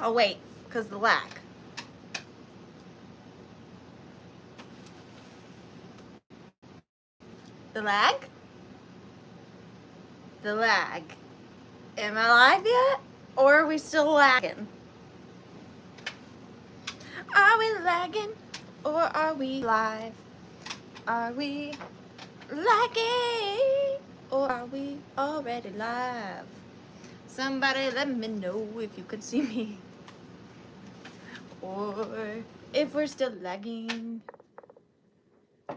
I'll wait, because the lag. The lag? The lag. Am I live yet? Or are we still lagging? Are we lagging? Or are we live? Are we lagging? Or are we already live? Somebody let me know if you can see me. Or if we're still lagging.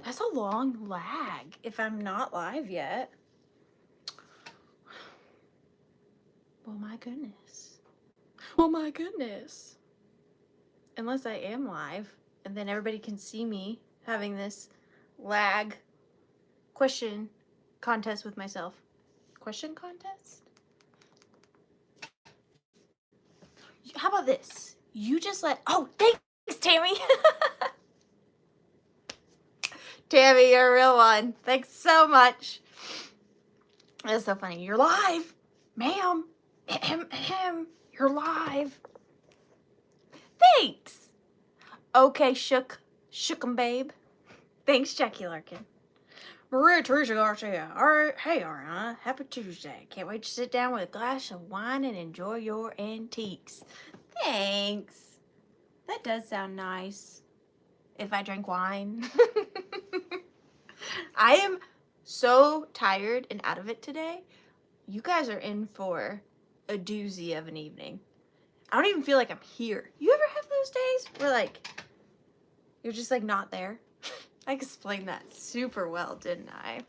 That's a long lag if I'm not live yet. Oh my goodness. Oh my goodness. Unless I am live and then everybody can see me having this lag question contest with myself. Question contest? How about this? You just let, oh, thanks, Tammy. Tammy, you're a real one. Thanks so much. That's so funny. You're live, ma'am. You're live. Thanks. Okay, shook 'em, babe. Thanks, Jackie Larkin. Maria Teresa Garcia. All right, hey, Ariana. Happy Tuesday. Can't wait to sit down with a glass of wine and enjoy your antiques. Thanks. That does sound nice. If I drink wine. I am so tired and out of it today. You guys are in for a doozy of an evening. I don't even feel like I'm here. You ever have those days where like you're just like not there? I explained that super well, didn't I?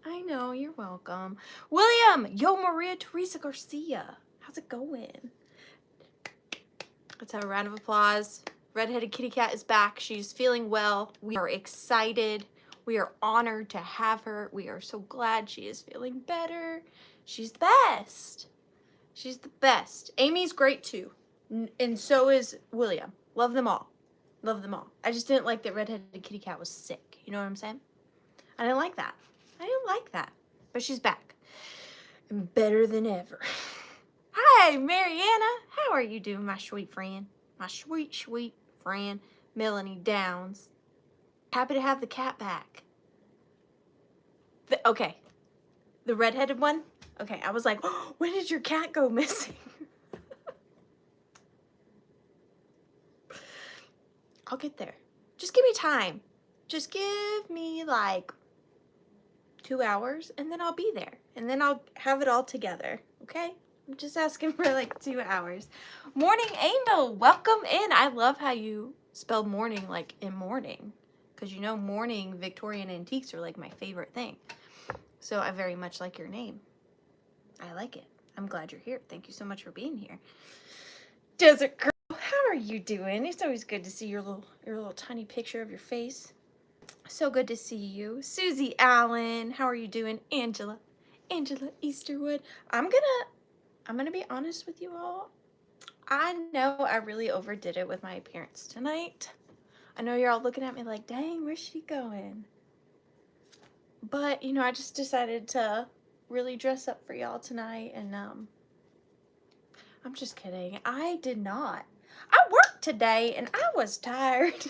I know, you're welcome. William, yo, Maria Teresa Garcia. How's it going? Let's have a round of applause. Redheaded Kitty Cat is back. She's feeling well. We are excited. We are honored to have her. We are so glad she is feeling better. She's the best. She's the best. Amy's great too. And so is William. Love them all. Love them all. I just didn't like that Redheaded Kitty Cat was sick. You know what I'm saying? I didn't like that. I didn't like that. But she's back. And better than ever. Hi, Mariana. How are you doing, my sweet friend? My sweet, sweet friend, Melanie Downs. Happy to have the cat back. Okay. The redheaded one? Okay, I was like, oh, when did your cat go missing? I'll get there. Just give me time. Just give me like 2 hours and then I'll be there. And then I'll have it all together, okay? I'm just asking for like 2 hours. Morning Angel, welcome in. I love how you spell morning like in morning. Because you know morning Victorian antiques are like my favorite thing. So I very much like your name. I like it. I'm glad you're here. Thank you so much for being here. Desert Girl, how are you doing? It's always good to see your little tiny picture of your face. So good to see you. Susie Allen, how are you doing? Angela Easterwood. I'm gonna be honest with you all. I know I really overdid it with my appearance tonight. I know you're all looking at me like, dang, where's she going? But, you know, I just decided to really dress up for y'all tonight, and I'm just kidding. I did not. I worked today, and I was tired.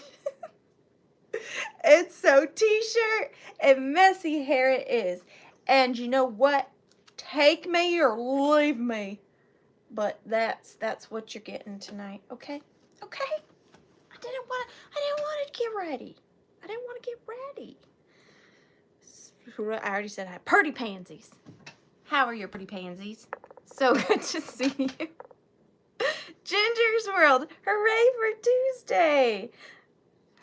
It's so t-shirt and messy hair it is. And you know what? Take me or leave me. But that's what you're getting tonight, okay? Okay? I didn't want to get ready. I didn't want to get ready. I already said hi. Pretty pansies. How are your pretty pansies? So good to see you. Ginger's World. Hooray for Tuesday.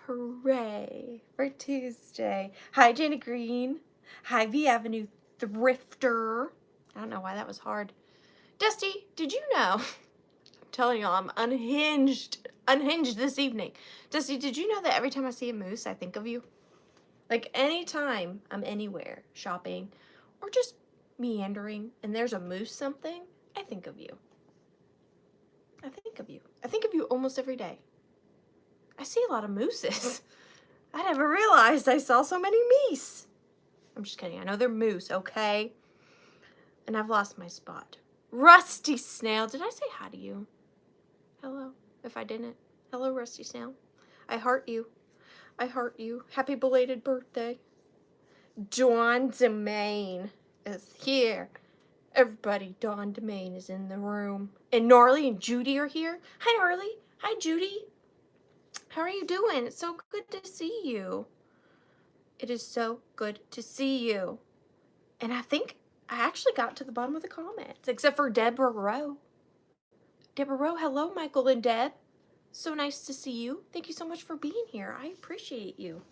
Hooray for Tuesday. Hi, Jenna Green. Hi, V Avenue Thrifter. I don't know why that was hard. Dusty, did you know? I'm telling y'all, I'm unhinged this evening. Dusty, did you know that every time I see a moose, I think of you? Like anytime I'm anywhere, shopping, or just meandering, and there's a moose something, I think of you. I think of you. I think of you almost every day. I see a lot of mooses. I never realized I saw so many meese. I'm just kidding. I know they're moose, okay? And I've lost my spot. Rusty Snail. Did I say hi to you? Hello. If I didn't. Hello, Rusty Snail. I heart you. I heart you. Happy belated birthday. Dawn Domain is here. Everybody, Dawn Domain is in the room. And Gnarly and Judy are here. Hi, Gnarly. Hi, Judy. How are you doing? It's so good to see you. It is so good to see you. And I think I actually got to the bottom of the comments, except for Deborah Rowe. Deborah Rowe, hello, Michael and Deb. So nice to see you. Thank you so much for being here. I appreciate you.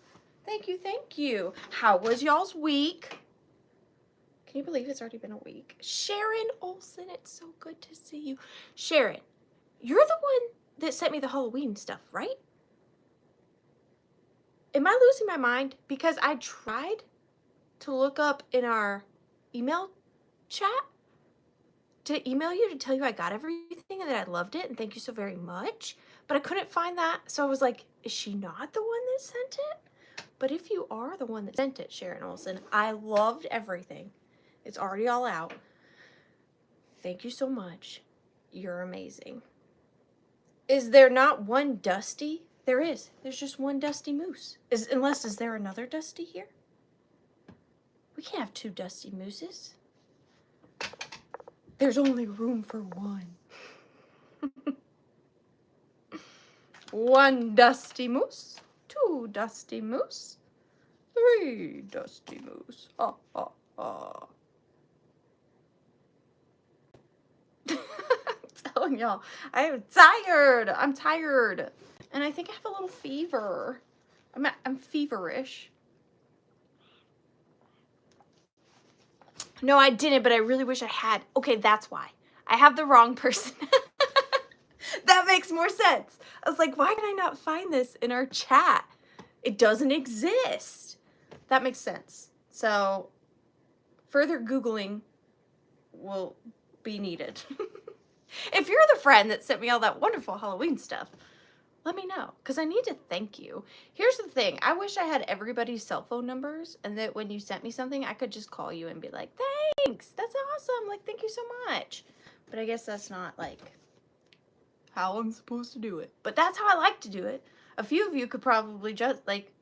Thank you, thank you. How was y'all's week? Can you believe it's already been a week? Sharon Olson, it's so good to see you. Sharon, you're the one that sent me the Halloween stuff, right? Am I losing my mind? Because I tried to look up in our email chat to email you to tell you I got everything and that I loved it and thank you so very much. But I couldn't find that. So I was like, is she not the one that sent it? But if you are the one that sent it, Sharon Olson, I loved everything. It's already all out. Thank you so much. You're amazing. Is there not one Dusty? There is. There's just one Dusty Moose. Unless, is there another Dusty here? We can't have two Dusty Mooses. There's only room for one. One Dusty Moose. Two Dusty Moose. Three Dusty Moose. Ha, ha, ha. I'm telling y'all, I am tired. I'm tired. And I think I have a little fever. I'm feverish. No, I didn't, but I really wish I had. Okay, that's why. I have the wrong person. That makes more sense. I was like, why can I not find this in our chat? It doesn't exist. That makes sense. So, further Googling will be needed. If you're the friend that sent me all that wonderful Halloween stuff, let me know, because I need to thank you. Here's the thing. I wish I had everybody's cell phone numbers, and that when you sent me something, I could just call you and be like, thanks, that's awesome, like, thank you so much. But I guess that's not, like, how I'm supposed to do it. But that's how I like to do it. A few of you could probably just, like,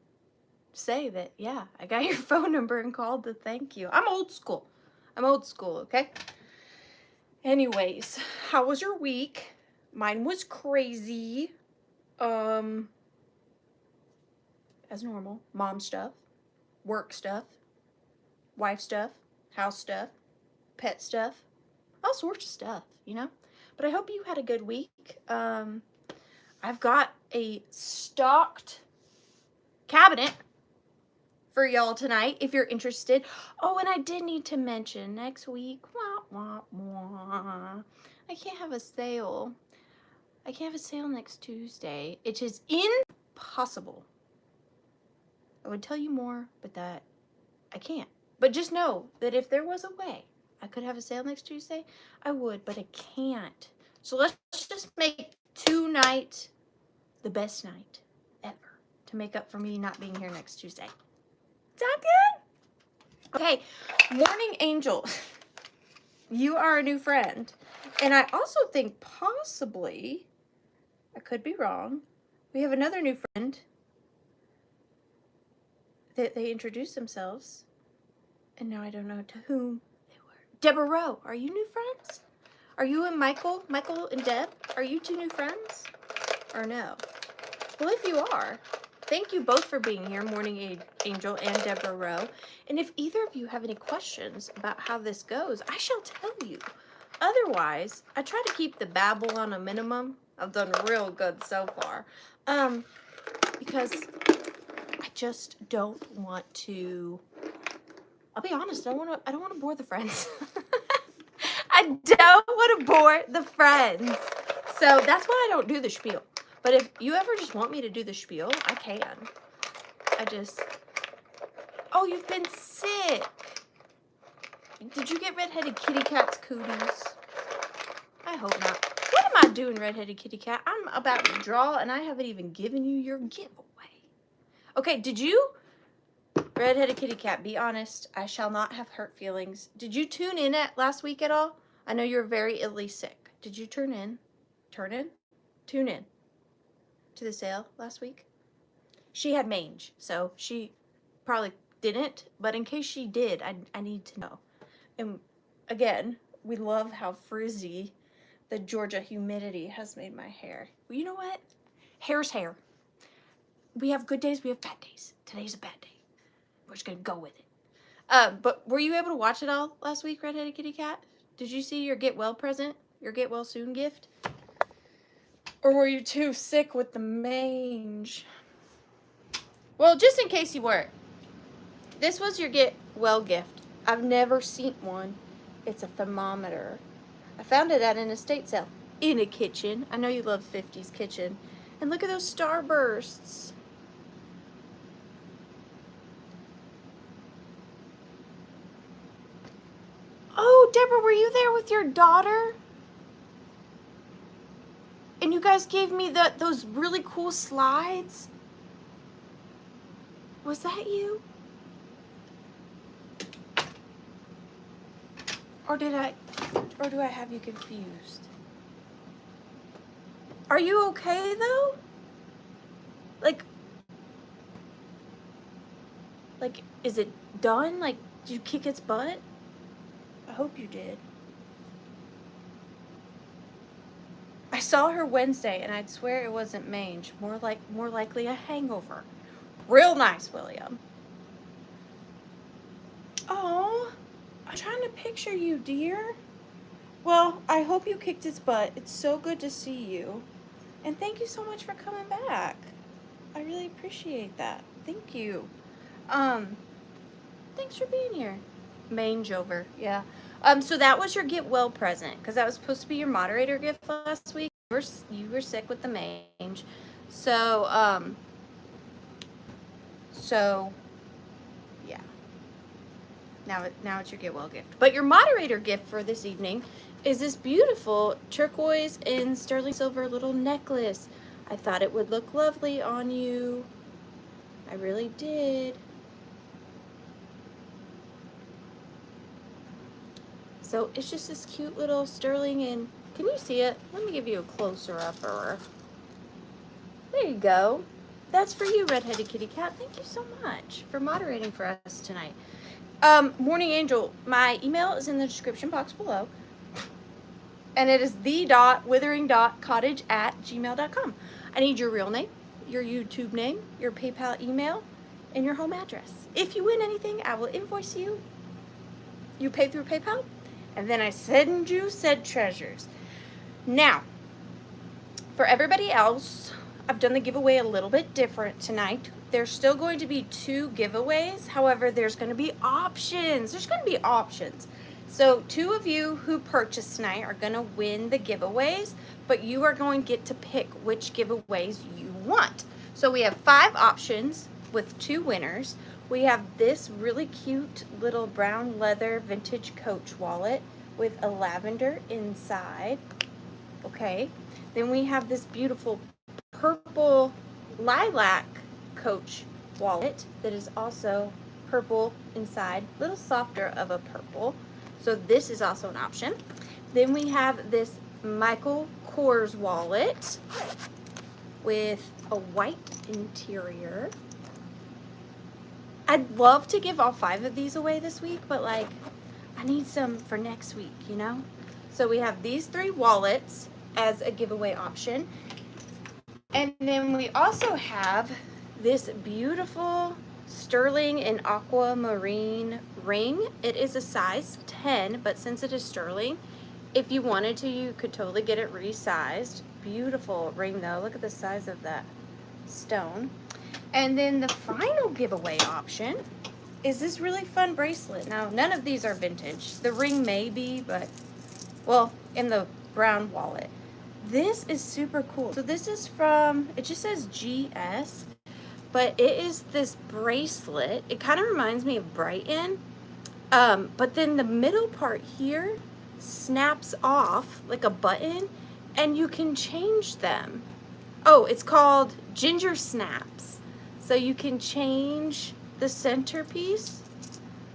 say that, yeah, I got your phone number and called to thank you. I'm old school. I'm old school, okay? Anyways, how was your week? Mine was crazy. As normal, mom stuff, work stuff, wife stuff, house stuff, pet stuff, all sorts of stuff, you know? But I hope you had a good week. I've got a stocked cabinet for y'all tonight if you're interested. Oh, and I did need to mention next week, wah, wah, wah, I can't have a sale. I can't have a sale next Tuesday. It is impossible. I would tell you more, but that I can't. But just know that if there was a way I could have a sale next Tuesday, I would, but I can't. So let's just make tonight the best night ever to make up for me not being here next Tuesday. Sound good? Okay, Morning Angel. You are a new friend. And I also think possibly, I could be wrong, we have another new friend that they introduced themselves. And now I don't know to whom they were. Deborah Rowe, are you new friends? Are you and Michael and Deb, are you two new friends? Or no? Well, if you are, thank you both for being here, Morning Angel and Deborah Rowe. And if either of you have any questions about how this goes, I shall tell you. Otherwise, I try to keep the babble on a minimum. I've done real good so far. Because I just don't want to, I'll be honest, I don't want to bore the friends. I don't want to bore the friends. So that's why I don't do the spiel. But if you ever just want me to do the spiel, I can. Oh, you've been sick. Did you get Redheaded Kitty Cat's cooties? I hope not. What am I doing, Redheaded Kitty Cat? I'm about to draw and I haven't even given you your giveaway. Okay, did you, Redheaded Kitty Cat, be honest. I shall not have hurt feelings. Did you tune in last week at all? I know you were very illy sick. Did you turn in? Turn in? tune in to the sale last week. She had mange, so she probably didn't, but in case she did, I need to know. And again, we love how frizzy the Georgia humidity has made my hair. Well, you know what? Hair's hair. We have good days, we have bad days. Today's a bad day. We're just gonna go with it. But were you able to watch it all last week, Redheaded Kitty Cat? Did you see your get well present? Your get well soon gift? Or were you too sick with the mange? Well, just in case you weren't, this was your get well gift. I've never seen one. It's a thermometer. I found it at an estate sale in a kitchen. I know you love 50s kitchen. And look at those starbursts. Oh, Deborah, were you there with your daughter? And you guys gave me those really cool slides? Was that you? Or do I have you confused? Are you okay though? Like, is it done? Like, did you kick its butt? I hope you did. I saw her Wednesday and I'd swear it wasn't mange. More likely a hangover. Real nice, William. Oh, I'm trying to picture you, dear. Well, I hope you kicked its butt. It's so good to see you. And thank you so much for coming back. I really appreciate that. Thank you. Thanks for being here. Mange over, yeah. So that was your get well present, because that was supposed to be your moderator gift last week. You were sick with the mange. So yeah. Now it's your get well gift. But your moderator gift for this evening is this beautiful turquoise and sterling silver little necklace. I thought it would look lovely on you. I really did. So it's just this cute little sterling, and can you see it? Let me give you a closer upper. There you go. That's for you, Redheaded Kitty Cat. Thank you so much for moderating for us tonight. Morning Angel, my email is in the description box below. And it is The.Withering.Cottage@gmail.com. I need your real name, your YouTube name, your PayPal email, and your home address. If you win anything, I will invoice you. You pay through PayPal, and then I send you said treasures. Now, for everybody else, I've done the giveaway a little bit different tonight. There's still going to be 2 giveaways. However, there's going to be options. So 2 of you who purchased tonight are going to win the giveaways, but you are going to get to pick which giveaways you want. So we have 5 options with 2 winners. We have this really cute little brown leather vintage Coach wallet with a lavender inside. Okay. Then we have this beautiful purple lilac Coach wallet that is also purple inside, a little softer of a purple. So this is also an option. Then we have this Michael Kors wallet with a white interior. I'd love to give all 5 of these away this week, but like, I need some for next week, you know? So we have these 3 wallets as a giveaway option. And then we also have this beautiful sterling and aquamarine ring. It is a size 10, but since it is sterling, if you wanted to, you could totally get it resized. Beautiful ring though. Look at the size of that stone. And then the final giveaway option is this really fun bracelet. Now, none of these are vintage. The ring may be, but, well, in the brown wallet. This is super cool. So this is from, it just says GS, but it is this bracelet. It kind of reminds me of Brighton, but then the middle part here snaps off like a button, and you can change them. Oh, it's called Ginger Snaps. So you can change the centerpiece.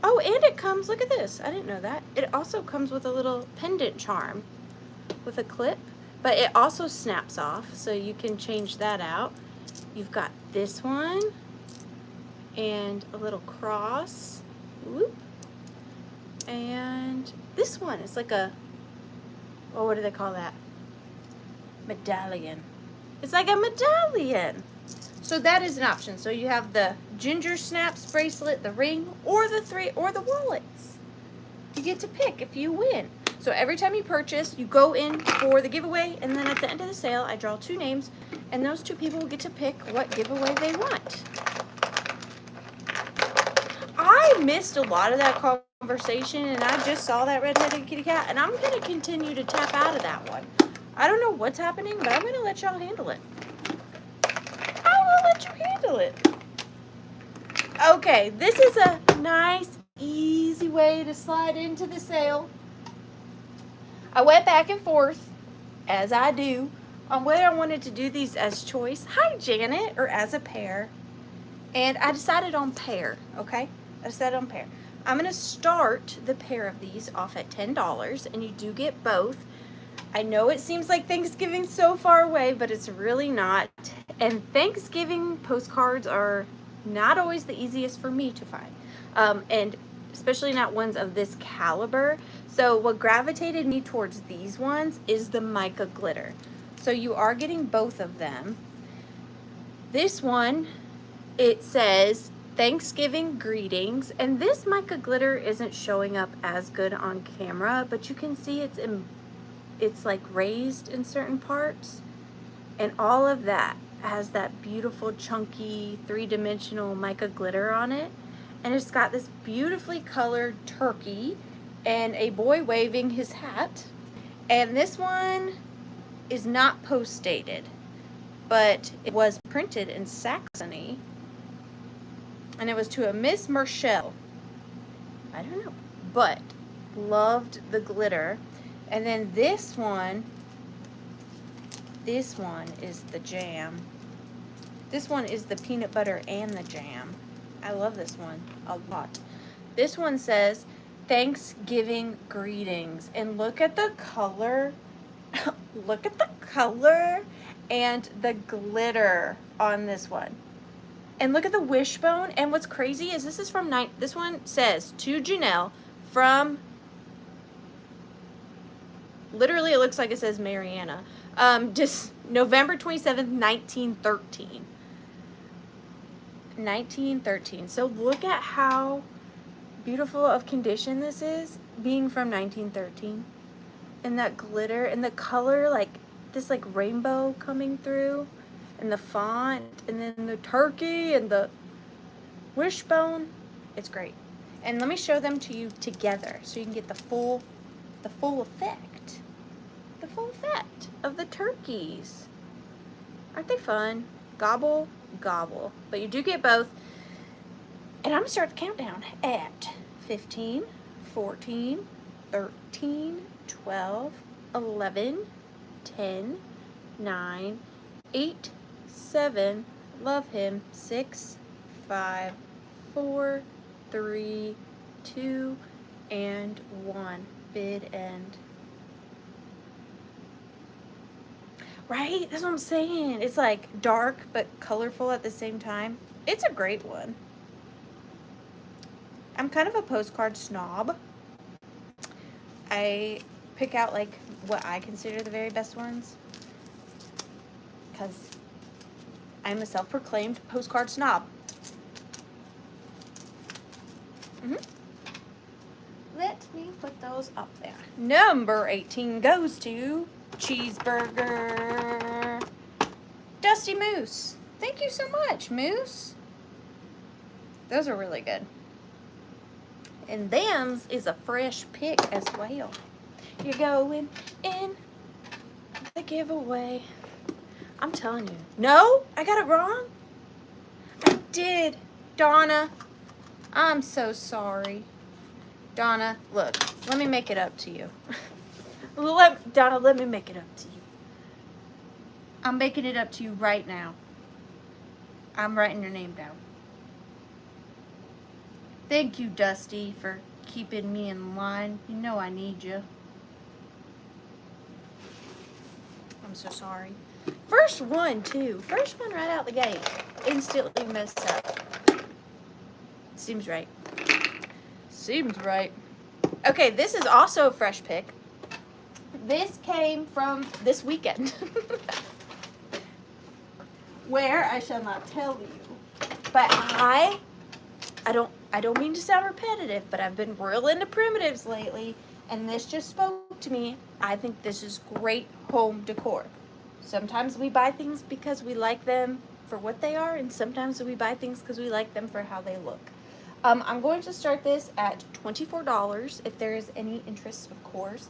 Oh, and it comes, look at this. I didn't know that. It also comes with a little pendant charm with a clip. but it also snaps off, so you can change that out. You've got this one and a little cross, whoop, and this one is like a, oh, what do they call that? Medallion. It's like a medallion. So that is an option. So you have the ginger snaps bracelet, the ring, or the wallets. You get to pick if you win. So every time you purchase, you go in for the giveaway, and then at the end of the sale, I draw 2 names, and those 2 people will get to pick what giveaway they want. I missed a lot of that conversation, and I just saw that red-headed kitty cat, and I'm going to continue to tap out of that one. I don't know what's happening, but I'm going to let y'all handle it. I will let you handle it. Okay, this is a nice, easy way to slide into the sale. I went back and forth, as I do, on whether I wanted to do these as choice, hi Janet, or as a pair. And I decided on pair, okay? I decided on pair. I'm going to start the pair of these off at $10, and you do get both. I know it seems like Thanksgiving's so far away, but it's really not. And Thanksgiving postcards are not always the easiest for me to find. And especially not ones of this caliber. So what gravitated me towards these ones is the mica glitter. So you are getting both of them. This one, it says Thanksgiving greetings, and this mica glitter isn't showing up as good on camera, but you can see it's like raised in certain parts, and all of that has that beautiful chunky 3-dimensional mica glitter on it, and it's got this beautifully colored turkey and a boy waving his hat. And this one is not post dated, but it was printed in Saxony, and it was to a Miss Marshall. I don't know, but loved the glitter. And then this one is the jam. This one is the peanut butter and the jam. I love this one a lot. This one says Thanksgiving greetings, and look at the color. Look at the color and the glitter on this one. And look at the wishbone. And what's crazy is this is from this one says to Janelle from, literally it looks like it says Mariana. Just November 27th, 1913. 1913. So look at how beautiful of condition this is, being from 1913. And that glitter and the color, like this like rainbow coming through, and the font, and then the turkey and the wishbone. It's great. And let me show them to you together so you can get the full effect. The full effect of the turkeys. Aren't they fun? Gobble, gobble. But you do get both. And I'm gonna start the countdown at 15, 14, 13, 12, 11, 10, 9, 8, 7, love him, 6, 5, 4, 3, 2, and 1. Bid end. Right? That's what I'm saying. It's like dark but colorful at the same time. It's a great one. I'm kind of a postcard snob. I pick out like what I consider the very best ones because I'm a self-proclaimed postcard snob. Let me put those up there. Number 18 goes to Cheeseburger. Dusty Moose. Thank you so much, Moose. Those are really good. And them's is a fresh pick as well. You're going in the giveaway. I'm telling you. No, I got it wrong. I did. Donna, I'm so sorry. Donna, look, let me make it up to you. Donna, let me make it up to you. I'm making it up to you right now. I'm writing your name down. Thank you, Dusty, for keeping me in line. You know I need you. I'm so sorry. First one, too. First one right out the gate. Instantly messed up. Seems right. Seems right. Okay, this is also a fresh pick. This came from this weekend. Where I shall not tell you. But I don't mean to sound repetitive, but I've been real into primitives lately, and this just spoke to me. I think this is great home decor. Sometimes we buy things because we like them for what they are, and sometimes we buy things because we like them for how they look. I'm going to start this at $24 if there is any interest, of course.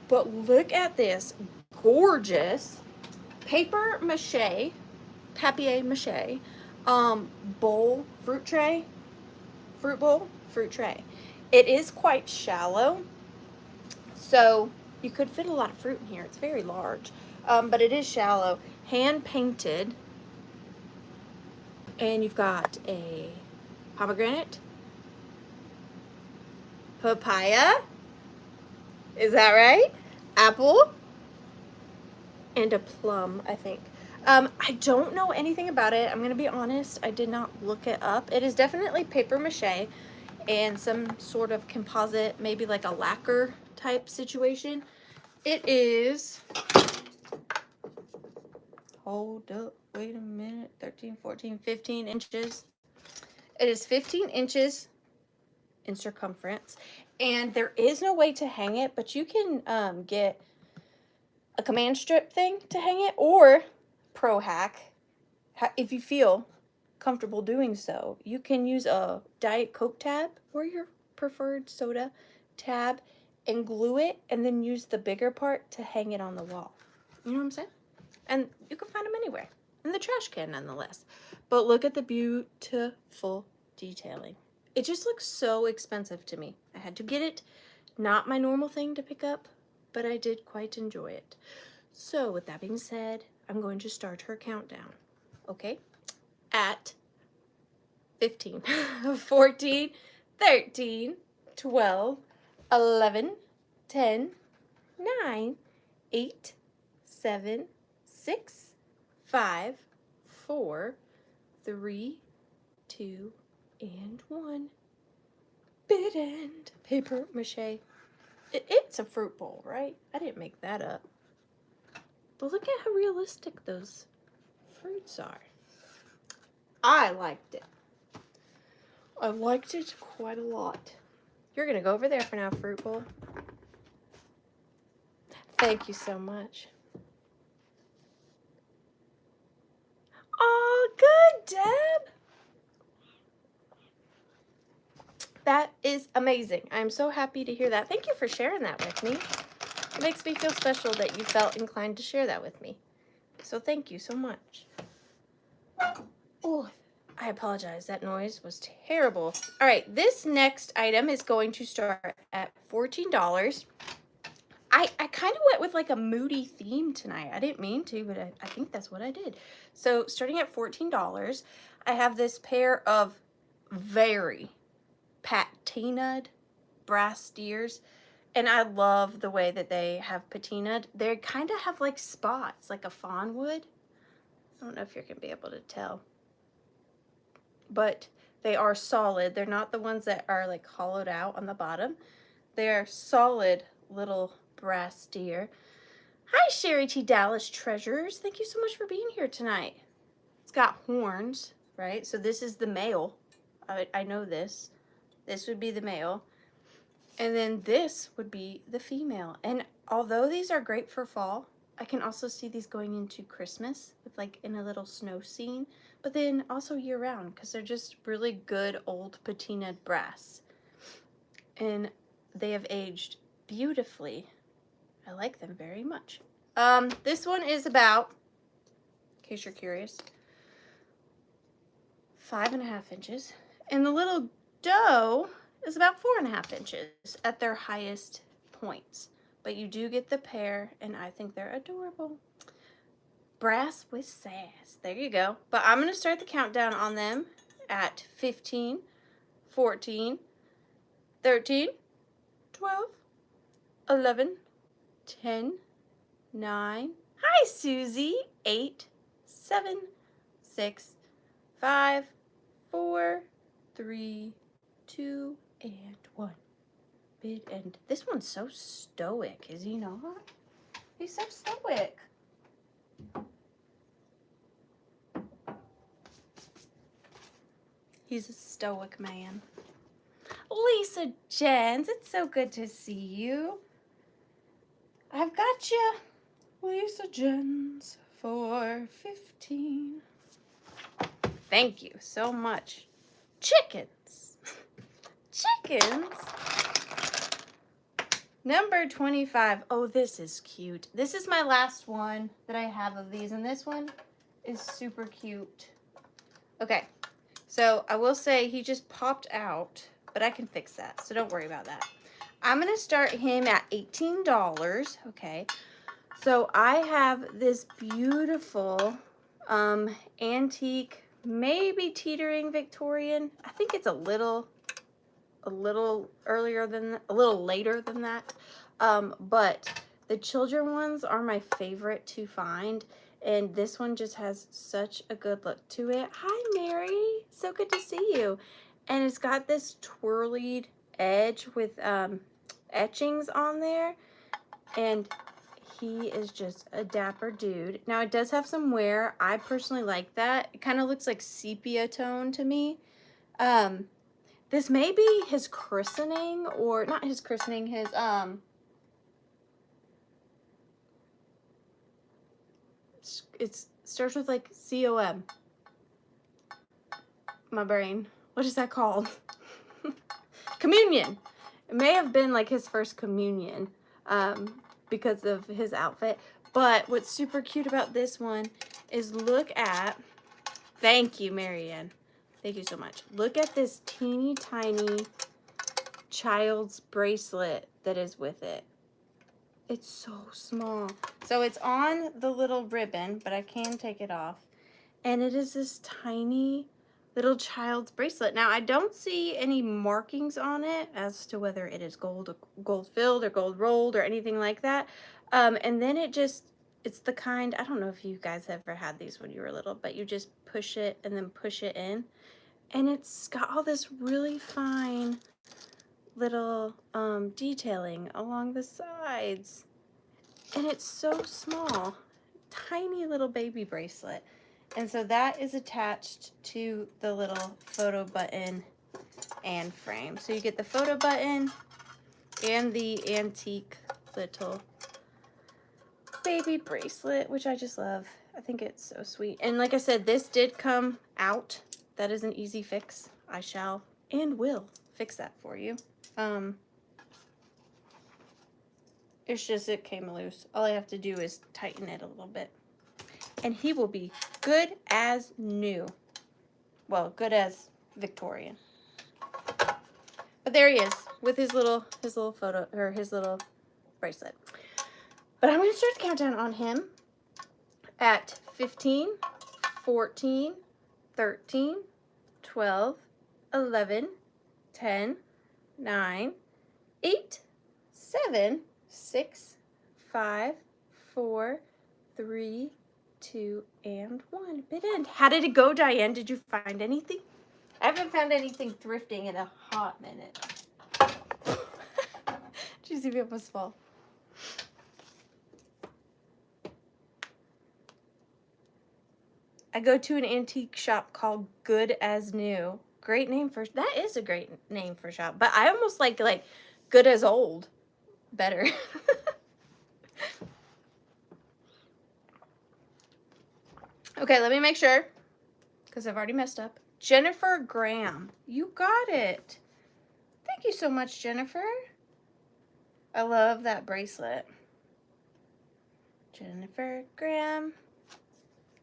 But look at this gorgeous paper mache, papier mache, bowl, fruit bowl, fruit tray. It is quite shallow, so you could fit a lot of fruit in here. It's very large, but it is shallow, hand painted, and you've got a pomegranate, papaya, is that right? Apple, and a plum, I think. I don't know anything about it. I'm going to be honest. I did not look it up. It is definitely paper mache and some sort of composite, maybe like a lacquer type situation. It is, hold up, wait a minute, 13, 14, 15 inches. It is 15 inches in circumference, and there is no way to hang it, but you can get a command strip thing to hang it, or pro hack, if you feel comfortable doing so, you can use a Diet Coke tab or your preferred soda tab and glue it, and then use the bigger part to hang it on the wall. You know what I'm saying? And you can find them anywhere, in the trash can nonetheless. But look at the beautiful detailing. It just looks so expensive to me. I had to get it. Not my normal thing to pick up, but I did quite enjoy it. So with that being said, I'm going to start her countdown. Okay? At 15, 14, 13, 12, 11, 10, 9, 8, 7, 6, 5, 4, 3, 2, and 1. Bit end. Paper mache. It's a fruit bowl, right? I didn't make that up. But look at how realistic those fruits are. I liked it. I liked it quite a lot. You're going to go over there for now, fruit bowl. Thank you so much. Oh, good, Deb. That is amazing. I'm so happy to hear that. Thank you for sharing that with me. It makes me feel special that you felt inclined to share that with me. So thank you so much. Oh, I apologize. That noise was terrible. All right, this next item is going to start at $14. I kind of went with like a moody theme tonight. I didn't mean to, but I think that's what I did. So starting at $14, I have this pair of very patinaed brass steers. And I love the way that they have patinaed. They kind of have like spots, like a fawn would. I don't know if you're going to be able to tell. But they are solid. They're not the ones that are like hollowed out on the bottom. They are solid little brass deer. Hi, Sherry T. Dallas Treasures. Thank you so much for being here tonight. It's got horns, right? So this is the male. I know this. This would be the male. And then this would be the female. And although these are great for fall, I can also see these going into Christmas with like in a little snow scene, but then also year round because they're just really good old patinaed brass. And they have aged beautifully. I like them very much. This one is about, in case you're curious, 5.5 inches. And the little doe is about 4.5 inches at their highest points. But you do get the pair, and I think they're adorable. Brass with sass. There you go. But I'm going to start the countdown on them at 15, 14, 13, 12, 11, 10, 9, Hi, Susie. 8, 7, 6, 5, 4, 3, 2, and 1. Bid end. This one's so stoic, is he not? He's so stoic. He's a stoic man. Lisa Jens, it's so good to see you. I've got you, Lisa Jens, for 15. Thank you so much. Chickens. Chickens. Number 25. Oh, this is cute. This is my last one that I have of these, and this one is super cute. Okay, so I will say he just popped out, but I can fix that, so don't worry about that. I'm going to start him at $18, okay? So I have this beautiful antique, maybe teetering Victorian. I think it's a little earlier than that, a little later than that. But the children ones are my favorite to find. And this one just has such a good look to it. Hi, Mary. So good to see you. And it's got this twirlied edge with etchings on there. And he is just a dapper dude. Now, it does have some wear. I personally like that. It kind of looks like sepia tone to me. This may be his christening, or not his christening, his, it starts with like C-O-M. My brain. What is that called? Communion. It may have been like his first communion, because of his outfit. But what's super cute about this one is look at, thank you, Marianne. Thank you so much. Look at this teeny tiny child's bracelet that is with it. It's so small. So it's on the little ribbon, but I can take it off. And it is this tiny little child's bracelet. Now, I don't see any markings on it as to whether it is gold filled or gold rolled or anything like that. And then it's the kind, I don't know if you guys ever had these when you were little, but you just push it and then push it in. And it's got all this really fine little detailing along the sides. And it's so small. Tiny little baby bracelet. And so that is attached to the little photo button and frame. So you get the photo button and the antique little baby bracelet, which I just love. I think it's so sweet. And like I said, this did come out. That is an easy fix. I shall and will fix that for you. It's just it came loose. All I have to do is tighten it a little bit. And he will be good as new. Well, good as Victorian. But there he is with his little photo, or his little bracelet. But I'm going to start the countdown on him at 15, 14, 13, 12, 11, 10, 9, 8, 7, 6, 5, 4, 3, 2, and 1. Bid end. How did it go, Diane? Did you find anything? I haven't found anything thrifting in a hot minute. Did you see me almost fall? I go to an antique shop called Good as New. Great name for, that is a great name for shop, but I almost like Good as Old better. Okay, let me make sure, because I've already messed up. Jennifer Graham, you got it. Thank you so much, Jennifer. I love that bracelet. Jennifer Graham.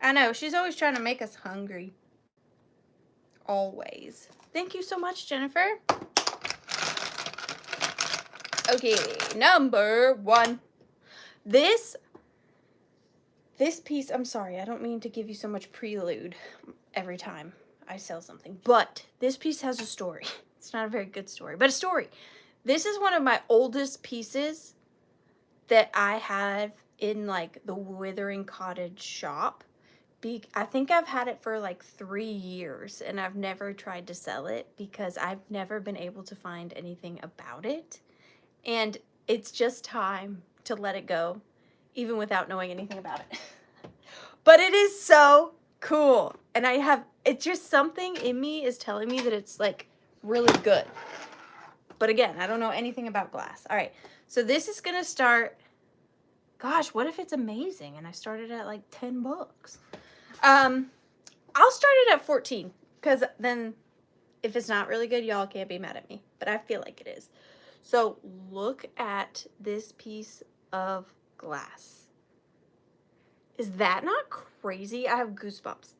I know, she's always trying to make us hungry. Always. Thank you so much, Jennifer. Okay, number 1. This piece, I'm sorry, I don't mean to give you so much prelude every time I sell something, but this piece has a story. It's not a very good story, but a story. This is one of my oldest pieces that I have in like the Withering.Cottage shop. I think I've had it for like 3 years and I've never tried to sell it because I've never been able to find anything about it. And it's just time to let it go, even without knowing anything about it. But it is so cool. And it's just something in me is telling me that it's like really good. But again, I don't know anything about glass. All right, so this is gonna start, gosh, what if it's amazing and I started at like 10 bucks? I'll start it at 14 because then if it's not really good, y'all can't be mad at me, but I feel like it is. So look at this piece of glass. Is that not crazy? I have goosebumps.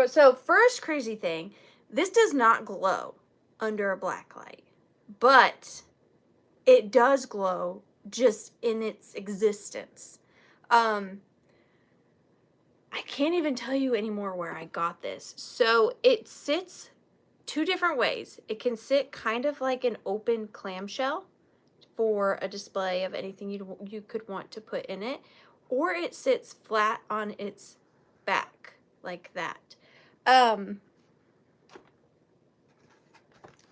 So first crazy thing, this does not glow under a black light, but it does glow just in its existence. I can't even tell you anymore where I got this. So it sits 2 different ways. It can sit kind of like an open clamshell for a display of anything you could want to put in it, or it sits flat on its back like that.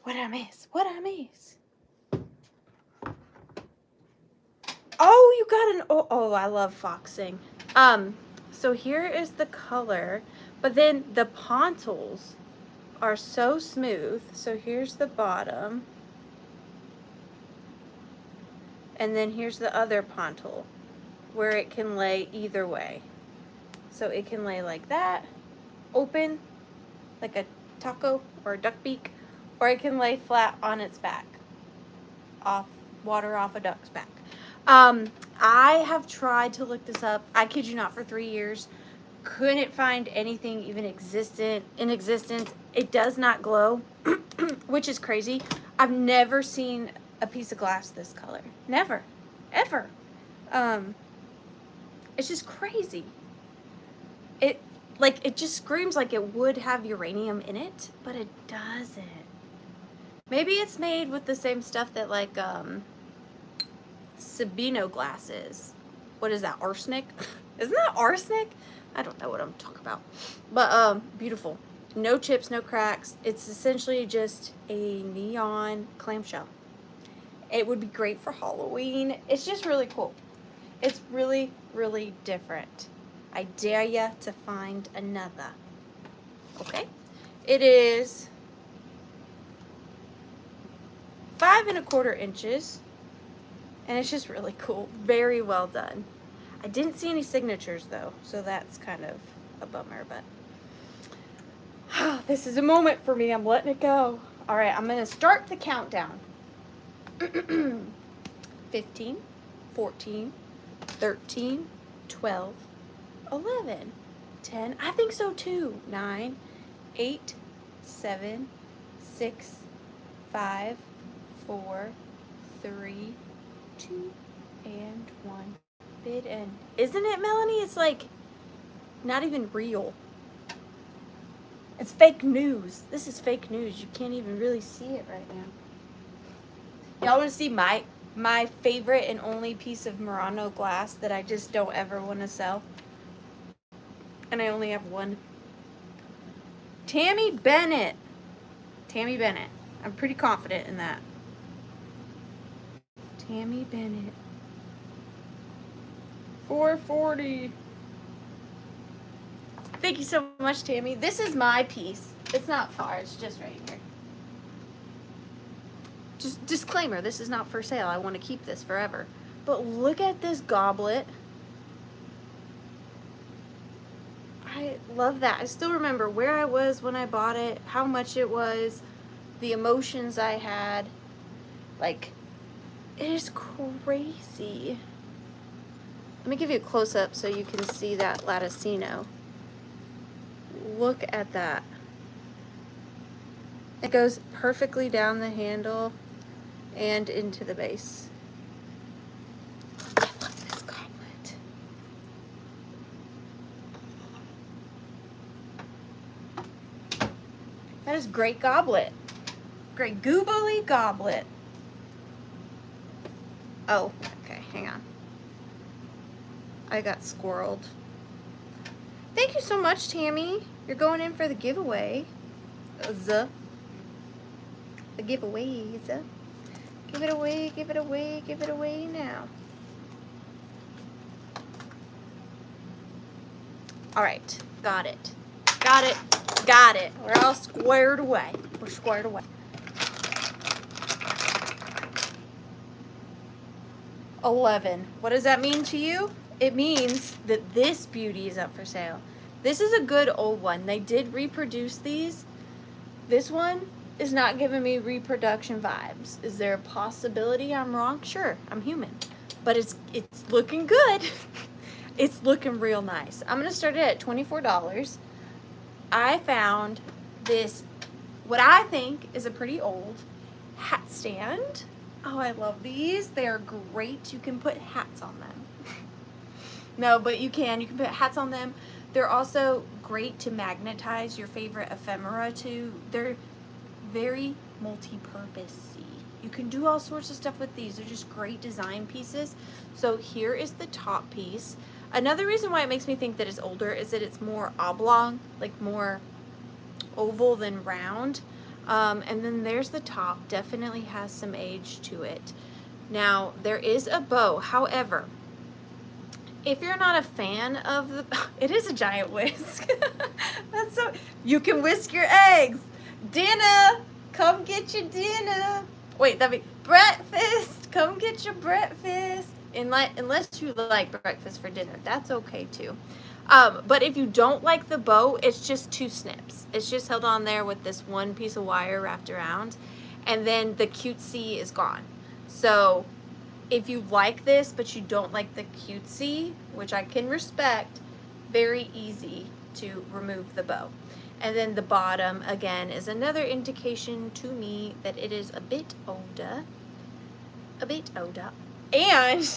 What I miss? What I miss? Oh, you got an, oh, I love foxing. So here is the color, but then the pontils are so smooth. So here's the bottom. And then here's the other pontil where it can lay either way. So it can lay like that, open, like a taco or a duck beak, or it can lay flat on its back, water off a duck's back. I have tried to look this up, I kid you not, for 3 years. Couldn't find anything even in existence. It does not glow, which is crazy. I've never seen a piece of glass this color. Never, ever. It's just crazy. It just screams like it would have uranium in it, but it doesn't. Maybe it's made with the same stuff that like Sabino glass is. What is that, arsenic? Isn't that arsenic? I don't know what I'm talking about. But beautiful. No chips, no cracks. It's essentially just a neon clamshell. It would be great for Halloween. It's just really cool. It's really, really different. I dare ya to find another. Okay? It is 5 1/4 inches. And it's just really cool. Very well done. I didn't see any signatures though, so that's kind of a bummer, but this is a moment for me. I'm letting it go. All right, I'm gonna start the countdown. 15, 14, 13, 12, 11, 10. I think so too. 9, 8, 7, 6, 5, 4, 3, 2, and 1. Bid end. Isn't it, Melanie? It's like not even real. It's fake news. This is fake news. You can't even really see it right now. Y'all want to see my favorite and only piece of Murano glass that I just don't ever want to sell? And I only have one. Tammy Bennett. Tammy Bennett. I'm pretty confident in that. Tammy Bennett. 440. Thank you so much, Tammy. This is my piece. It's not far. It's just right here. Just disclaimer, this is not for sale. I want to keep this forever. But look at this goblet. I love that. I still remember where I was when I bought it, how much it was, the emotions I had. Like, it is crazy. Let me give you a close-up so you can see that latticino. Look at that. It goes perfectly down the handle and into the base. I love this goblet. That is great goblet. Great goobly goblet. Oh, okay, hang on. I got squirreled. Thank you so much, Tammy. You're going in for the giveaway. The giveaways. Give it away, give it away, give it away now. All right, got it. Got it, got it. We're all squared away. We're squared away. 11. What does that mean to you? It means that this beauty is up for sale. This is a good old one. They did reproduce these. This one is not giving me reproduction vibes. Is there a possibility I'm wrong? Sure, I'm human. But it's looking good. It's looking real nice. I'm gonna start it at $24. I found this, what I think is a pretty old hat stand. Oh, I love these. They are great. You can put hats on them. No, but you can put hats on them. They're also great to magnetize your favorite ephemera to. They're very multi-purpose-y. You can do all sorts of stuff with these. They're just great design pieces. So here is the top piece. Another reason why it makes me think that it's older is that it's more oblong, like more oval than round. And then there's the top. Definitely has some age to it. Now, there is a bow. However, if you're not a fan of the... It is a giant whisk. That's so... You can whisk your eggs. Dinner! Come get your dinner. Wait, that'd be breakfast. Come get your breakfast. Unless you like breakfast for dinner. That's okay, too. But if you don't like the bow, it's just 2 snips. It's just held on there with this one piece of wire wrapped around. And then the cutesy is gone. So if you like this, but you don't like the cutesy, which I can respect, very easy to remove the bow. And then the bottom, again, is another indication to me that it is a bit older. A bit older. And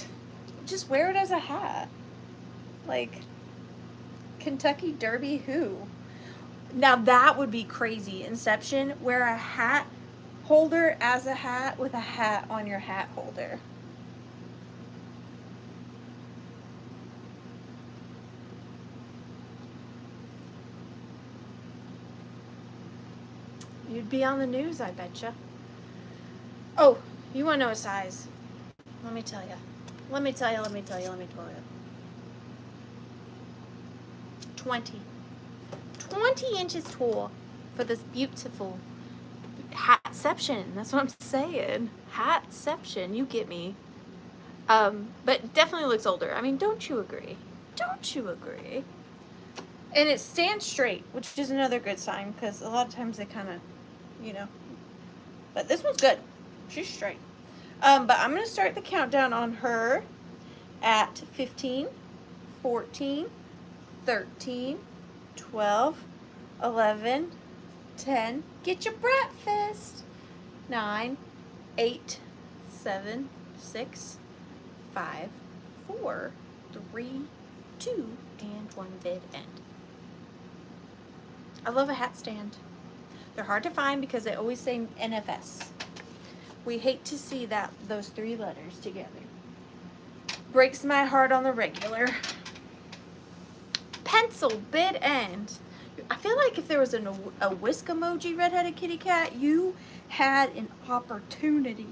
just wear it as a hat. Like... Kentucky Derby who? Now that would be crazy. Inception, wear a hat holder as a hat with a hat on your hat holder. You'd be on the news, I betcha. Oh, you want to know a size? Let me tell you. Let me tell you, let me tell you, let me tell you. 20 inches tall for this beautiful hatception. That's what I'm saying. Hatception, you get me. But definitely looks older. I mean, don't you agree? Don't you agree? And it stands straight, which is another good sign, because a lot of times they kind of, you know. But this one's good. She's straight. But I'm going to start the countdown on her at 15, 14, 13, 12, 11, 10. Get your breakfast. 9, 8, 7, 6, 5, 4, 3, 2, and 1 bid end. I love a hat stand. They're hard to find because they always say NFS. We hate to see those 3 letters together. Breaks my heart on the regular. Pencil bid end. I feel like if there was a whisk emoji redheaded kitty cat, you had an opportunity.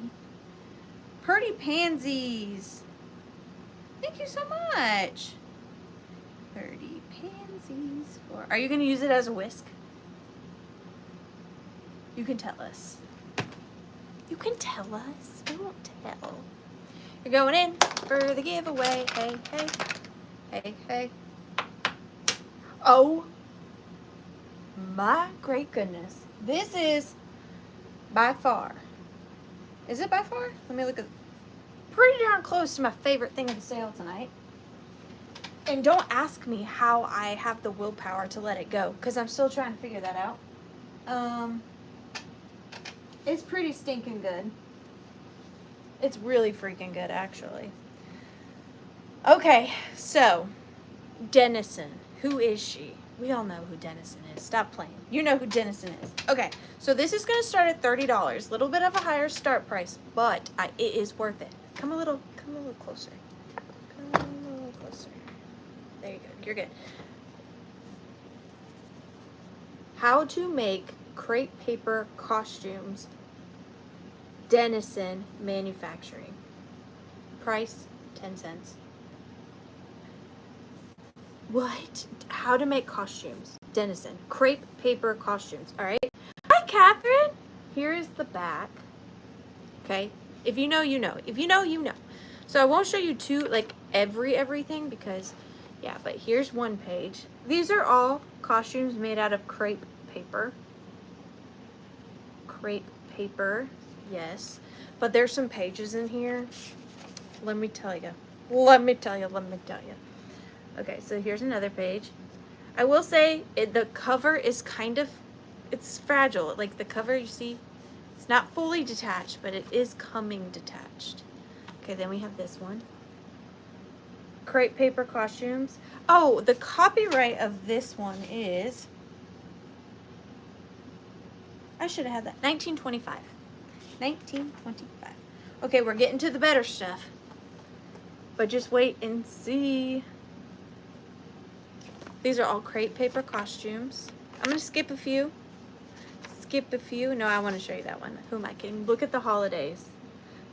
Pretty pansies. Thank you so much. 30 pansies for... Are you going to use it as a whisk? You can tell us. You can tell us. Don't tell. You're going in for the giveaway. Hey, hey. Hey, hey. Oh my great goodness. This is by far. Is it by far? Let me look at. Pretty darn close to my favorite thing of the sale tonight. And don't ask me how I have the willpower to let it go, because I'm still trying to figure that out. It's pretty stinking good. It's really freaking good, actually. Okay, so Dennison. Who is she? We all know who Dennison is. Stop playing. You know who Dennison is. Okay, so this is going to start at $30. A little bit of a higher start price, but it is worth it. Come a little closer. Come a little closer. There you go. You're good. How to make crepe paper costumes. Dennison Manufacturing. Price, 10 cents. What? How to make costumes. Dennison. Crepe paper costumes. All right. Hi, Catherine. Here is the back. Okay. If you know, you know. If you know, you know. So I won't show you everything because, yeah, but here's one page. These are all costumes made out of crepe paper. Crepe paper, yes. But there's some pages in here. Let me tell you. Let me tell you. Okay, so here's another page. I will say the cover is it's fragile. Like the cover, you see, it's not fully detached, but it is coming detached. Okay, then we have this one. Crepe paper costumes. Oh, the copyright of this one is, I should have had that, 1925. 1925. Okay, we're getting to the better stuff. But just wait and see. These are all crepe paper costumes. I'm going to skip a few. No, I want to show you that one. Who am I kidding? Look at the holidays.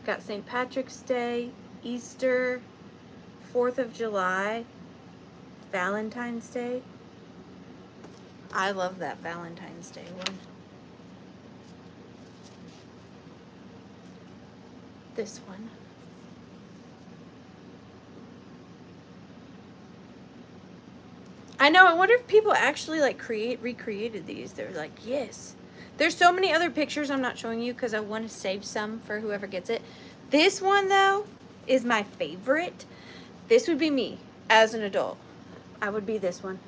Got St. Patrick's Day, Easter, 4th of July, Valentine's Day. I love that Valentine's Day one. This one. I know, I wonder if people actually like recreated these. They're like, yes. There's so many other pictures I'm not showing you because I want to save some for whoever gets it. This one though is my favorite. This would be me as an adult. I would be this one.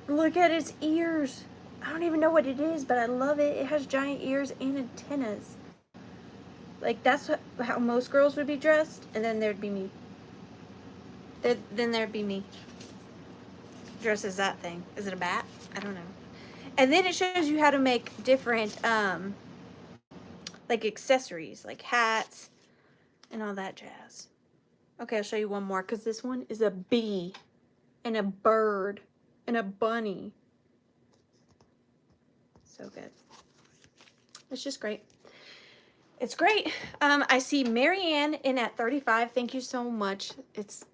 Look at its ears. I don't even know what it is, but I love it. It has giant ears and antennas. Like that's how most girls would be dressed, and then there'd be me. Then there'd be me. Dressed as that thing. Is it a bat? I don't know. And then it shows you how to make different like accessories, like hats and all that jazz. Okay, I'll show you one more because this one is a bee and a bird and a bunny. So good. It's just great. It's great. I see Marianne in at 35. Thank you so much. It's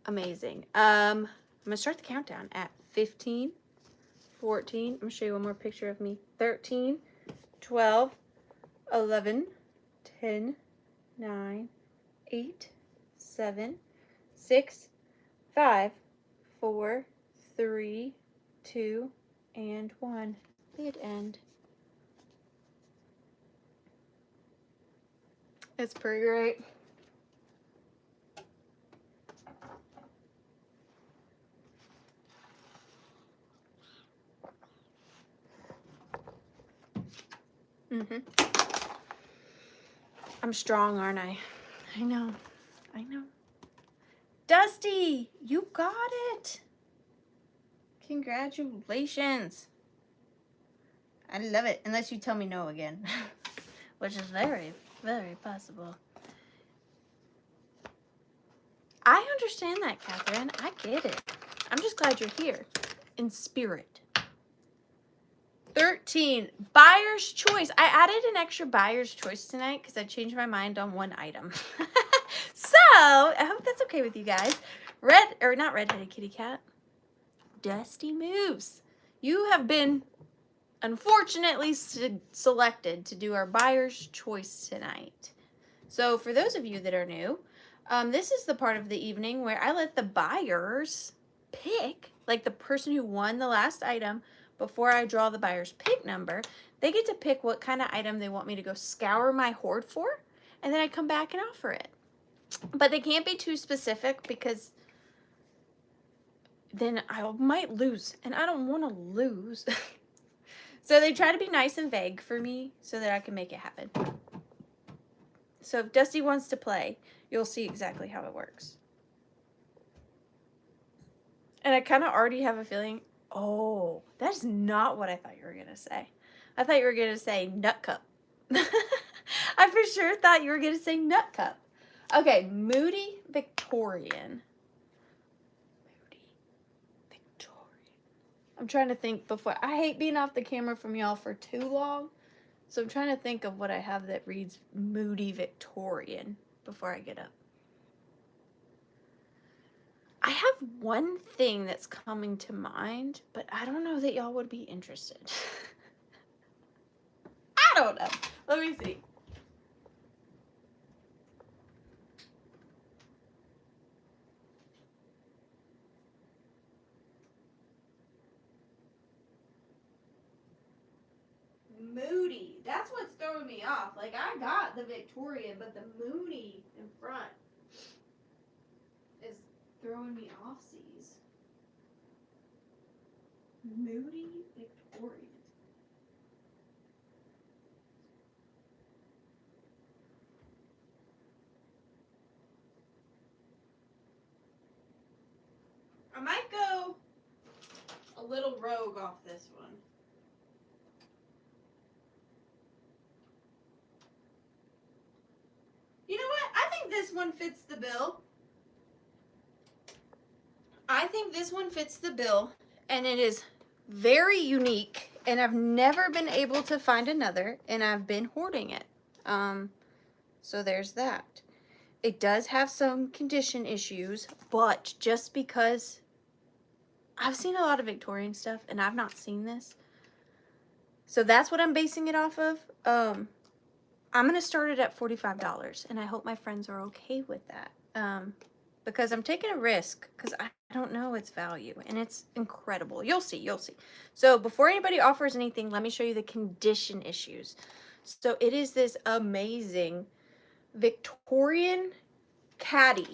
amazing. I'm gonna start the countdown at 15, 14. I'm gonna show you one more picture of me. 13, 12, 11, 10, 9, 8, 7, 6, 5, 4, 3, 2, and 1. The end. It's pretty great. I'm strong, aren't I? I know. I know. Dusty, you got it. Congratulations. I love it. Unless you tell me no again, which is very, very possible. I understand that, Catherine. I get it. I'm just glad you're here in spirit. 13, buyer's choice. I added an extra buyer's choice tonight because I changed my mind on one item. So, I hope that's okay with you guys. Not redheaded kitty cat. Dusty Moose. You have been unfortunately selected to do our buyer's choice tonight. So, for those of you that are new, this is the part of the evening where I let the buyers pick, like the person who won the last item, before I draw the buyer's pick number, they get to pick what kind of item they want me to go scour my hoard for, and then I come back and offer it. But they can't be too specific because then I might lose, and I don't want to lose. So they try to be nice and vague for me so that I can make it happen. So if Dusty wants to play, you'll see exactly how it works. And I kind of already have a feeling, oh, that's not what I thought you were going to say. I thought you were going to say nut cup. I for sure thought you were going to say nut cup. Okay, Moody Victorian. Victorian. Moody Victorian. I'm trying to think before. I hate being off the camera from y'all for too long. So I'm trying to think of what I have that reads Moody Victorian before I get up. I have one thing that's coming to mind, but I don't know that y'all would be interested. I don't know. Let me see. Moody. That's what's throwing me off. Like, I got the Victorian, but the Moody in front is throwing me off, seas. Moody Victorian. I might go a little rogue off this one. You know what? I think this one fits the bill. I think this one fits the bill, and it is very unique, and I've never been able to find another, and I've been hoarding it. So there's that. It does have some condition issues, but just because I've seen a lot of Victorian stuff, and I've not seen this, so that's what I'm basing it off of. I'm going to start it at $45, and I hope my friends are okay with that. Because I'm taking a risk, because I don't know its value, and it's incredible. You'll see, you'll see. So before anybody offers anything, let me show you the condition issues. So it is this amazing Victorian caddy.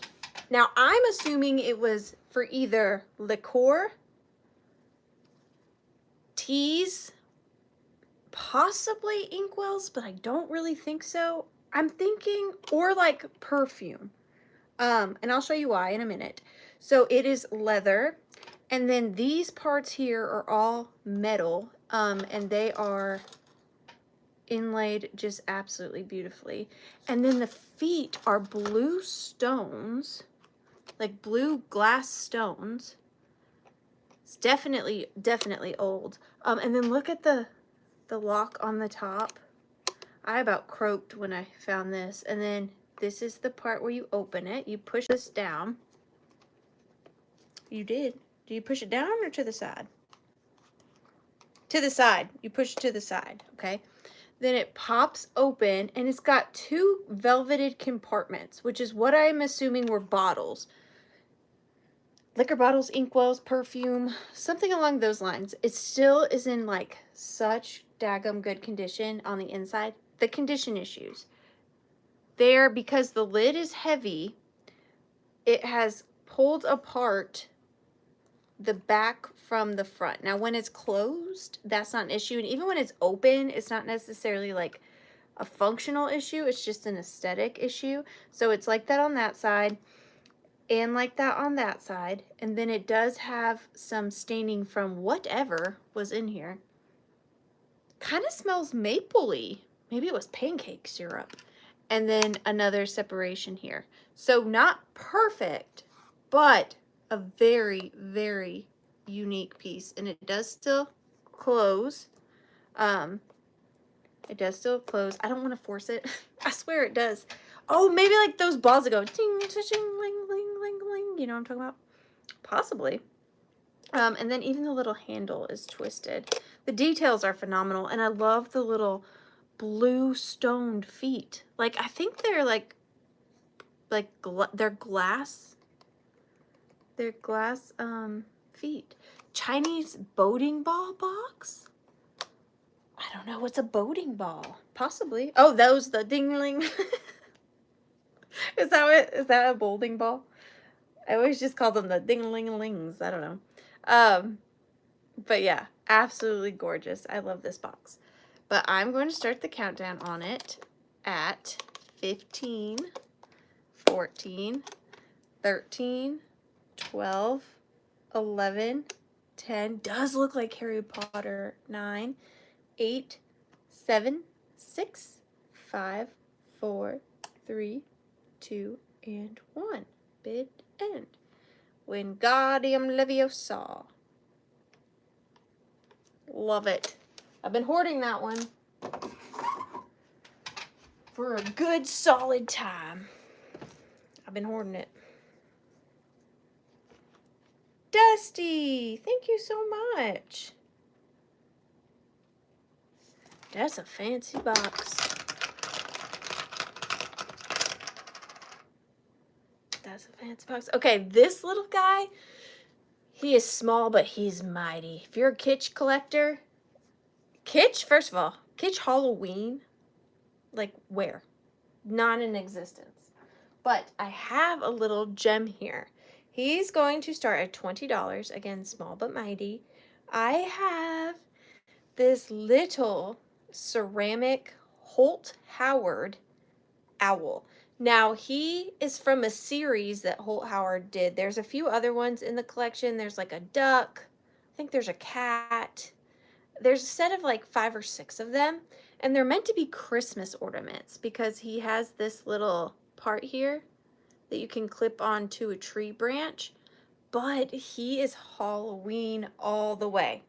Now, I'm assuming it was for either liqueur, teas, possibly inkwells, but I don't really think so. I'm thinking, or like perfume. And I'll show you why in a minute. So it is leather, and then these parts here are all metal, and they are inlaid just absolutely beautifully. And then the feet are blue stones, like blue glass stones. It's definitely old. And then look at the lock on the top. I about croaked when I found this. And then this is the part where you open it. You push this down. You did. Do you push it down or to the side? To the side. You push it to the side, okay? Then it pops open, and it's got two velveted compartments, which is what I'm assuming were bottles. Liquor bottles, inkwells, perfume, something along those lines. It still is in like such daggum good condition on the inside. The condition issues. There, because the lid is heavy, it has pulled apart the back from the front. Now, when it's closed, that's not an issue. And even when it's open, it's not necessarily like a functional issue. It's just an aesthetic issue. So it's like that on that side and like that on that side. And then it does have some staining from whatever was in here. Kind of smells maple-y. Maybe it was pancake syrup. And then another separation here. So not perfect, but a very, very unique piece. And it does still close. It does still close. I don't want to force it. I swear it does. Oh, maybe like those balls that go ding, ding, ling, ling, ling, ling. You know what I'm talking about? Possibly. And then even the little handle is twisted. The details are phenomenal. And I love the little blue stoned feet. Like, I think they're they're glass. They're glass feet. Chinese boating ball box? I don't know. What's a boating ball? Possibly. Oh, those, the dingling. Is that a bowling ball? I always just call them the ding-ling-lings. I don't know. But yeah, absolutely gorgeous. I love this box. But I'm going to start the countdown on it at 15, 14, 13, 12, 11, 10. Does look like Harry Potter. 9, 8, 7, 6, 5, 4, 3, 2, and 1. Bid end. Wingardium Leviosa. Love it. I've been hoarding that one for a good solid time. I've been hoarding it. Dusty, thank you so much. That's a fancy box. That's a fancy box. Okay, this little guy, he is small, but he's mighty. If you're a kitsch collector, kitsch, first of all, kitsch Halloween, like where? Not in existence. But I have a little gem here. He's going to start at $20. Again, small but mighty. I have this little ceramic Holt Howard owl. Now, he is from a series that Holt Howard did. There's a few other ones in the collection. There's like a duck. I think there's a cat. There's a set of like 5 or 6 of them. And they're meant to be Christmas ornaments because he has this little part here that you can clip onto a tree branch. But he is Halloween all the way.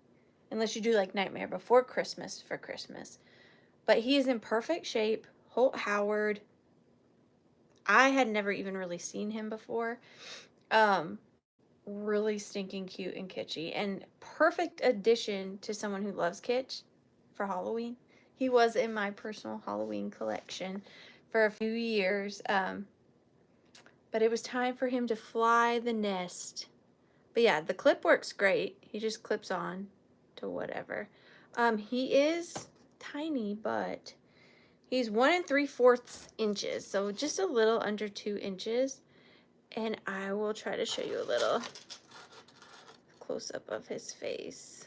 Unless you do like Nightmare Before Christmas for Christmas. But he is in perfect shape. Holt Howard. I had never even really seen him before. Really stinking cute and kitschy. And perfect addition to someone who loves kitsch for Halloween. He was in my personal Halloween collection for a few years. But it was time for him to fly the nest. But yeah, the clip works great. He just clips on to whatever. He is tiny, but he's 1 3/4 inches, so just a little under 2 inches. And I will try to show you a little close-up of his face.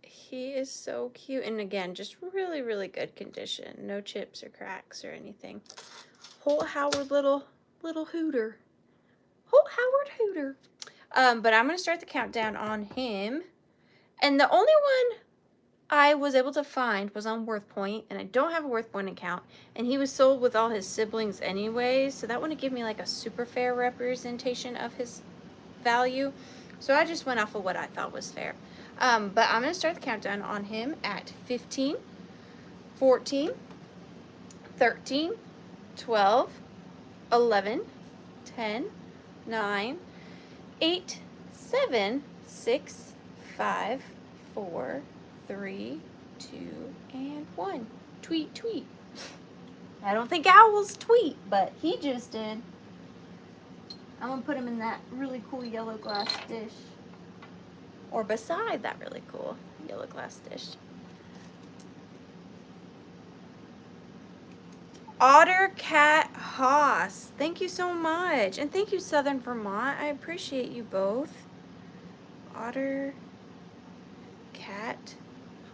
He is so cute, and again, just really, really good condition. No chips or cracks or anything. Holt Howard, little hooter. Holt Howard hooter. But I'm going to start the countdown on him. And the only one I was able to find was on WorthPoint, and I don't have a WorthPoint account, and he was sold with all his siblings anyways, so that wouldn't give me like a super fair representation of his value. So I just went off of what I thought was fair. But I'm going to start the countdown on him at 15, 14, 13, 12, 11, 10, 9, 8, 7, 6, 5, 4, 3, 2, and 1. Tweet, tweet. I don't think owls tweet, but he just did. I'm going to put him in that really cool yellow glass dish. Or beside that really cool yellow glass dish. Otter Cat Haas. Thank you so much. And thank you, Southern Vermont. I appreciate you both. Otter Cat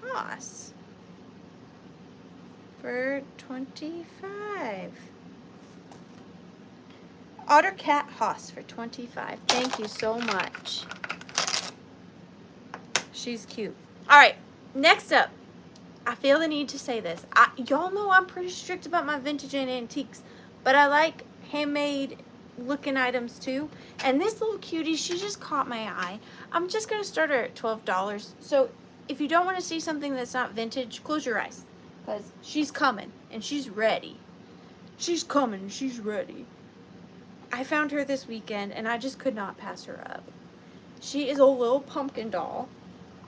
Haas for 25. Otter Cat Haas for 25. Thank you so much. She's cute. All right, next up. I feel the need to say this. Y'all know I'm pretty strict about my vintage and antiques, but I like handmade looking items too. And this little cutie, she just caught my eye. I'm just going to start her at $12. So if you don't want to see something that's not vintage, close your eyes, because she's coming and she's ready. She's coming and she's ready. I found her this weekend and I just could not pass her up. She is a little pumpkin doll.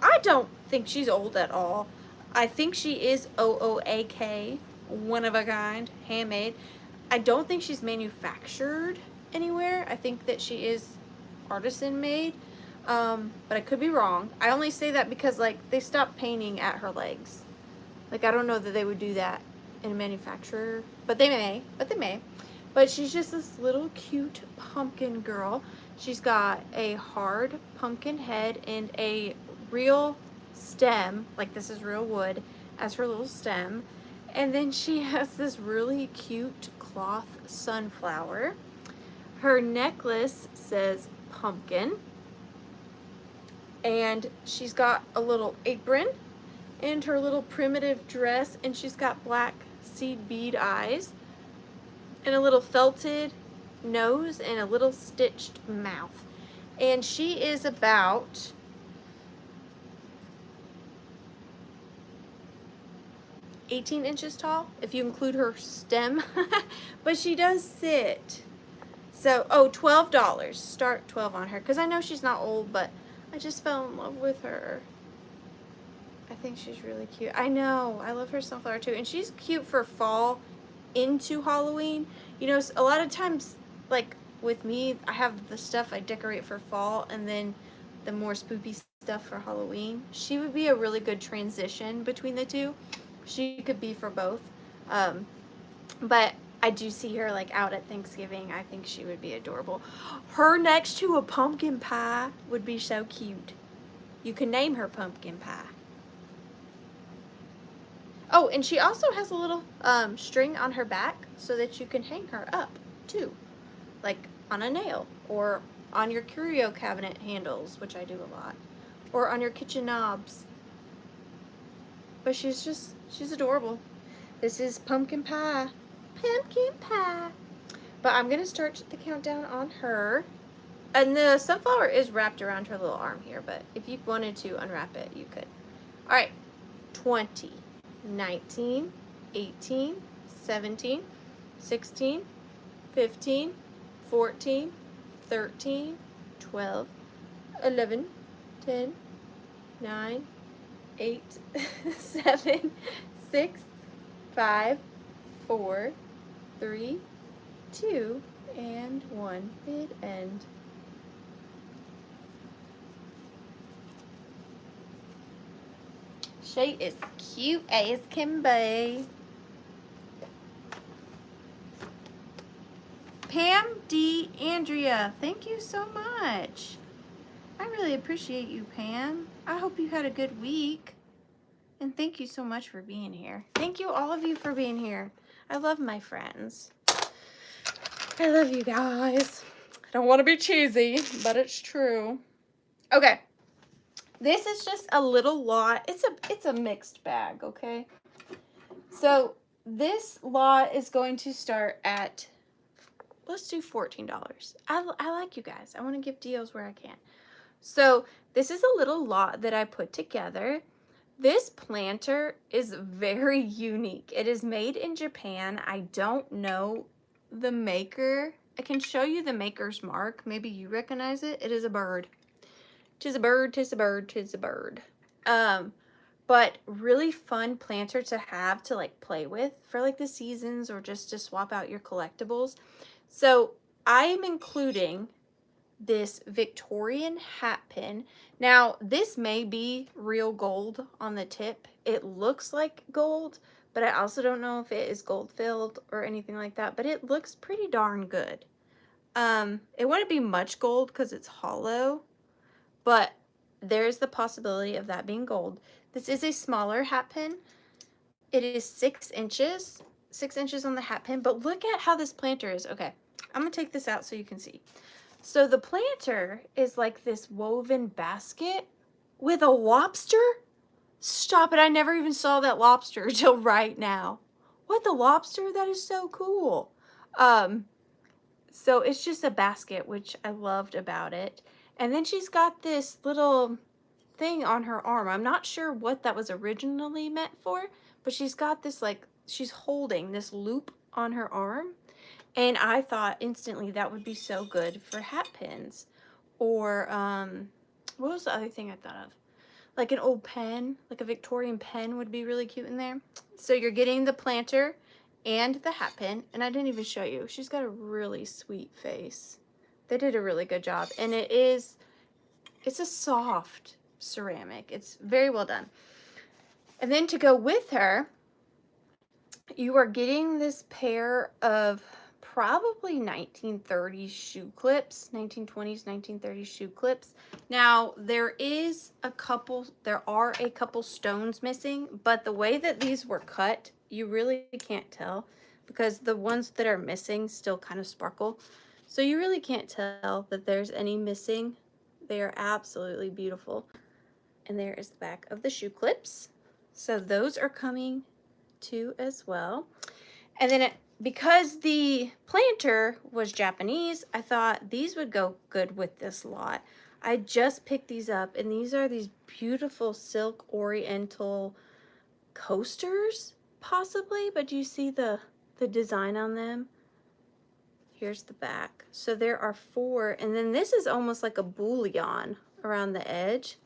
I don't think she's old at all. I think she is OOAK, one of a kind, handmade. I don't think she's manufactured anywhere. I think that she is artisan made, but I could be wrong. I only say that because like they stopped painting at her legs. Like I don't know that they would do that in a manufacturer, but they may. But she's just this little cute pumpkin girl. She's got a hard pumpkin head and a real stem, like this is real wood, as her little stem. And then she has this really cute cloth sunflower. Her necklace says pumpkin. And she's got a little apron and her little primitive dress, and she's got black seed bead eyes. and a little felted nose and a little stitched mouth. And she is about 18 inches tall, if you include her stem. But she does sit. So, oh, $12. Start 12 on her, because I know she's not old, but I just fell in love with her. I think she's really cute. I know. I love her sunflower too. And she's cute for fall into Halloween. You know, a lot of times, like with me, I have the stuff I decorate for fall and then the more spooky stuff for Halloween. She would be a really good transition between the two. She could be for both. But I do see her like out at Thanksgiving. I think she would be adorable. Her next to a pumpkin pie would be so cute. You can name her Pumpkin Pie. Oh, and she also has a little string on her back so that you can hang her up too, like on a nail or on your curio cabinet handles, which I do a lot, or on your kitchen knobs. But she's adorable. This is Pumpkin Pie. Pumpkin Pie. But I'm gonna start the countdown on her. And the sunflower is wrapped around her little arm here, but if you wanted to unwrap it, you could. All right, 20. 19, 18, 17, 16, 15, 14, 13, 12, 11, 10, 9, 8, 7, 6, 5, 4, 3, 2, and 1. Bid end. She is cute as can be. Pam D. Andrea, thank you so much. I really appreciate you, Pam. I hope you had a good week. And thank you so much for being here. Thank you, all of you, for being here. I love my friends. I love you guys. I don't want to be cheesy, but it's true. Okay. This is just a little lot. It's a mixed bag, okay? So this lot is going to start at, let's do $14. I like you guys. I want to give deals where I can. So this is a little lot that I put together. This planter is very unique. It is made in Japan. I don't know the maker. I can show you the maker's mark. Maybe you recognize it. It is a bird. 'Tis a bird, 'tis a bird, 'tis a bird. But really fun planter to have to like play with for like the seasons or just to swap out your collectibles. So I'm including this Victorian hat pin. Now this may be real gold on the tip. It looks like gold, but I also don't know if it is gold filled or anything like that, but it looks pretty darn good. It wouldn't be much gold because it's hollow, but there's the possibility of that being gold. This is a smaller hat pin. It is 6 inches. 6 inches on the hat pin, but look at how this planter is. Okay, I'm gonna take this out so you can see. So the planter is like this woven basket with a lobster. Stop it, I never even saw that lobster until right now. What, the lobster? That is so cool. So it's just a basket, which I loved about it. And then she's got this little thing on her arm. I'm not sure what that was originally meant for, but she's got this, like, she's holding this loop on her arm. And I thought instantly that would be so good for hat pins. Or, what was the other thing I thought of? Like an old pen, like a Victorian pen would be really cute in there. So you're getting the planter and the hat pin. And I didn't even show you. She's got a really sweet face. They did a really good job. And it's a soft ceramic. It's very well done. And then to go with her, you are getting this pair of probably 1930s shoe clips, 1920s, 1930s shoe clips. Now, there are a couple stones missing, but the way that these were cut, you really can't tell because the ones that are missing still kind of sparkle. So you really can't tell that there's any missing. They are absolutely beautiful. And there is the back of the shoe clips. So those are coming too as well. And then because the planter was Japanese, I thought these would go good with this lot. I just picked these up, and these are these beautiful silk oriental coasters, possibly, but do you see the design on them? Here's the back. So there are 4, and then this is almost like a bullion around the edge,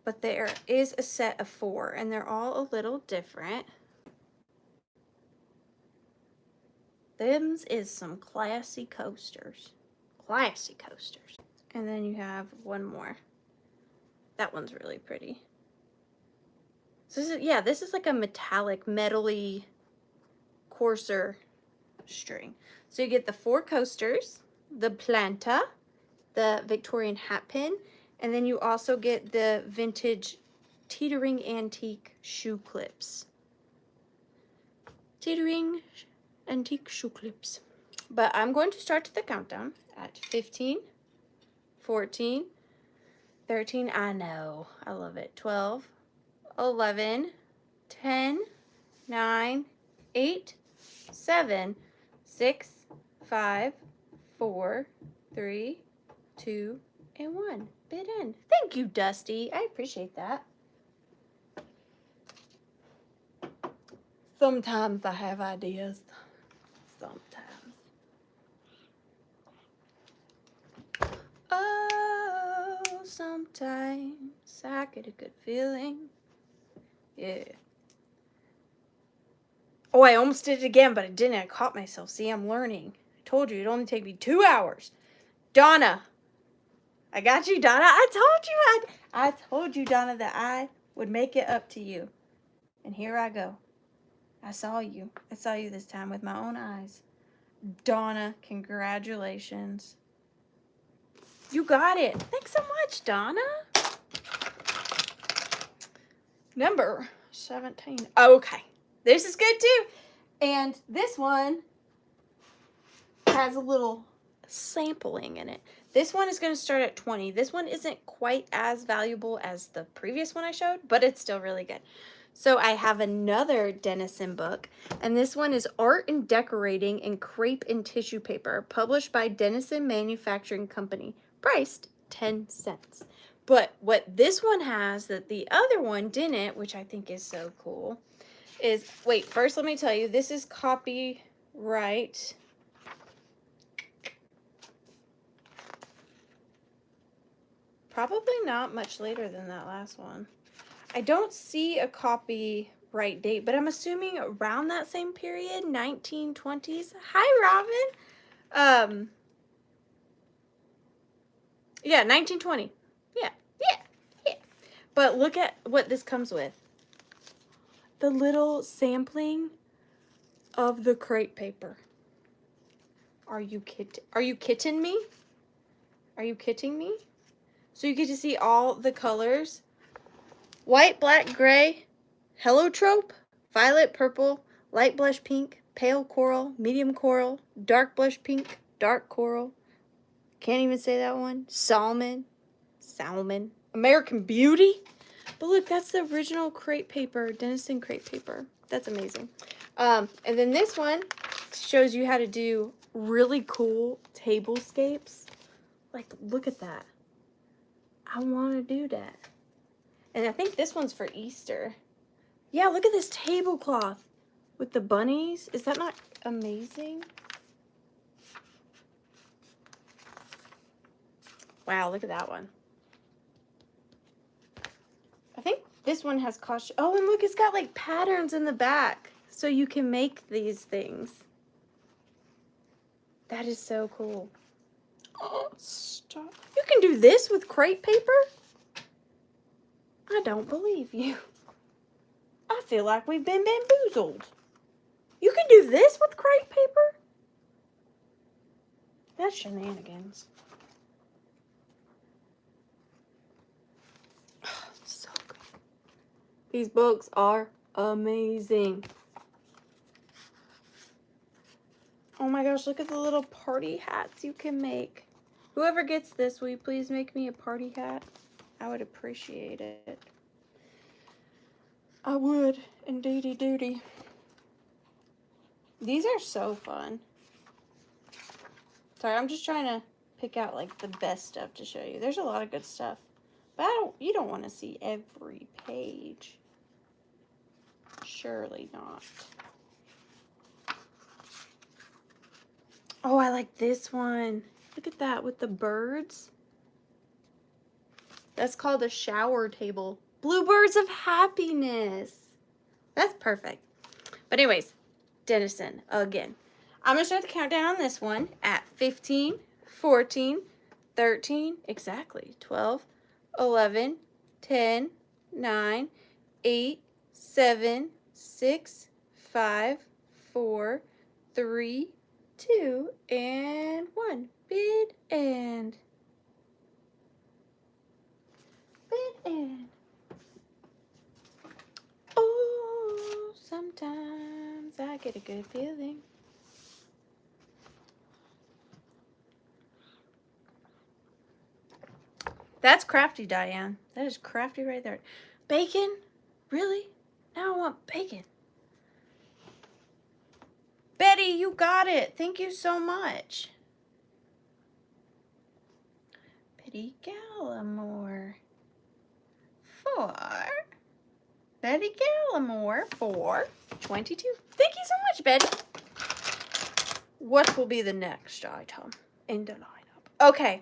but there is a set of 4, and they're all a little different. Them's is some classy coasters. Classy coasters. And then you have one more. That one's really pretty. So this is, yeah, this is like a metallic, metally, coarser string. So you get the 4 coasters, the planta, the Victorian hat pin, and then you also get the vintage teetering antique shoe clips. Teetering antique shoe clips. But I'm going to start the countdown at 15, 14, 13, I know, I love it, 12, 11, 10, 9, 8, 7, 6, 5, 4, 3, 2, and 1. Bid in. Thank you, Dusty. I appreciate that. Sometimes I have ideas. Sometimes. Oh, sometimes I get a good feeling. Yeah. Oh, I almost did it again, but I didn't. I caught myself. See, I'm learning. I told you it'd only take me 2 hours. Donna. I got you, Donna. I told you, Donna, that I would make it up to you. And here I go. I saw you. I saw you this time with my own eyes. Donna, congratulations. You got it. Thanks so much, Donna. Number 17. Okay. This is good too. And this one has a little sampling in it. This one is going to start at 20. This one isn't quite as valuable as the previous one I showed, but it's still really good. So I have another Dennison book, and this one is Art and Decorating in Crepe and Tissue Paper, published by Dennison Manufacturing Company, priced 10 cents. But what this one has that the other one didn't, which I think is so cool, is, wait, first let me tell you, this is copyright. Probably not much later than that last one. I don't see a copyright date, but I'm assuming around that same period, 1920s. Hi, Robin. Yeah, 1920. Yeah. But look at what this comes with. The little sampling of the crepe paper. Are you kidding me? Are you kidding me? So you get to see all the colors. White, black, gray, heliotrope, violet, purple, light blush pink, pale coral, medium coral, dark blush pink, dark coral. Can't even say that one. Salmon, American Beauty. But look, that's the original crepe paper, Dennison crepe paper. That's amazing. And then this one shows you how to do really cool tablescapes. Like, look at that. I want to do that. And I think this one's for Easter. Yeah, look at this tablecloth with the bunnies. Is that not amazing? Wow, look at that one. I think this one has cost. Oh, and look, it's got like patterns in the back. So you can make these things. That is so cool. Oh, stop. You can do this with crepe paper? I don't believe you. I feel like we've been bamboozled. You can do this with crepe paper? That's shenanigans. Oh, so good. These books are amazing. Oh my gosh, look at the little party hats you can make. Whoever gets this, will you please make me a party hat? I would appreciate it. I would, indeedy doody. These are so fun. Sorry, I'm just trying to pick out like the best stuff to show you. There's a lot of good stuff. But you don't want to see every page. Surely not. Oh, I like this one. Look at that with the birds. That's called a shower table. Bluebirds of happiness. That's perfect. But anyways, Dennison again. I'm going to start the countdown on this one at 15, 14, 13, exactly, 12, 11, 10, 9, 8, 7, 6, 5, 4, 3, 2, and 1. Bid and. Bid and. Oh, sometimes I get a good feeling. That's crafty, Diane. That is crafty right there. Bacon? Really? Now I want bacon. Betty, you got it. Thank you so much. Betty Gallimore. Betty Gallimore for 22. Thank you so much, Betty. What will be the next item in the lineup? Okay.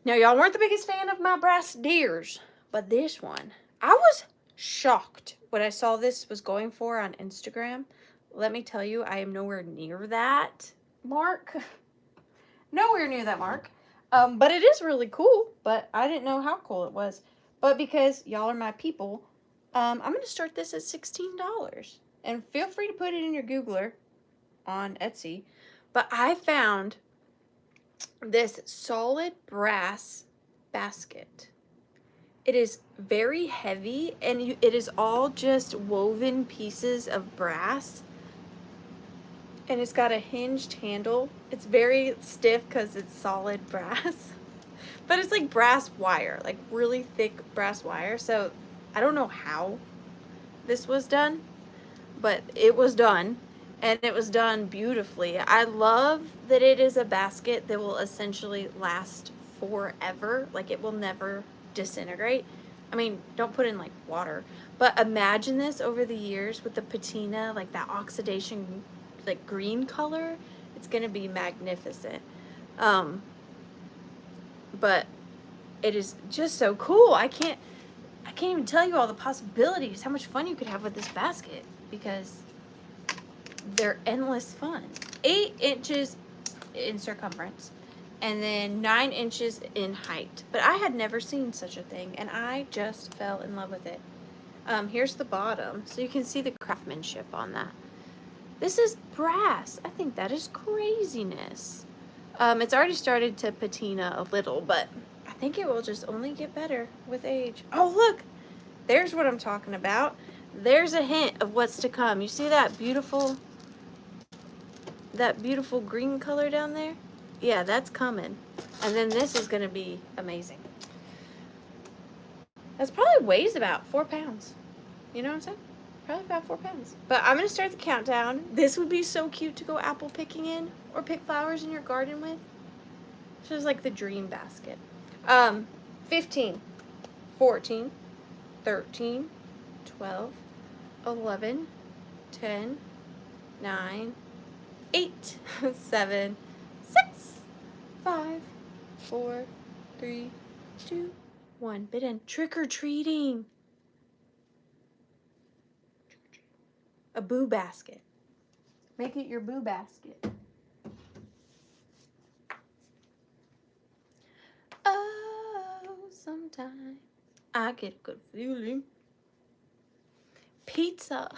Now, y'all weren't the biggest fan of my brass deers, but this one, I was shocked when I saw this was going for on Instagram. Let me tell you, I am nowhere near that mark. Nowhere near that mark. But it is really cool, but I didn't know how cool it was. But because y'all are my people, I'm going to start this at $16. And feel free to put it in your Googler on Etsy. But I found this solid brass basket. It is very heavy, and it is all just woven pieces of brass. And it's got a hinged handle. It's very stiff because it's solid brass. But it's like brass wire, like really thick brass wire. So I don't know how this was done, but it was done. And it was done beautifully. I love that it is a basket that will essentially last forever. Like, it will never disintegrate. I mean, don't put in like water. But imagine this over the years with the patina, like that oxidation, like green color. It's going to be magnificent. But it is just so cool. I can't even tell you all the possibilities, how much fun you could have with this basket, because they're endless fun. 8 inches in circumference and then 9 inches in height. But I had never seen such a thing, and I just fell in love with it. Here's the bottom, so you can see the craftsmanship on that. This is brass. I think that is craziness. It's already started to patina a little, but I think it will just only get better with age. Oh, look! There's what I'm talking about. There's a hint of what's to come. You see that beautiful green color down there? Yeah, that's coming. And then this is going to be amazing. That's probably weighs about 4 pounds. You know what I'm saying? Probably about 4 pounds. But I'm going to start the countdown. This would be so cute to go apple picking in or pick flowers in your garden with. This is like the dream basket. 15, 14, 13, 12, 11, 10, 9, 8, 7, 6, 5, 4, 3, 2, 1. Bid in. Trick or treating. A boo basket. Make it your boo basket. Oh, sometimes I get a good feeling. Pizza.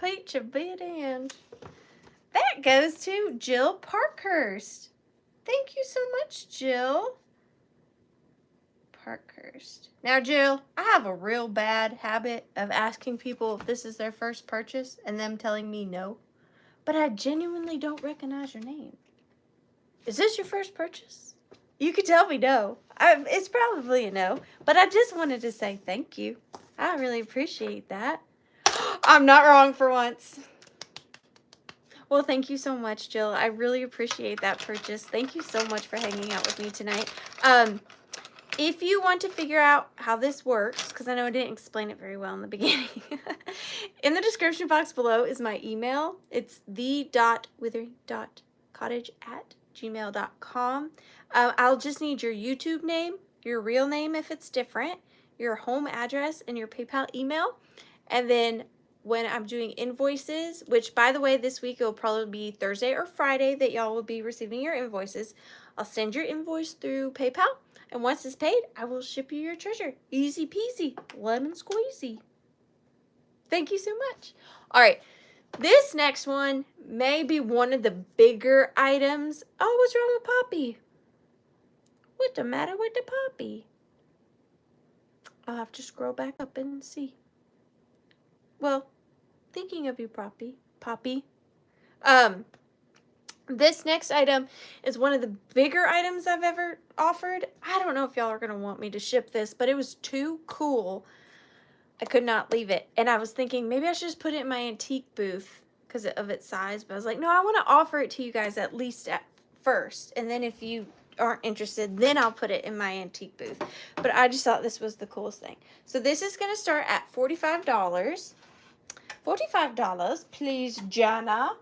Pizza bid in. That goes to Jill Parkhurst. Thank you so much, Jill Parkhurst. Now, Jill, I have a real bad habit of asking people if this is their first purchase and them telling me no. But I genuinely don't recognize your name. Is this your first purchase? You could tell me no. It's probably a no. But I just wanted to say thank you. I really appreciate that. I'm not wrong for once. Well, thank you so much, Jill. I really appreciate that purchase. Thank you so much for hanging out with me tonight. If you want to figure out how this works, because I know I didn't explain it very well in the beginning, in the description box below is my email. It's The.Withering.Cottage@gmail.com. I'll just need your YouTube name, your real name if it's different, your home address, and your PayPal email. And then when I'm doing invoices, which by the way, this week it'll probably be Thursday or Friday that y'all will be receiving your invoices, I'll send your invoice through PayPal. And once it's paid, I will ship you your treasure. Easy peasy, lemon squeezy. Thank you so much. All right, this next one may be one of the bigger items. Oh, what's wrong with Poppy? What's the matter with the Poppy? I'll have to scroll back up and see. Well, thinking of you, Poppy. This next item is one of the bigger items I've ever offered. I don't know if y'all are going to want me to ship this, but it was too cool. I could not leave it. And I was thinking maybe I should just put it in my antique booth because of its size. But I was like, no, I want to offer it to you guys at least at first. And then if you aren't interested, then I'll put it in my antique booth. But I just thought this was the coolest thing. So this is going to start at $45. $45, please, Jana.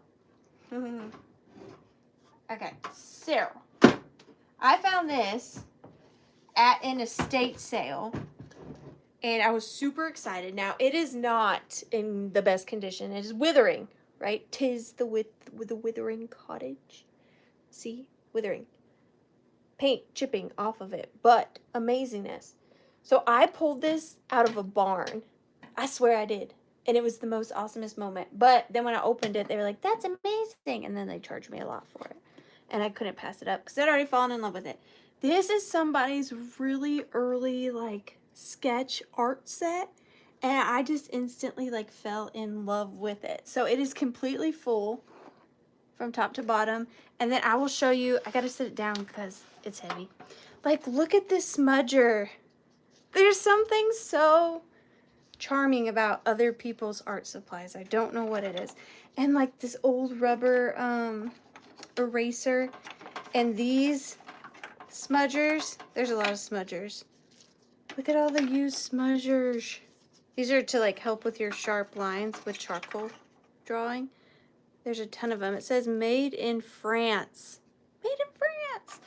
Okay, so I found this at an estate sale, and I was super excited. Now, it is not in the best condition. It is withering, right? 'Tis the withering cottage. See? Withering. Paint chipping off of it, but amazingness. So I pulled this out of a barn. I swear I did. And it was the most awesomest moment. But then when I opened it, they were like, that's amazing. And then they charged me a lot for it. And I couldn't pass it up because I'd already fallen in love with it. This is somebody's really early, like, sketch art set. And I just instantly, like, fell in love with it. So it is completely full from top to bottom. And then I will show you, I got to sit it down because it's heavy. Like, look at this smudger. There's something so charming about other people's art supplies. I don't know what it is. And, like, this old rubber, eraser, and these smudgers. There's a lot of smudgers. Look at all the used smudgers. These are to like help with your sharp lines with charcoal drawing. There's a ton of them. It says made in France. Made in France.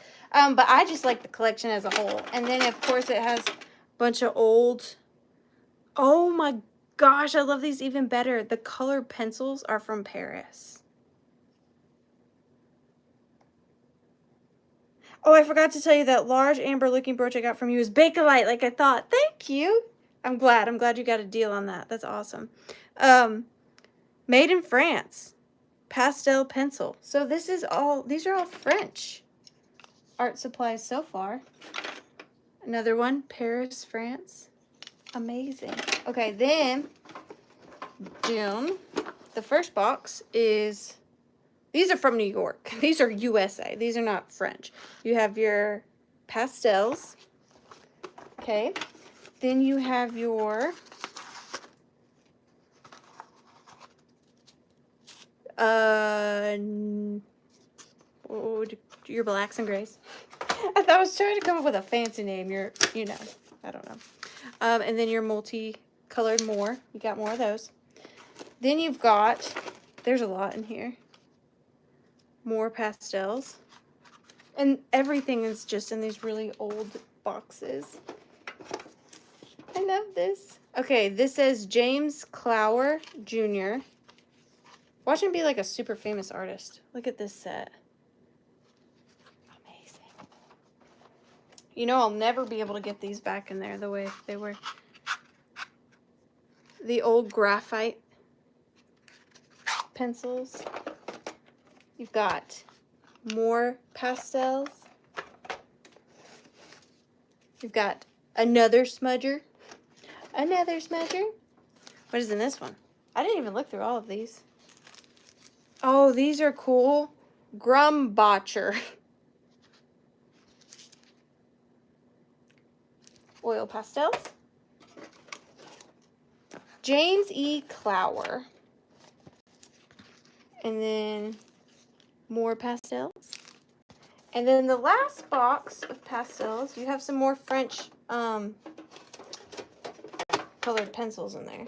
But I just like the collection as a whole. And then of course it has a bunch of old. Oh my gosh, I love these even better. The colored pencils are from Paris. Oh, I forgot to tell you that large amber looking brooch I got from you is Bakelite, like I thought. Thank you. I'm glad you got a deal on that. That's awesome. Made in France. Pastel pencil. So these are all French art supplies so far. Another one, Paris, France. Amazing. Okay, then the first box is, these are from New York. These are USA. These are not French. You have your pastels. Okay. Then you have your your blacks and grays. I thought I was trying to come up with a fancy name. I don't know. And then your multicolored more. You got more of those. Then you've got, there's a lot in here. More pastels. And everything is just in these really old boxes. I love this. Okay, this says James Clower Jr. Watch him be like a super famous artist. Look at this set. Amazing. You know, I'll never be able to get these back in there the way they were. The old graphite pencils. You've got more pastels. You've got another smudger. Another smudger. What is in this one? I didn't even look through all of these. Oh, these are cool. Grumbotcher. Oil pastels. James E. Clower. And then more pastels. And then the last box of pastels, you have some more French colored pencils in there.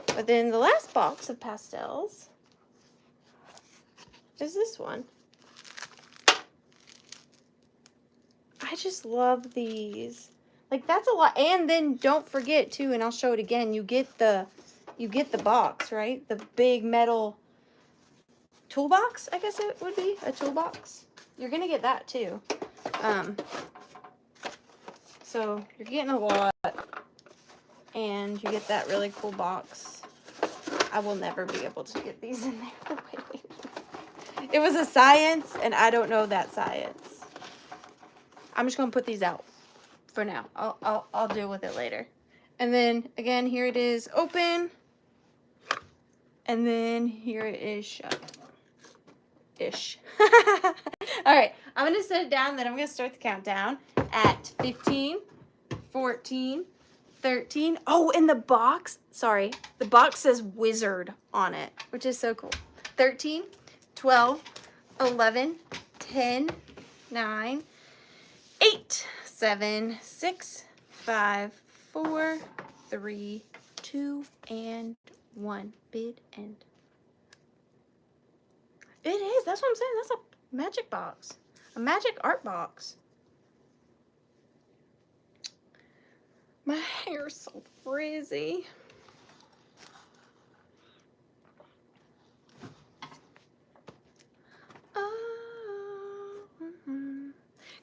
But then the last box of pastels is this one. I just love these. Like, that's a lot. And then don't forget too, and I'll show it again, you get the box, right? The big metal toolbox, I guess it would be a toolbox. You're gonna get that too. So you're getting a lot, and you get that really cool box. I will never be able to get these in there. Wait. It was a science, and I don't know that science. I'm just gonna put these out for now. I'll deal with it later. And then again, here it is open, and then here it is shut. Ish. All right, I'm gonna set it down, then I'm gonna start the countdown at 15, 14, 13. Oh, and the box, sorry, the box says wizard on it, which is so cool. 13, 12, 11, 10, 9, 8, 7, 6, 5, 4, 3, 2, and 1. Bid end. It is. That's what I'm saying. That's a magic box. A magic art box. My hair's so frizzy.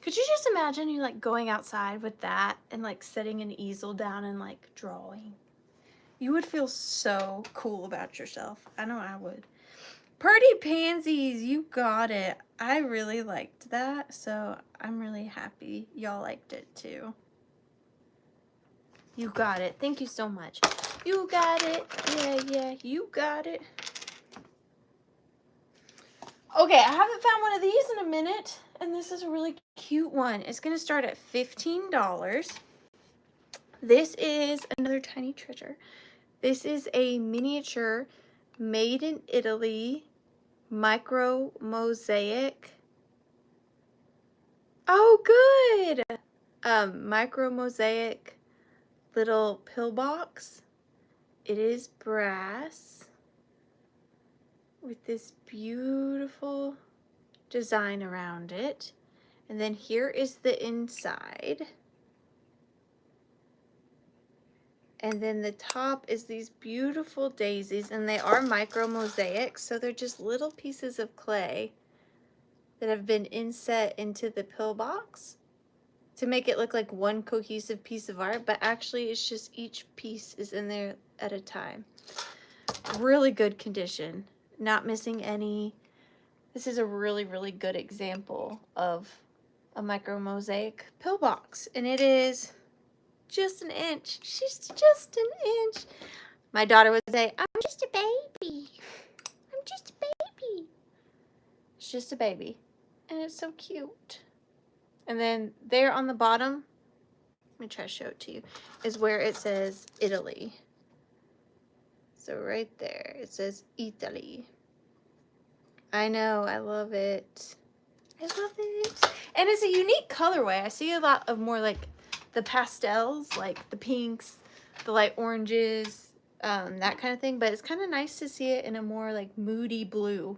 Could you just imagine you like going outside with that and like setting an easel down and like drawing? You would feel so cool about yourself. I know I would. Pretty Pansies, you got it. I really liked that, so I'm really happy y'all liked it too. You got it. Thank you so much. You got it. Yeah, you got it. Okay, I haven't found one of these in a minute, and this is a really cute one. It's going to start at $15. This is another tiny treasure. This is a miniature made in Italy micro mosaic. Oh, good. Micro mosaic little pill box. It is brass with this beautiful design around it. And then here is the inside. And then the top is these beautiful daisies, and they are micro mosaics, so they're just little pieces of clay that have been inset into the pill box to make it look like one cohesive piece of art, but actually it's just each piece is in there at a time. Really good condition, not missing any. This is a really, really good example of a micro mosaic pill box, and it is just an inch. She's just an inch. My daughter would say, I'm just a baby. I'm just a baby. It's just a baby. And it's so cute. And then there on the bottom, let me try to show it to you, is where it says Italy. So right there, it says Italy. I know, I love it. I love it. And it's a unique colorway. I see a lot of more like the pastels, like the pinks, the light oranges, that kind of thing. But it's kind of nice to see it in a more like moody blue.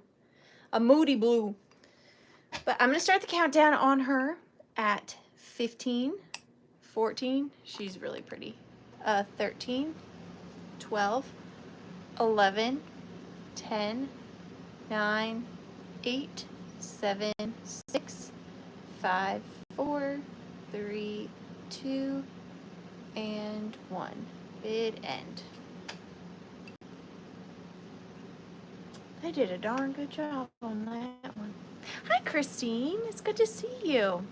A moody blue. But I'm going to start the countdown on her at 15, 14. She's really pretty. 13, 12, 11, 10, 9, 8, 7, 6, 5, 4, 3, 2, and 1. Bid end. They did a darn good job on that one. Hi, Christine. It's good to see you.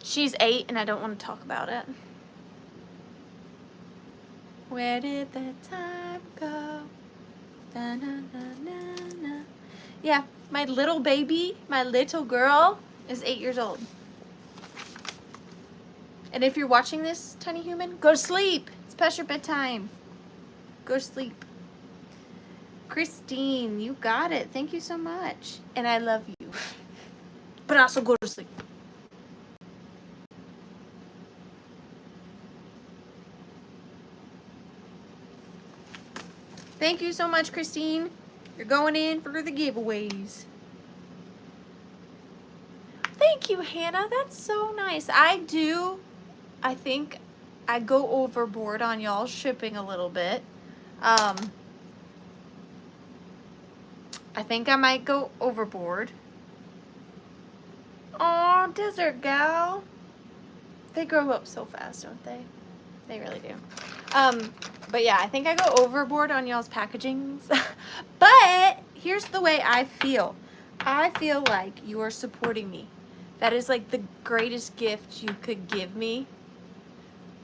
She's 8, and I don't want to talk about it. Where did the time go? Da, na, na, na, na. Yeah, my little baby, my little girl, is 8 years old. And if you're watching this, tiny human, go to sleep. It's past your bedtime. Go to sleep. Christine, you got it. Thank you so much. And I love you. But also go to sleep. Thank you so much, Christine. You're going in for the giveaways. Thank you, Hannah. That's so nice. I think I go overboard on y'all shipping a little bit. I think I might go overboard. Aw, Desert Gal. They grow up so fast, don't they? They really do. But yeah, I think I go overboard on y'all's packagings. But here's the way I feel. I feel like you are supporting me. That is like the greatest gift you could give me.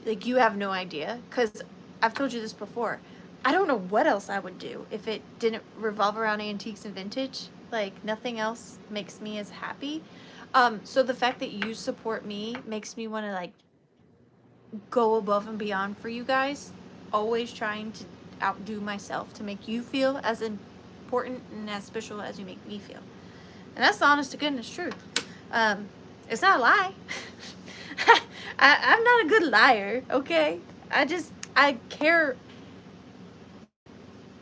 Like, you have no idea. Because I've told you this before. I don't know what else I would do if it didn't revolve around antiques and vintage. Like, nothing else makes me as happy. So the fact that you support me makes me want to, like, go above and beyond for you guys. Always trying to outdo myself to make you feel as important and as special as you make me feel. And that's the honest to goodness truth. It's not a lie. I'm not a good liar, okay? I care.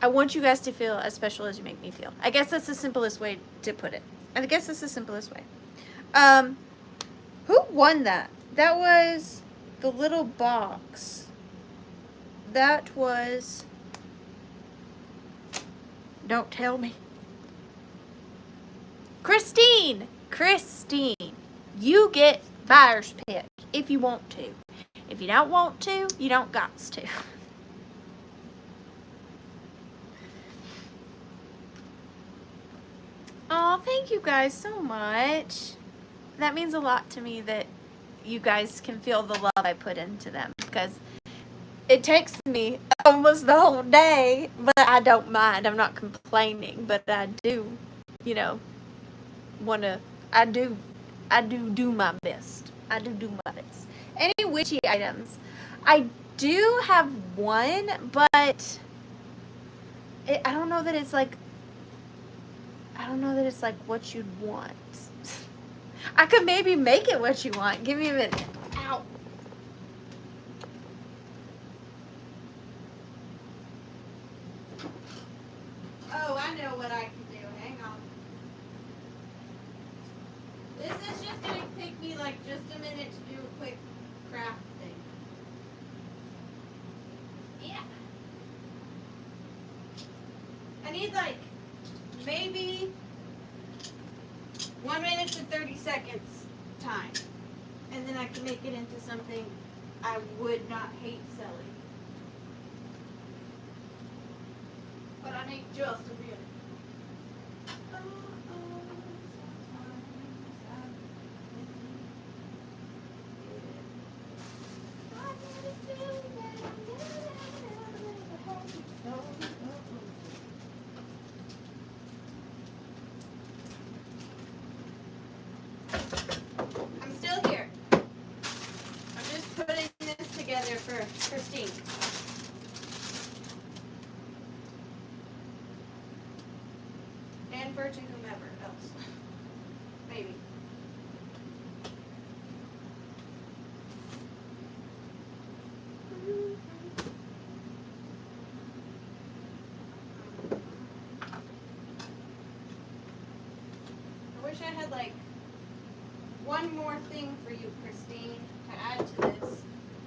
I want you guys to feel as special as you make me feel. I guess that's the simplest way to put it. I guess that's the simplest way. Who won that? That was the little box. That was... Don't tell me. Christine! Christine! You get buyer's pick if you want to. If you don't want to, you don't gots to. Oh, thank you guys so much. That means a lot to me that you guys can feel the love I put into them, because it takes me almost the whole day, but I don't mind. I'm not complaining, but I do, you know, I do my best. I do my best. Any witchy items? I do have one, but I don't know that it's like what you'd want. I could maybe make it what you want. Give me a minute. Ow. Oh, I know what I can do. Hang on. This is just going to take me like just a minute to do a quick craft thing. Yeah. I need like maybe 1 minute and 30 seconds time. And then I can make it into something I would not hate selling. But I need just a minute. I'm still here. I'm just putting this together for Christine. And for to whomever else. Maybe. I wish I had like one more thing for you, Christine, to add to this.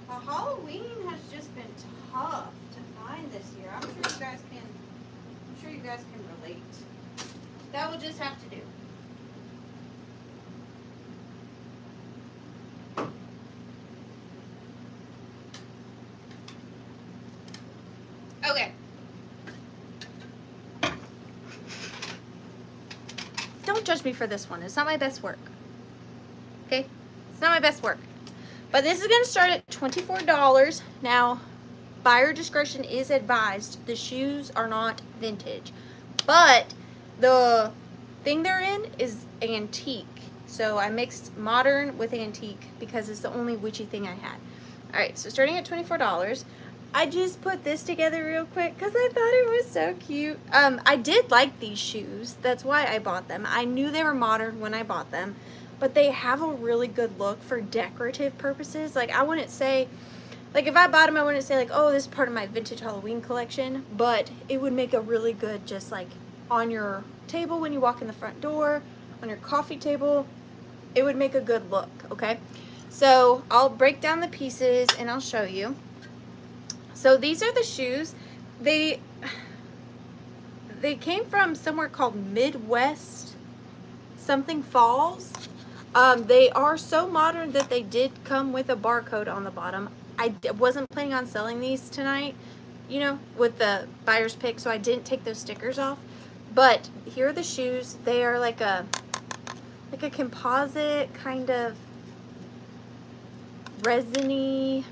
Halloween has just been tough to find this year. I'm sure you guys can relate. That will just have to do. Okay. Don't judge me for this one. It's not my best work. Okay? It's not my best work. But this is going to start at $24. Now, buyer discretion is advised. The shoes are not vintage. But the thing they're in is antique. So I mixed modern with antique because it's the only witchy thing I had. Alright, so starting at $24. I just put this together real quick because I thought it was so cute. I did like these shoes. That's why I bought them. I knew they were modern when I bought them, but they have a really good look for decorative purposes. Like, I wouldn't say, like, if I bought them, I wouldn't say, like, oh, this is part of my vintage Halloween collection, but it would make a really good, just, like, on your table when you walk in the front door, on your coffee table. It would make a good look, okay? So I'll break down the pieces and I'll show you. So these are the shoes. They came from somewhere called Midwest something Falls. They are so modern that they did come with a barcode on the bottom. I wasn't planning on selling these tonight, you know, with the buyer's pick, so I didn't take those stickers off. But here are the shoes. They are like a composite kind of resiny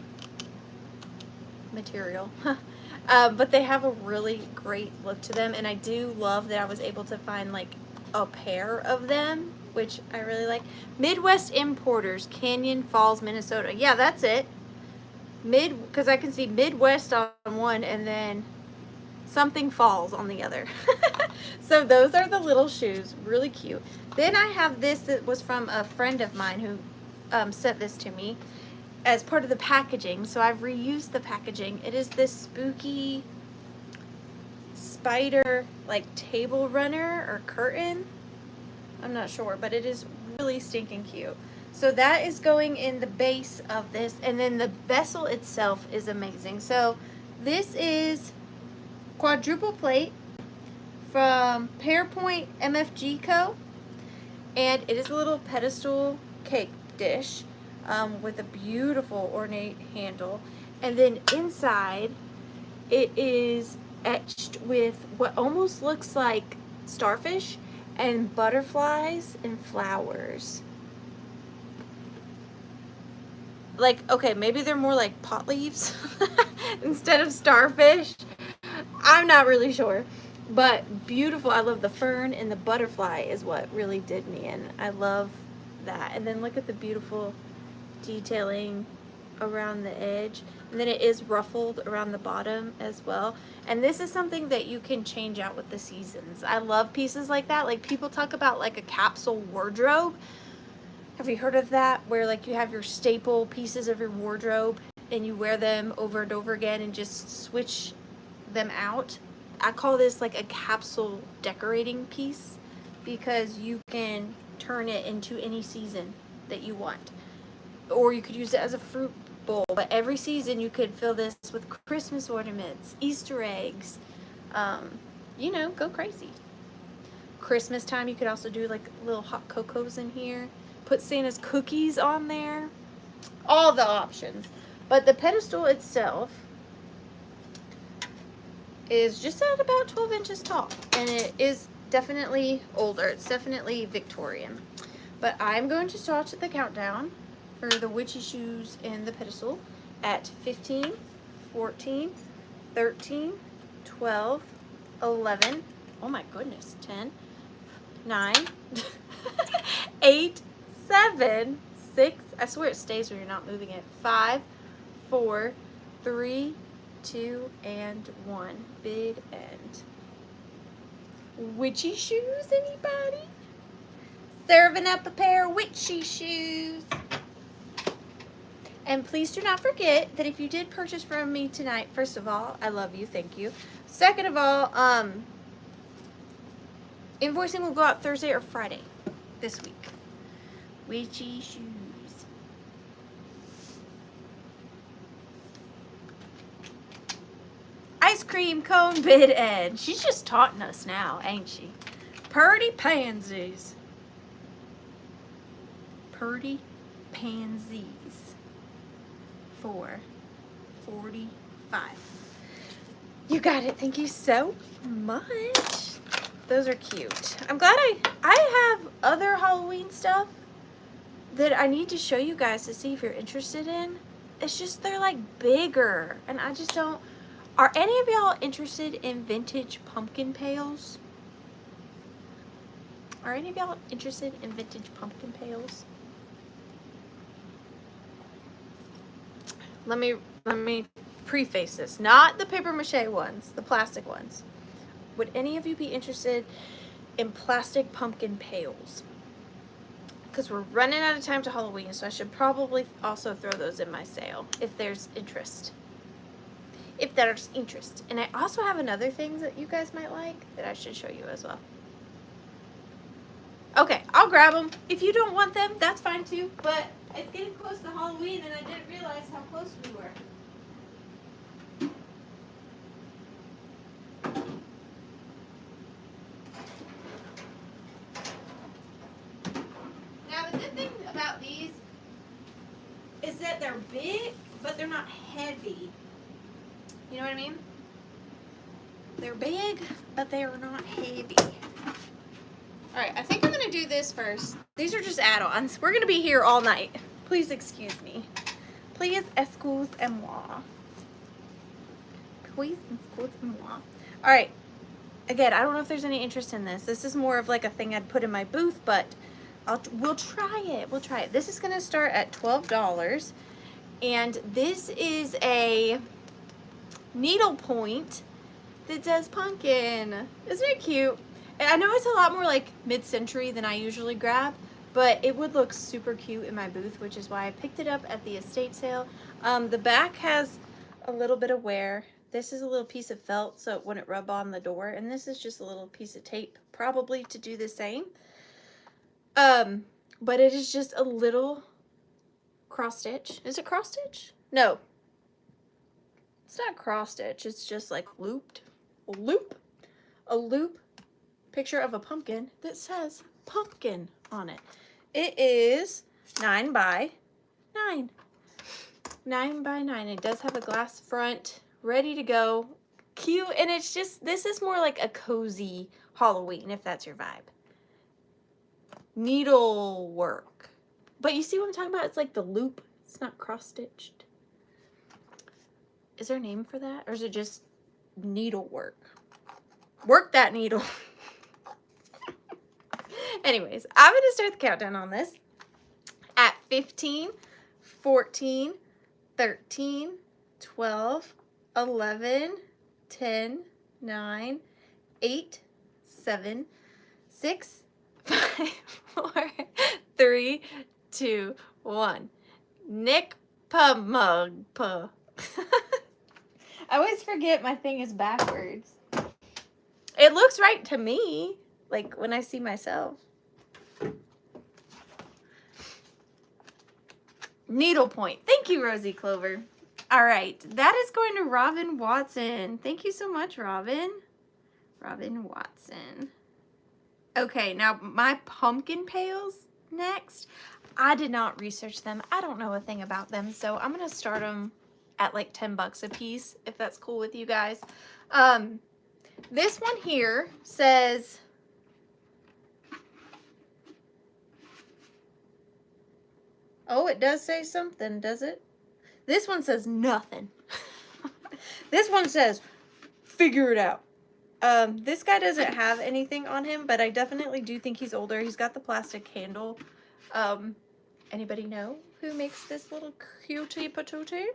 material. But they have a really great look to them, and I do love that I was able to find like a pair of them, which I really like. Midwest Importers, Canyon Falls, Minnesota. Yeah, that's it. Because I can see Midwest on one and then something Falls on the other. So those are the little shoes, really cute. Then I have this that was from a friend of mine who sent this to me as part of the packaging, so I've reused the packaging. It is this spooky spider like table runner or curtain. I'm not sure, but it is really stinking cute. So that is going in the base of this, and then the vessel itself is amazing. So this is quadruple plate from Pearpoint MFG Co. And it is a little pedestal cake dish with a beautiful ornate handle. And then inside it is etched with what almost looks like starfish and butterflies and flowers. Like, okay, maybe they're more like pot leaves instead of starfish. I'm not really sure. But beautiful. I love the fern, and the butterfly is what really did me in. I love that. And then look at the beautiful detailing around the edge. And then it is ruffled around the bottom as well. And this is something that you can change out with the seasons. I love pieces like that. Like, people talk about like a capsule wardrobe. Have you heard of that? Where like you have your staple pieces of your wardrobe and you wear them over and over again and just switch them out. I call this like a capsule decorating piece because you can turn it into any season that you want. Or you could use it as a fruit bowl. But every season you could fill this with Christmas ornaments, Easter eggs, you know, go crazy. Christmas time you could also do like little hot cocos in here. Put Santa's cookies on there. All the options. But the pedestal itself is just at about 12 inches tall, and it is definitely older. It's definitely Victorian. But I'm going to start the countdown for the witchy shoes and the pedestal at 15, 14, 13, 12, 11, oh my goodness, 10, 9, 8, 7, 6, I swear it stays when you're not moving it, 5, 4, 3, 2, and 1. Bid end. Witchy shoes, anybody? Serving up a pair of witchy shoes. And please do not forget that if you did purchase from me tonight, first of all, I love you, thank you. Second of all, invoicing will go out Thursday or Friday this week. Witchy shoes. Ice cream cone bid end. She's just taunting us now, ain't she? Purdy pansies. Purdy pansies. For $45. You got it. Thank you so much. Those are cute. I'm glad I have other Halloween stuff that I need to show you guys to see if you're interested in. It's just they're like bigger, and I just don't. Are any of y'all interested in vintage pumpkin pails? Are any of y'all interested in vintage pumpkin pails? Let me preface this, not the paper mache ones, the plastic ones. Would any of you be interested in plastic pumpkin pails? Because we're running out of time to Halloween, so I should probably also throw those in my sale if there's interest. If there's interest. And I also have another thing that you guys might like that I should show you as well. Okay, I'll grab them. If you don't want them, that's fine too, but it's getting close to Halloween and I didn't realize how close we were. Now the good thing about these is that they're big, but they're not heavy. You know what I mean? They're big, but they are not heavy. Alright, I think I'm going to do this first. These are just add-ons. We're going to be here all night. Please excuse me. Please excuse-moi. Please excuse-moi. Alright. Again, I don't know if there's any interest in this. This is more of like a thing I'd put in my booth, but we'll try it. We'll try it. This is going to start at $12. And this is a Needlepoint that does pumpkin. Isn't it cute? I know it's a lot more like mid-century than I usually grab, but it would look super cute in my booth, which is why I picked it up at the estate sale. The back has a little bit of wear. This is a little piece of felt so it wouldn't rub on the door, and this is just a little piece of tape, probably to do the same. But it is just a little cross stitch. Is it cross stitch? No. It's not cross stitch, it's just like looped. A loop picture of a pumpkin that says pumpkin on it. It is 9 by 9. 9 by 9. It does have a glass front, ready to go. Cute, and it's just, this is more like a cozy Halloween, if that's your vibe. Needlework. But you see what I'm talking about? It's like the loop. It's not cross-stitched. Is there a name for that? Or is it just needlework? Work that needle. Anyways, I'm going to start the countdown on this at 15, 14, 13, 12, 11, 10, 9, 8, 7, 6, 5, 4, 3, 2, 1. Nick Pumugpa. I always forget my thing is backwards. It looks right to me, like when I see myself. Needlepoint. Thank you, Rosie Clover. All right, that is going to Robin Watson. Thank you so much, Robin. Robin Watson. Okay, now my pumpkin pails next. I did not research them. I don't know a thing about them, so I'm going to start them at like 10 bucks a piece, if that's cool with you guys. This one here says, oh, it does say something, does it? This one says nothing. This one says, figure it out. This guy doesn't have anything on him, but I definitely do think he's older. He's got the plastic handle. Anybody know who makes this little cutie patootie?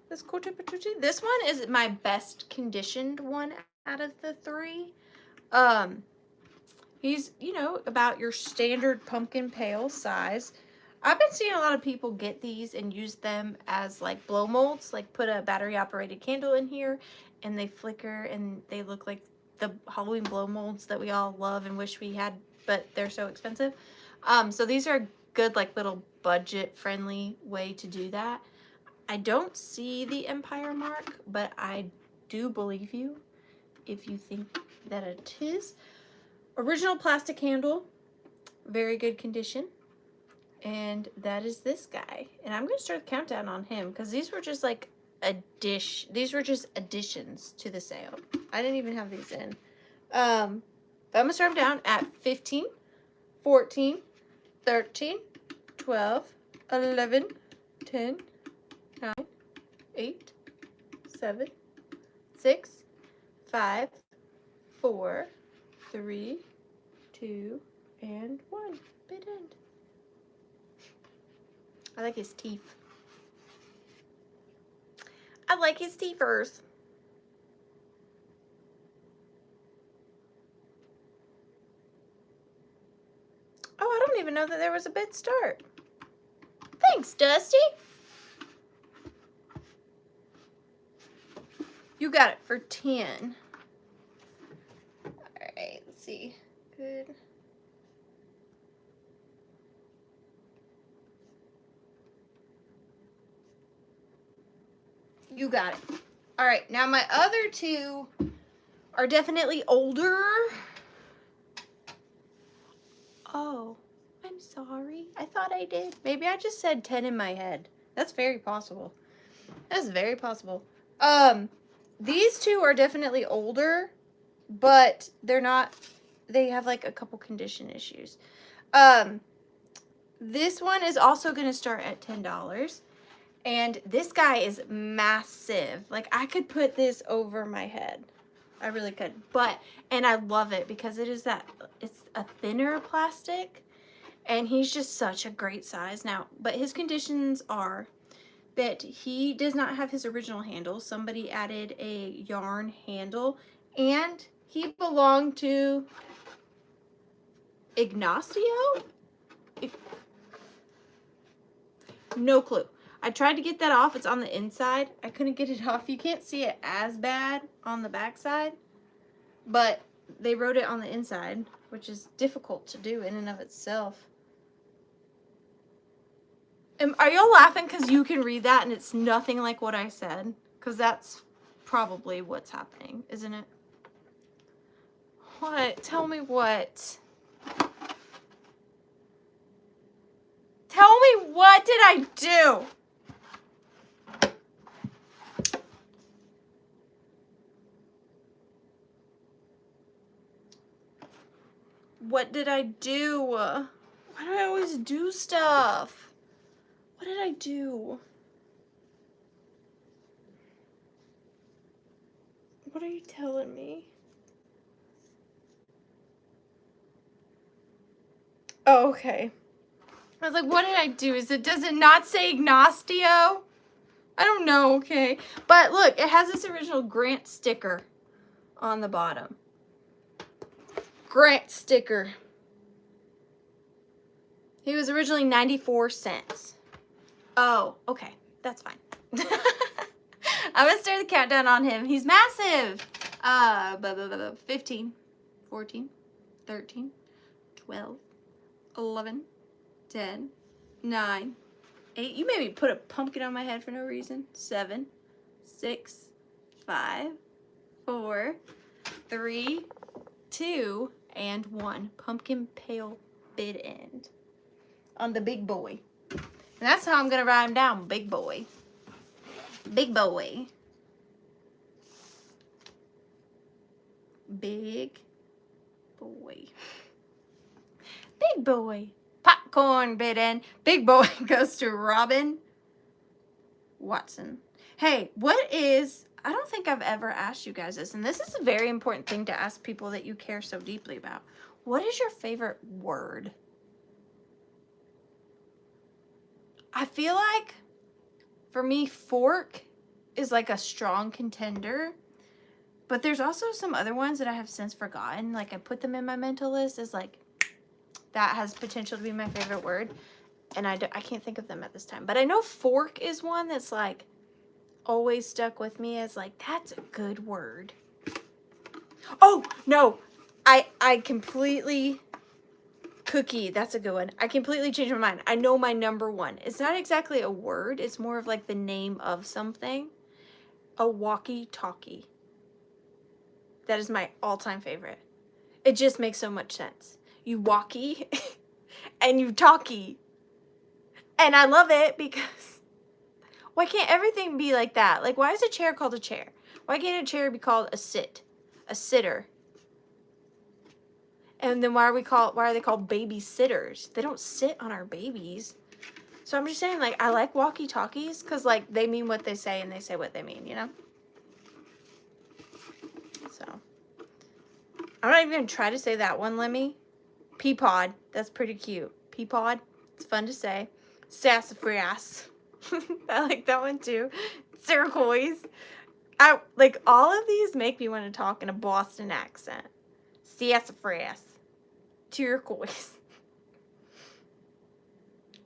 This cutie patootie? This one is my best conditioned one out of the three. He's, you know, about your standard pumpkin pail size. I've been seeing a lot of people get these and use them as like blow molds, like put a battery operated candle in here and they flicker and they look like the Halloween blow molds that we all love and wish we had, but they're so expensive. So these are a good like little budget friendly way to do that. I don't see the Empire mark, but I do believe you if you think that it is. Original plastic handle, very good condition. And that is this guy. And I'm going to start the countdown on him because these were just like these were just additions to the sale. I didn't even have these in. But I'm going to start them down at 15, 14, 13, 12, 11, 10, 9, 8, 7, 6, 5, 4, 3, 2, and 1. Bit end. I like his teeth. I I like his teethers. Oh, I don't even know that there was a bid start. Thanks, Dusty. You got it for 10. Alright, let's see. Good. You got it. Alright, now my other two are definitely older. Oh, I'm sorry. I thought I did. Maybe I just said 10 in my head. That's very possible. That's very possible. These two are definitely older, but they're not, they have like a couple condition issues. This one is also going to start at $10. And this guy is massive. Like, I could put this over my head. I really could. But, and I love it because it is that, it's a thinner plastic. And he's just such a great size. Now, but his conditions are that he does not have his original handle. Somebody added a yarn handle. And he belonged to Ignacio? No clue. I tried to get that off. It's on the inside. I couldn't get it off. You can't see it as bad on the back side, but they wrote it on the inside, which is difficult to do in and of itself. Are y'all laughing because you can read that and it's nothing like what I said? Because that's probably what's happening, isn't it? What? Tell me what? Tell me what did I do? What did I do? Why do I always do stuff? What did I do? What are you telling me? Oh, okay. I was like, what did I do? Does it not say Ignacio? I don't know, okay. But look, it has this original Grant sticker on the bottom. Grant sticker. He was originally 94 cents. Oh, okay. That's fine. I'm going to start the countdown on him. He's massive. 15, 14, 13, 12, 11, 10, 9, 8. You made me put a pumpkin on my head for no reason. 7, 6, 5, 4, 3, 2, and 1. Pumpkin pail bid end on the big boy. And that's how I'm going to write him down. Big boy. Big boy. Big boy. Big boy. Popcorn bid end. Big boy goes to Robin Watson. Hey, what is... I don't think I've ever asked you guys this, and this is a very important thing to ask people that you care so deeply about. What is your favorite word? I feel like, for me, fork is like a strong contender, but there's also some other ones that I have since forgotten. Like, I put them in my mental list as like, that has potential to be my favorite word, and I can't think of them at this time. But I know fork is one that's like, always stuck with me as like, that's a good word. Oh no, I completely, cookie, that's a good one. I completely changed my mind. I know my number one. It's not exactly a word, it's more of like the name of something. A walkie-talkie. That is my all-time favorite. It just makes so much sense. You walkie and you talkie, and I love it because why can't everything be like that? Like, why is a chair called a chair? Why can't a chair be called a sit? A sitter? And then why are they called babysitters? They don't sit on our babies. So I'm just saying, like, I like walkie-talkies because, like, they mean what they say and they say what they mean, you know? So, I'm not even going to try to say that one, Lemmy. Peapod. That's pretty cute. Peapod. It's fun to say. Sassafras. I like that one too. Turquoise. I like all of these make me want to talk in a Boston accent. Sassafras. Turquoise.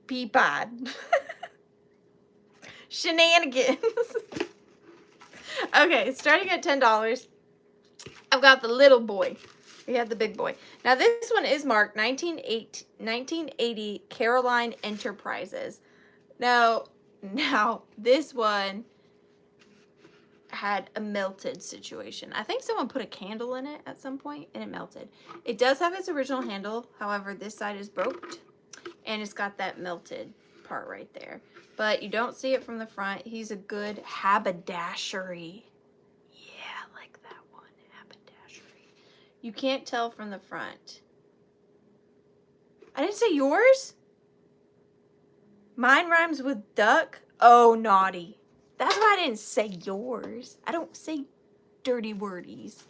Peapod. Shenanigans. Okay, starting at $10, I've got the little boy. We have the big boy. Now this one is marked 1980 Caroline Enterprises. Now this one had a melted situation. I think someone put a candle in it at some point and it melted. It does have its original handle. However, this side is broke and it's got that melted part right there. But you don't see it from the front. He's a good haberdashery. Yeah, I like that one. Haberdashery. You can't tell from the front. I didn't say yours? Mine rhymes with duck. Oh, naughty. That's why I didn't say yours. I don't say dirty wordies.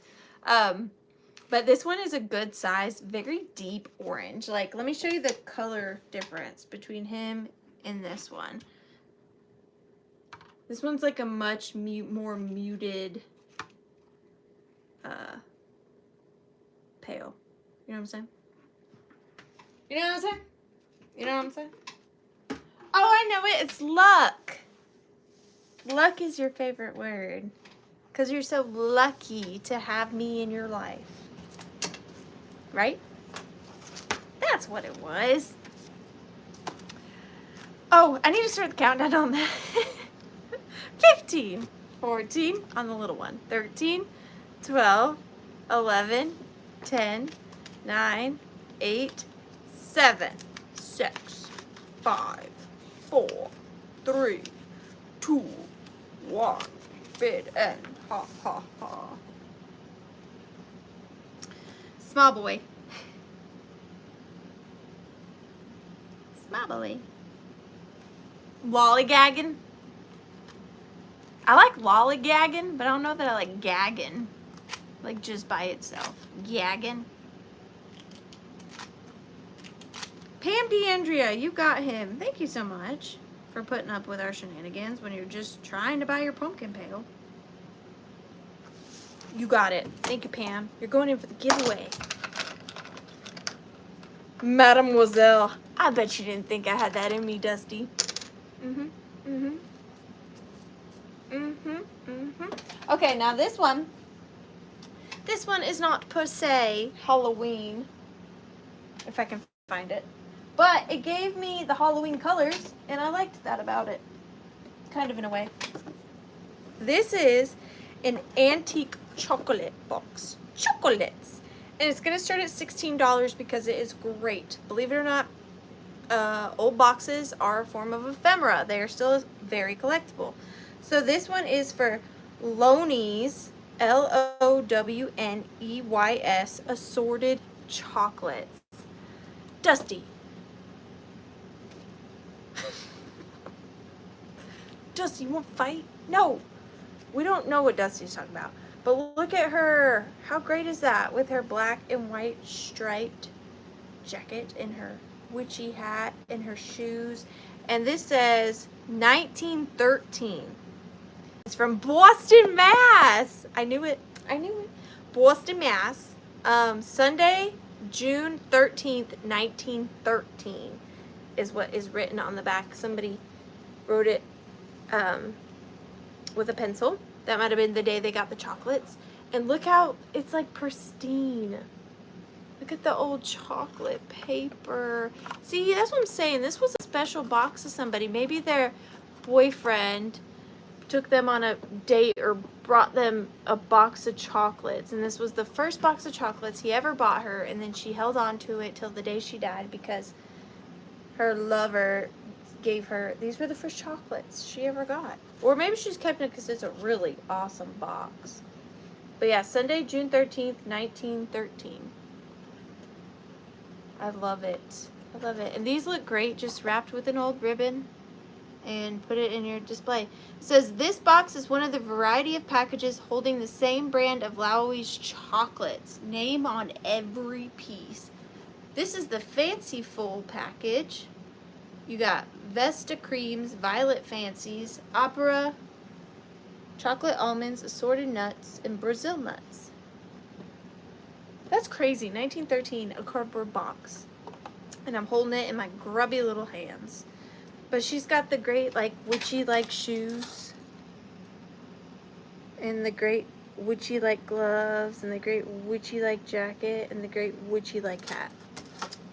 But this one is a good size, very deep orange. Like, let me show you the color difference between him and this one. This one's like a much more muted pale. You know what I'm saying? You know what I'm saying? You know what I'm saying? Oh, I know it. It's luck. Luck is your favorite word. Because you're so lucky to have me in your life. Right? That's what it was. Oh, I need to start the countdown on that. 15, 14 on the little one. 13, 12, 11, 10, 9, 8, 7, 6, 5, 4, 3, 2, 1. Bid end. Ha ha ha. Small boy. Small boy. Lollygagging. I like lollygagging, but I don't know that I like gagging. Like just by itself. Gagging. Pam DeAndrea, you got him. Thank you so much for putting up with our shenanigans when you're just trying to buy your pumpkin pail. You got it. Thank you, Pam. You're going in for the giveaway. Mademoiselle. I bet you didn't think I had that in me, Dusty. Okay, now this one is not per se Halloween, if I can find it, but it gave me the Halloween colors, and I liked that about it, kind of in a way. This is an antique chocolate box. Chocolates. And it's going to start at $16 because it is great. Believe it or not, old boxes are a form of ephemera. They are still very collectible. So this one is for Loney's, L-O-W-N-E-Y-S, assorted chocolates. Dusty. Dusty, you want to fight? No. We don't know what Dusty's talking about. But look at her. How great is that? With her black and white striped jacket and her witchy hat and her shoes. And this says 1913. It's from Boston, Mass. I knew it. Boston, Mass. Sunday, June 13th, 1913 is what is written on the back. Somebody wrote it with a pencil. That might have been the day they got the chocolates. And look how it's like pristine. Look at the old chocolate paper. See, that's what I'm saying. This was a special box to somebody. Maybe their boyfriend took them on a date or brought them a box of chocolates. And this was the first box of chocolates he ever bought her. And then she held on to it till the day she died because her lover gave her, these were the first chocolates she ever got. Or maybe she's kept it because it's a really awesome box. But yeah, Sunday, June 13th, 1913. I love it. I love it. And these look great, just wrapped with an old ribbon and put it in your display. It says, this box is one of the variety of packages holding the same brand of Lowe's chocolates. Name on every piece. This is the fancy full package. You got Vesta Creams, Violet Fancies, Opera, Chocolate Almonds, Assorted Nuts, and Brazil Nuts. That's crazy. 1913, a cardboard box. And I'm holding it in my grubby little hands. But she's got the great, like, witchy-like shoes. And the great witchy-like gloves. And the great witchy-like jacket. And the great witchy-like hat.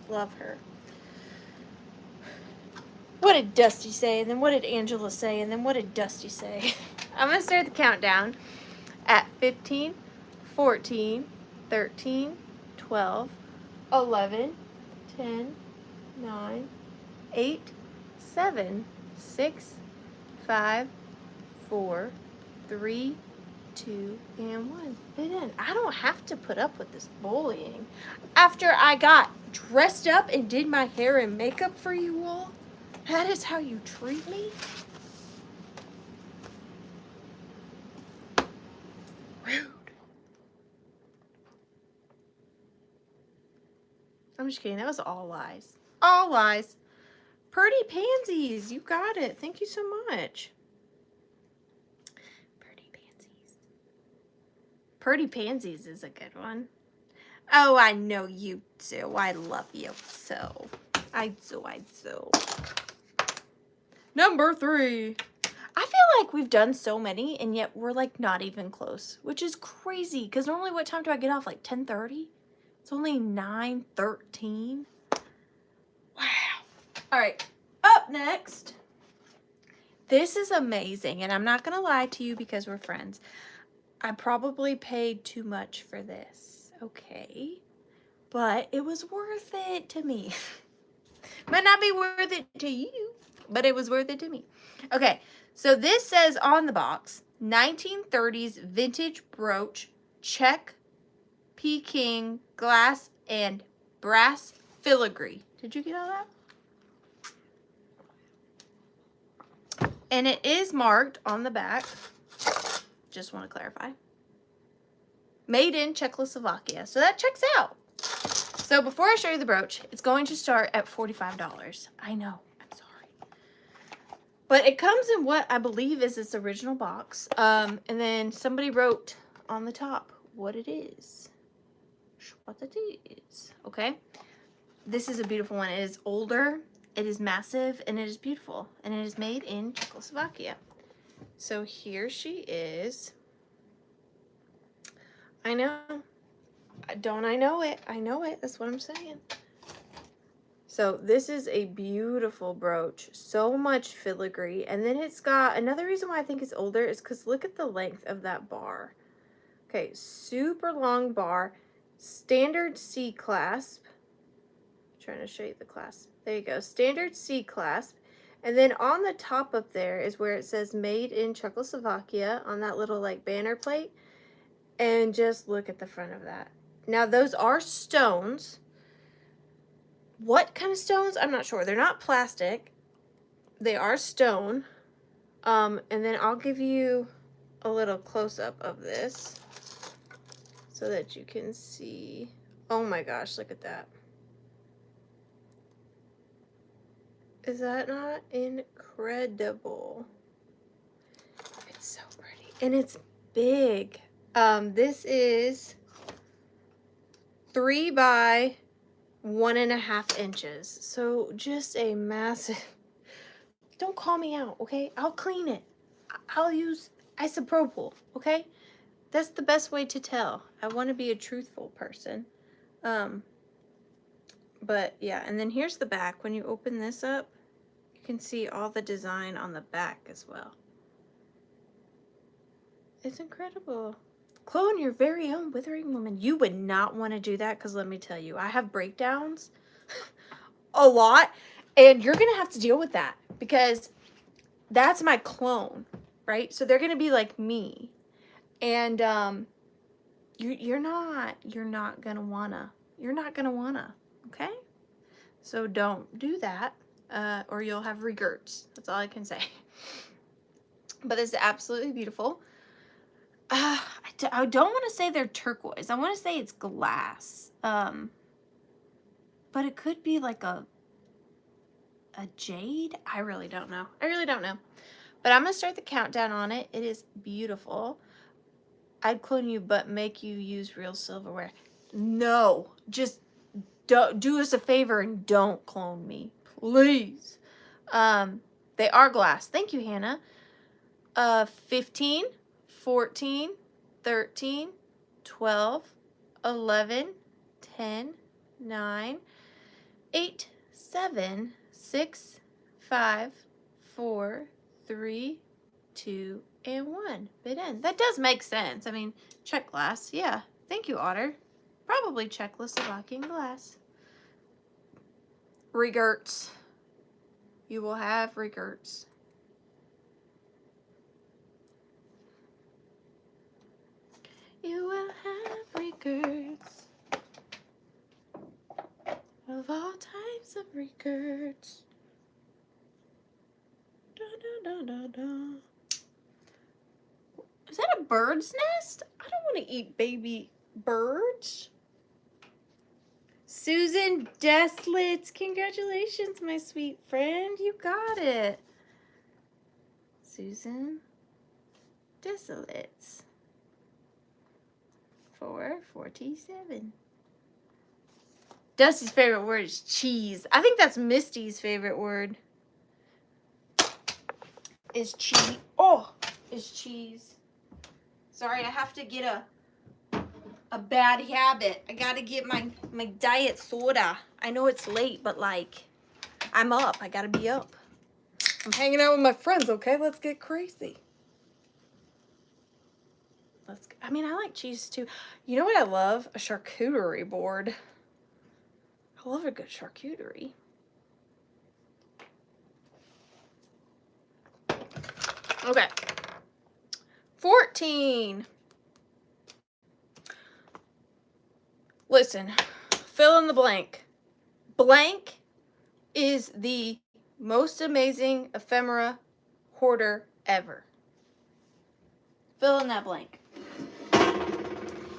Love her. What did Dusty say? And then what did Angela say? And then what did Dusty say? I'm going to start the countdown at 15, 14, 13, 12, 11, 10, 9, 8, 7, 6, 5, 4, 3, 2, and 1. And then I don't have to put up with this bullying. After I got dressed up and did my hair and makeup for you all, that is how you treat me? Rude. I'm just kidding. That was all lies. All lies. Pretty Pansies. You got it. Thank you so much. Pretty Pansies. Pretty Pansies is a good one. Oh, I know you too. I love you so. I do. Number 3. I feel like we've done so many, and yet we're, like, not even close, which is crazy, because normally what time do I get off? Like 10:30? It's only 9:13. Wow. All right, up next. This is amazing, and I'm not going to lie to you because we're friends. I probably paid too much for this, okay? But it was worth it to me. Might not be worth it to you, but it was worth it to me. Okay, so this says on the box, 1930s vintage brooch, check, Peking, glass, and brass filigree. Did you get all that? And it is marked on the back. Just want to clarify. Made in Czechoslovakia. So that checks out. So before I show you the brooch, it's going to start at $45. I know. I'm sorry. But it comes in what I believe is its original box. And then somebody wrote on the top what it is. What it is. Okay? This is a beautiful one. It is older, it is massive, and it is beautiful. And it is made in Czechoslovakia. So here she is. I know. Don't I know it? I know it. That's what I'm saying. So this is a beautiful brooch. So much filigree. And then it's got, another reason why I think it's older is because look at the length of that bar. Okay, super long bar. Standard C clasp. I'm trying to show you the clasp. There you go. Standard C clasp. And then on the top up there is where it says made in Czechoslovakia on that little like banner plate. And just look at the front of that. Now those are stones. What kind of stones? I'm not sure. They're not plastic. They are stone. And then I'll give you a little close-up of this so that you can see. Oh my gosh, look at that. Is that not incredible? It's so pretty. And it's big. This is 3 by 1.5 inches. So just a massive, don't call me out, okay? I'll clean it. I'll use isopropyl, okay? That's the best way to tell. I want to be a truthful person. But yeah, and then here's the back. When you open this up, you can see all the design on the back as well. It's incredible. Clone your very own withering woman. You would not want to do that because let me tell you, I have breakdowns a lot, and you're going to have to deal with that because that's my clone, right? So they're going to be like me. And you're not going to wanna. You're not going to wanna, okay? So don't do that or you'll have regrets. That's all I can say. But this is absolutely beautiful. I don't want to say they're turquoise. I want to say it's glass. But it could be like a a jade? I really don't know. I really don't know. But I'm going to start the countdown on it. It is beautiful. I'd clone you, but make you use real silverware. No. Just don't do us a favor and don't clone me. Please. They are glass. Thank you, Hannah. 15, 14, 13, 12, 11, 10, 9, 8, 7, 6, 5, 4, 3, 2, and 1. Bit end. That does make sense. I mean, check glass. Yeah. Thank you, Otter. Probably checklist of locking glass. Regerts. You will have regerts. You will have regerts. Of all types of records. Da, da, da, da, da. Is that a bird's nest? I don't want to eat baby birds. Susan Deslitz, congratulations, my sweet friend. You got it. Susan Deslitz. 447. Dusty's favorite word is cheese. I think that's Misty's favorite word. Is cheese. Oh, is cheese. Sorry, I have to get a bad habit. I gotta get my diet soda. I know it's late, but like, I'm up. I gotta be up. I'm hanging out with my friends, okay? Let's get crazy. I mean, I like cheese too. You know what I love? A charcuterie board. I love a good charcuterie. Okay. 14. Listen, fill in the blank. Blank is the most amazing ephemera hoarder ever. Fill in that blank.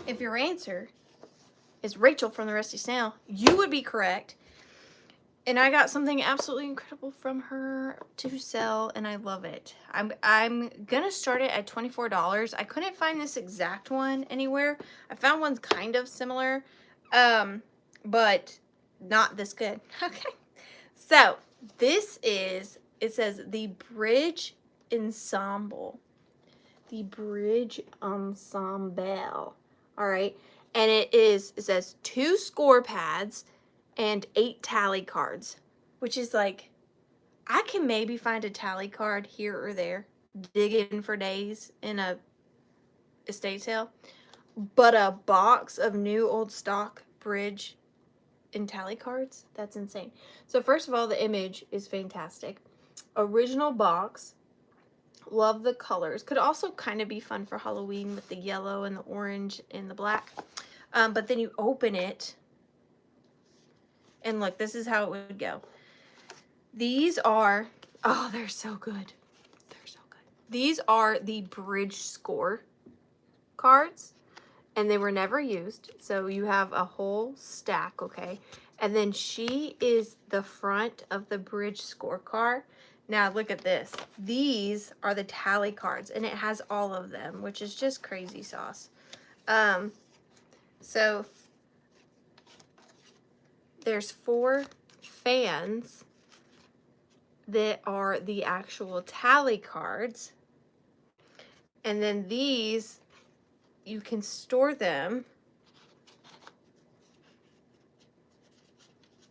If your answer is Rachel from the Rusty Snail, you would be correct. And I got something absolutely incredible from her to sell, and I love it. I'm gonna start it at $24. I couldn't find this exact one anywhere. I found ones kind of similar, but not this good. Okay, so this is, it says the Bridge Ensemble. The Bridge Ensemble. All right, and it says 2 score pads and 8 tally cards, which is like, I can maybe find a tally card here or there, dig in for days in a estate sale, but a box of new old stock bridge and tally cards, that's insane. So first of all, the image is fantastic. Original box. Love the colors. Could also kind of be fun for Halloween with the yellow and the orange and the black. But then you open it, and look, this is how it would go. These are, oh, they're so good. They're so good. These are the bridge score cards, and they were never used. So you have a whole stack, okay? And then she is the front of the bridge scorecard. Now look at this. These are the tally cards, and it has all of them, which is just crazy sauce. So there's 4 fans that are the actual tally cards. And then these, you can store them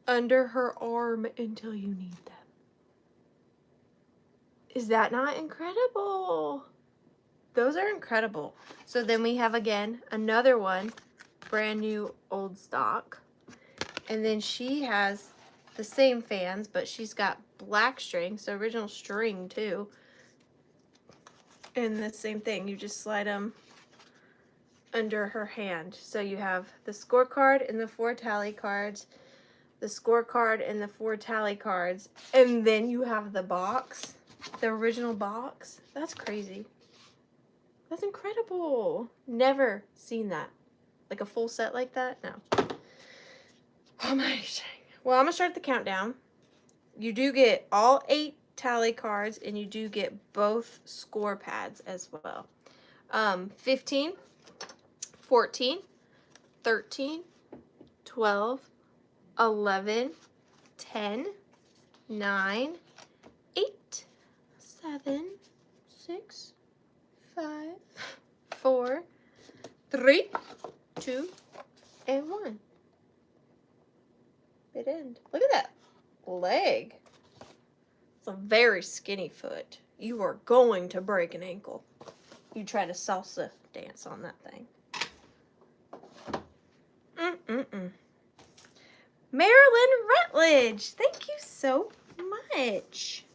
under her arm until you need them. Is that not incredible? Those are incredible. So then we have, again, another one, brand new old stock. And then she has the same fans, but she's got black string, so original string too. And the same thing, you just slide them under her hand. So you have the scorecard and the 4 tally cards, the scorecard and the 4 tally cards, and then you have the box, the original box. That's crazy. That's incredible. Never seen that. Like a full set like that? No. Oh my gosh. Well, I'm gonna start the countdown. you do get all 8 tally cards, and you do get both score pads as well. 15, 14, 13, 12, 11, 10, 9, 8, 7, 6, 5, 4, 3, 2, and 1. Bit end. Look at that leg. It's a very skinny foot. You are going to break an ankle. You try to salsa dance on that thing. Marilyn Rutledge, thank you so much.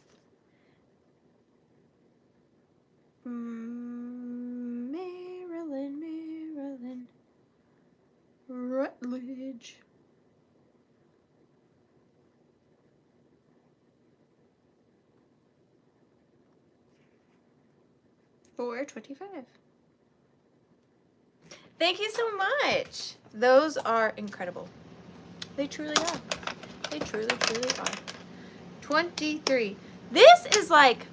Marilyn Rutledge. $4.25. Thank you so much. Those are incredible. They truly are. They truly, truly are. 23. This is like,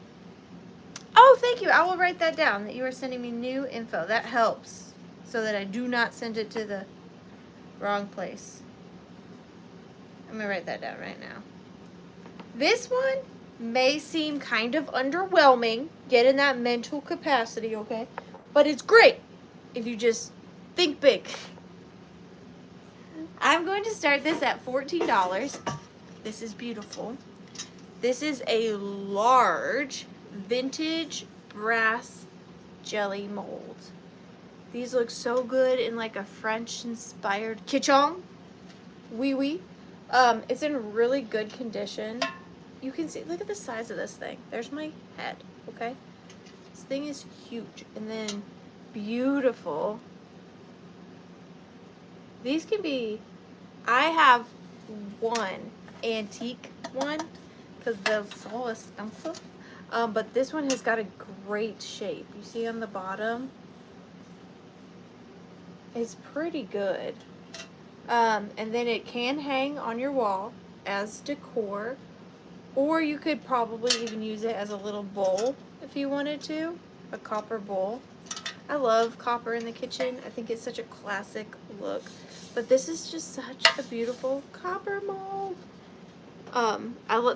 oh, thank you. I will write that down, that you are sending me new info. That helps so that I do not send it to the wrong place. I'm going to write that down right now. This one may seem kind of underwhelming. Get in that mental capacity, okay? But it's great if you just think big. I'm going to start this at $14. This is beautiful. This is a large vintage brass jelly mold. These look so good in like a French-inspired kitchen. Oui, oui. It's in really good condition. You can see, look at the size of this thing. There's my head, okay? This thing is huge. And then beautiful. These can be, I have one antique one because they're so expensive. But this one has got a great shape. You see on the bottom? It's pretty good. And then it can hang on your wall as decor. Or you could probably even use it as a little bowl if you wanted to. A copper bowl. I love copper in the kitchen. I think it's such a classic look. But this is just such a beautiful copper mold.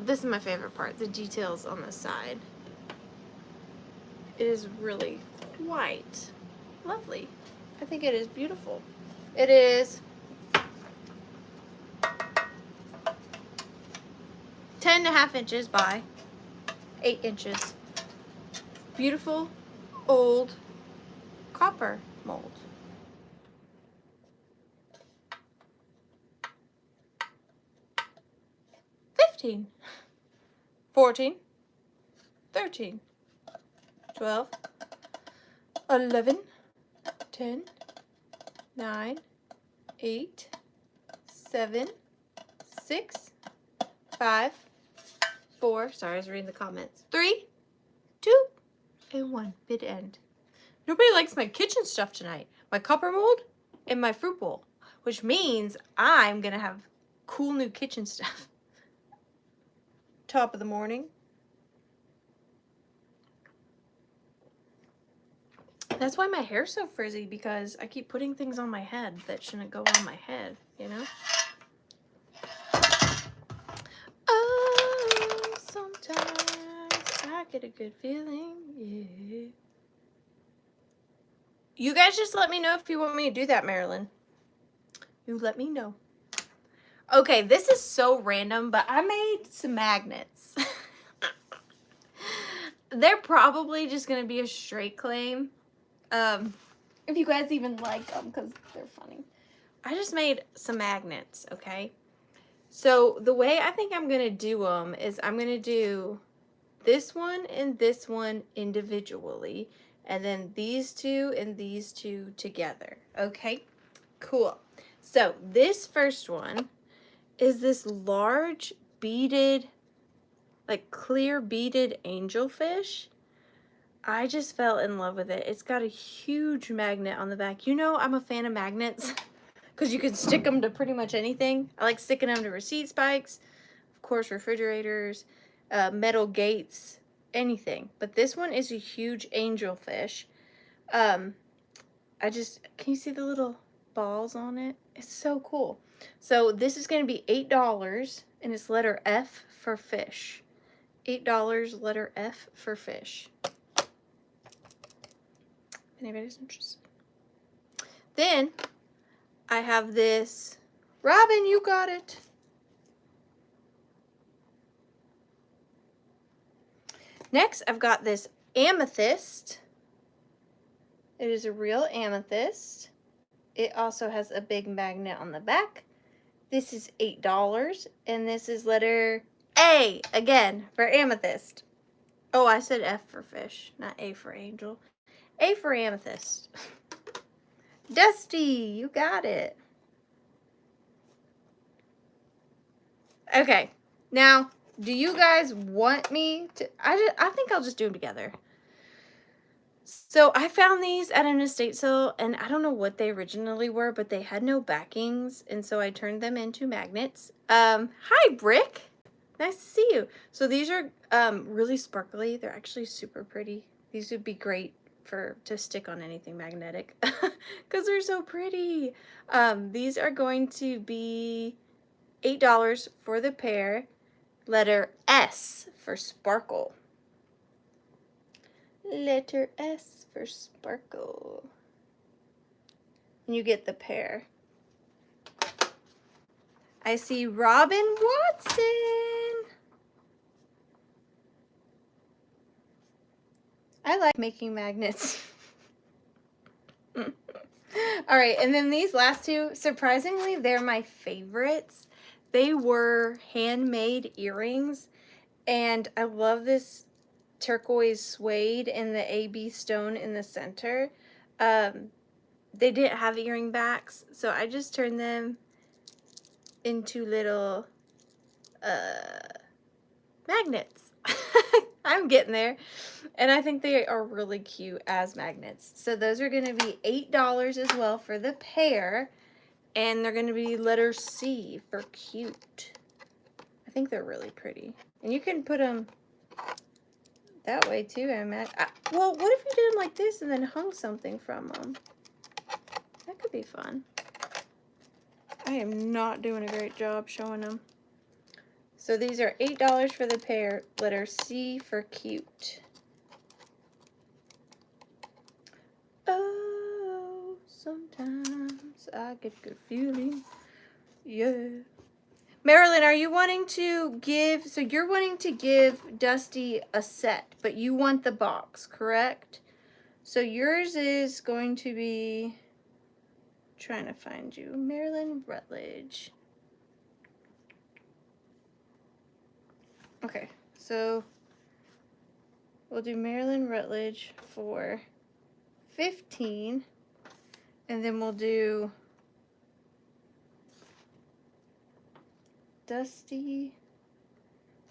This is my favorite part, the details on the side. It is really quite lovely. I think it is beautiful. It is 10.5 inches by 8 inches. Beautiful old copper mold. $15, $14, $13, $12, $11, $10, $9, $8, $7, $6, $5, $4. Sorry, I was reading the comments. $3, $2, and $1. Bid end. Nobody likes my kitchen stuff tonight. My copper mold and my fruit bowl, which means I'm gonna have cool new kitchen stuff. Top of the morning. That's why my hair's so frizzy, because I keep putting things on my head that shouldn't go on my head, you know? Oh, sometimes I get a good feeling, yeah. You guys just let me know if you want me to do that, Marilyn. You let me know. Okay, this is so random, but I made some magnets. They're probably just going to be a straight claim. If you guys even like them, because they're funny. I just made some magnets, okay? So the way I think I'm going to do them is I'm going to do this one and this one individually, and then these two and these two together, okay? Cool. So this first one is this large beaded, like clear beaded angelfish. I just fell in love with it. It's got a huge magnet on the back. You know I'm a fan of magnets because you can stick them to pretty much anything. I like sticking them to receipt spikes. course, refrigerators, metal gates, anything. But this one is a huge angelfish. Can you see the little balls on it? It's so cool. So this is going to be $8, and it's letter F for fish. $8, letter F for fish. If anybody's interested. Then I have this. Robin, you got it. Next, I've got this amethyst. It is a real amethyst. It also has a big magnet on the back. This is $8, and this is letter A, again, for amethyst. Oh, I said F for fish, not A for angel. A for amethyst. Dusty, you got it. Okay, now, do you guys want me to, I think I'll just do them together. So I found these at an estate sale, and I don't know what they originally were, but they had no backings, and so I turned them into magnets. Hi, Brick. Nice to see you. So these are really sparkly. They're actually super pretty. These would be great to stick on anything magnetic because they're so pretty. These are going to be $8 for the pair. Letter S for sparkle. Letter S for sparkle. And you get the pair. I see Robin Watson. I like making magnets. All right, and then these last two, surprisingly, they're my favorites. They were handmade earrings, and I love this turquoise suede and the AB stone in the center. They didn't have earring backs, so I just turned them into little magnets. I'm getting there, and I think they are really cute as magnets. So those are going to be $8 as well for the pair, and they're going to be letter C for cute. I think they're really pretty, and you can put them that way too, I imagine. Well, what if you did them like this and then hung something from them? That could be fun. I am not doing a great job showing them. So these are $8 for the pair, letter C for cute. Oh, sometimes I get good feeling. Yeah. Marilyn, are you wanting to give, so you're wanting to give Dusty a set, but you want the box, correct? So yours is going to be, trying to find you, Marilyn Rutledge. Okay, so we'll do Marilyn Rutledge for $15, and then we'll do Dusty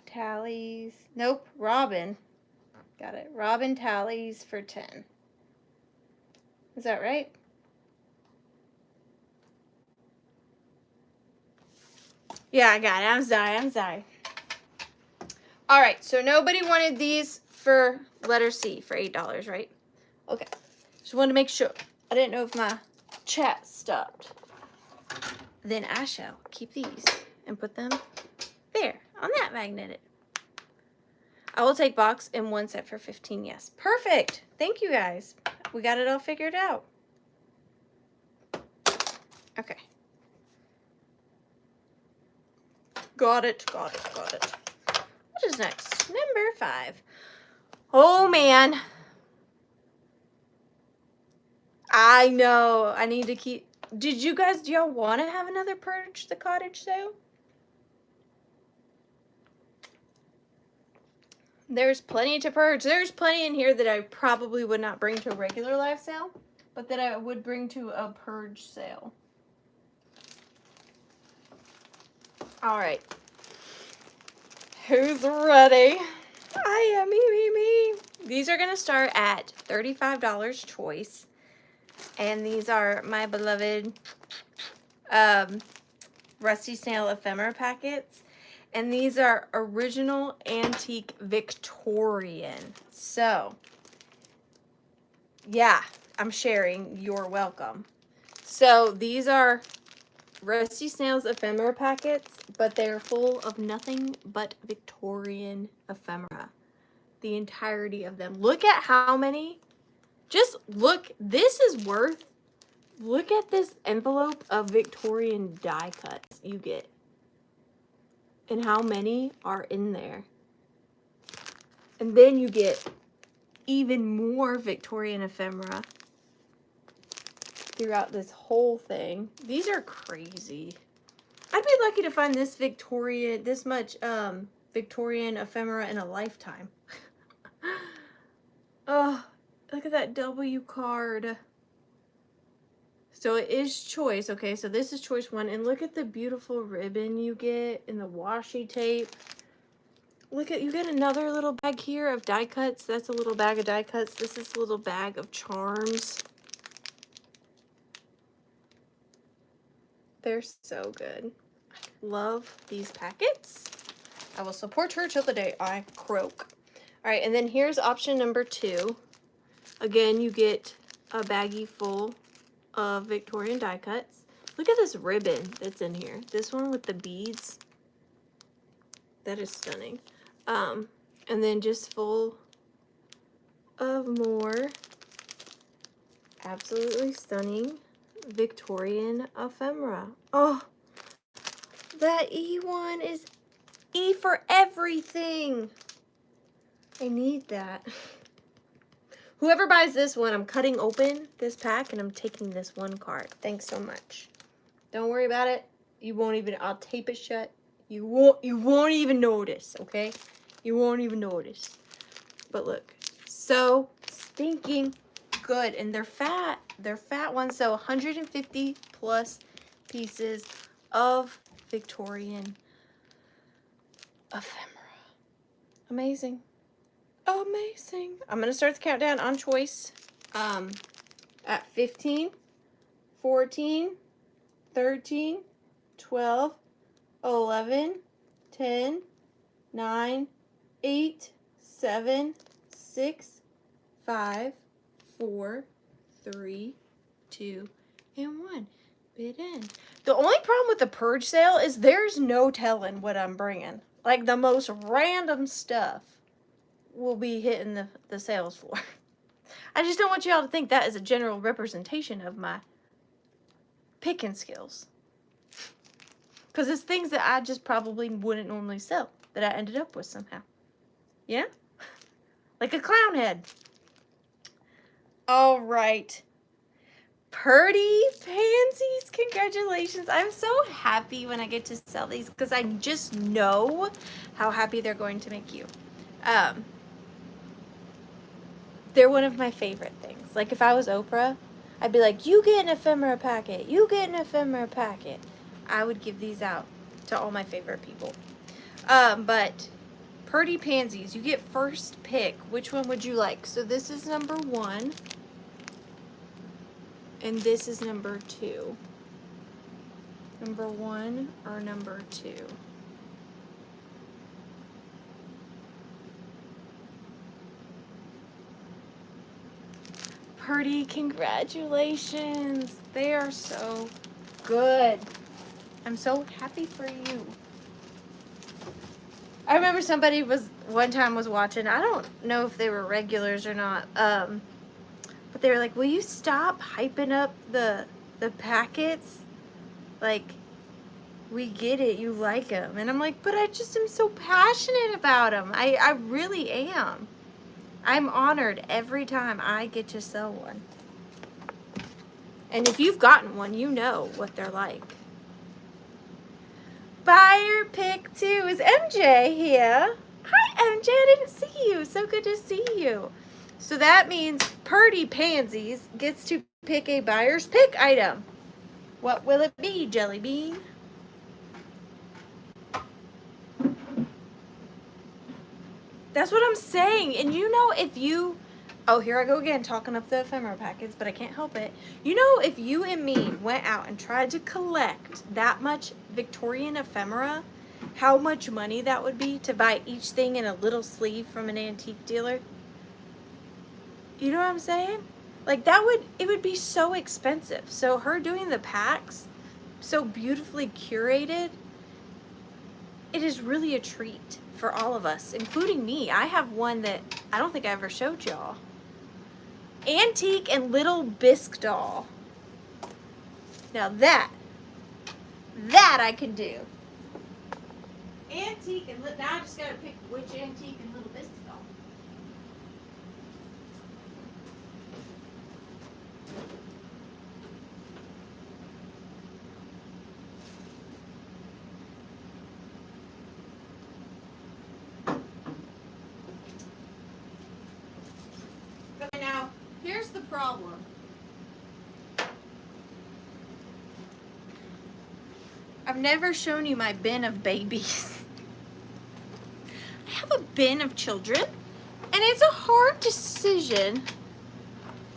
Tallies. Nope, Robin. Got it. Robin Tallies for $10. Is that right? Yeah, I got it. I'm sorry. All right, so nobody wanted these for letter C for $8, right? Okay. Just wanted to make sure. I didn't know if my chat stopped. Then I shall keep these and put them there on that magnet. I will take box and one set for $15. Yes. Perfect. Thank you guys. We got it all figured out. Okay. Got it. What is next? Number 5. Oh, man. I know. I need to keep... do y'all want to have another Purge the Cottage sale? There's plenty to purge. There's plenty in here that I probably would not bring to a regular live sale, but that I would bring to a purge sale. All right. Who's ready? I am me. These are going to start at $35 choice. And these are my beloved Rusty Snail Ephemera packets. And these are original antique Victorian. So, yeah, I'm sharing. You're welcome. So these are Rusty Snail's ephemera packets, but they're full of nothing but Victorian ephemera. The entirety of them. Look at how many. Just look. This is worth. Look at this envelope of Victorian die cuts you get. And how many are in there. And then you get even more Victorian ephemera throughout this whole thing. These are crazy. I'd be lucky to find this much Victorian ephemera in a lifetime. Oh, look at that W card. So it is choice. Okay, so this is choice 1. And look at the beautiful ribbon you get and the washi tape. Look at, you get another little bag here of die cuts. That's a little bag of die cuts. This is a little bag of charms. They're so good. I love these packets. I will support her till the day I croak. All right, and then here's option number 2. Again, you get a baggie full of Victorian die cuts. Look at this ribbon that's in here. This one with the beads. That is stunning. And then just full of more absolutely stunning Victorian ephemera. Oh, that E one is E for everything. I need that. Whoever buys this one, I'm cutting open this pack and I'm taking this one card. Thanks so much. Don't worry about it. You won't even, I'll tape it shut. You won't even notice, okay? You won't even notice. But look, so stinking good. And they're fat. They're fat ones. So 150 plus pieces of Victorian ephemera. Amazing. Amazing. I'm going to start the countdown on choice at 15, 14, 13, 12, 11, 10, 9, 8, 7, 6, 5, 4, 3, 2, and 1. Bid end. The only problem with the purge sale is there's no telling what I'm bringing. Like the most random stuff will be hitting the sales floor. I just don't want y'all to think that is a general representation of my picking skills. Because it's things that I just probably wouldn't normally sell that I ended up with somehow. Yeah? Like a clown head. All right. Purdy pansies, congratulations. I'm so happy when I get to sell these because I just know how happy they're going to make you. They're one of my favorite things. Like if I was Oprah, I'd be like, you get an ephemera packet, you get an ephemera packet. I would give these out to all my favorite people. But Purdy pansies, you get first pick. Which one would you like? So this is number 1. And this is number 2. Number 1 or number 2? Purdy, congratulations. They are so good. I'm so happy for you. I remember somebody one time was watching. I don't know if they were regulars or not. But they were like, will you stop hyping up the packets? Like, we get it. You like them. And I'm like, but I just am so passionate about them. I really am. I'm honored every time I get to sell one. And if you've gotten one, you know what they're like. Buyer pick 2 is MJ here. Hi, MJ. I didn't see you. So good to see you. So that means Purdy Pansies gets to pick a buyer's pick item. What will it be, Jelly Bean? That's what I'm saying. And you know if you... Oh, here I go again, talking up the ephemera packets, but I can't help it. You know, if you and me went out and tried to collect that much Victorian ephemera, how much money that would be to buy each thing in a little sleeve from an antique dealer? You know what I'm saying? Like it would be so expensive. So her doing the packs, so beautifully curated, it is really a treat for all of us, including me. I have one that I don't think I ever showed y'all. Antique and little bisque doll. Now that I can do. Antique and now I just gotta pick which antique and little bisque doll. Okay, now here's the problem. I've never shown you my bin of babies. I have a bin of children, and it's a hard decision.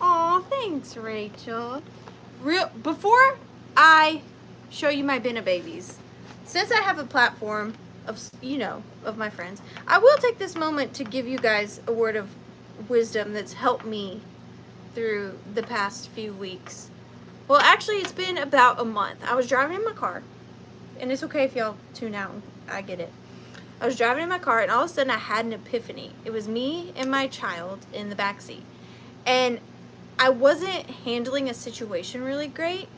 Aw, thanks, Rachel. Before I show you my bin of babies, since I have a platform of, of my friends, I will take this moment to give you guys a word of wisdom that's helped me through the past few weeks. Well, actually, it's been about a month. I was driving in my car. And it's okay if y'all tune out. I get it. I was driving in my car, and all of a sudden I had an epiphany. It was me and my child in the back seat. And I wasn't handling a situation really great.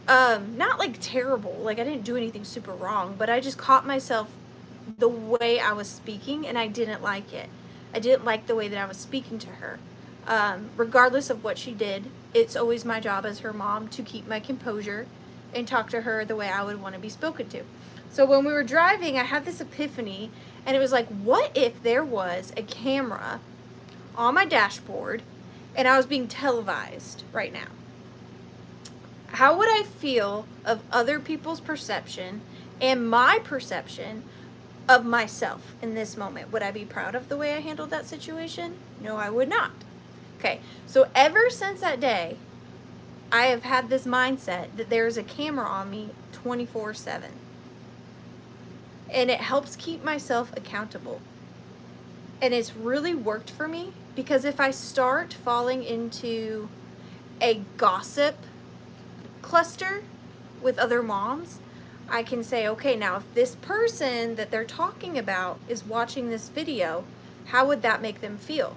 Not like terrible. Like I didn't do anything super wrong. But I just caught myself the way I was speaking, and I didn't like it. I didn't like the way that I was speaking to her. Regardless of what she did, it's always my job as her mom to keep my composure and talk to her the way I would want to be spoken to. So when we were driving, I had this epiphany, and it was like, what if there was a camera on my dashboard and I was being televised right now? How would I feel of other people's perception and my perception of myself in this moment? Would I be proud of the way I handled that situation? No, I would not. Okay, so ever since that day, I have had this mindset that there's a camera on me 24/7. And it helps keep myself accountable. And it's really worked for me, because if I start falling into a gossip cluster with other moms, I can say, okay, now if this person that they're talking about is watching this video, how would that make them feel?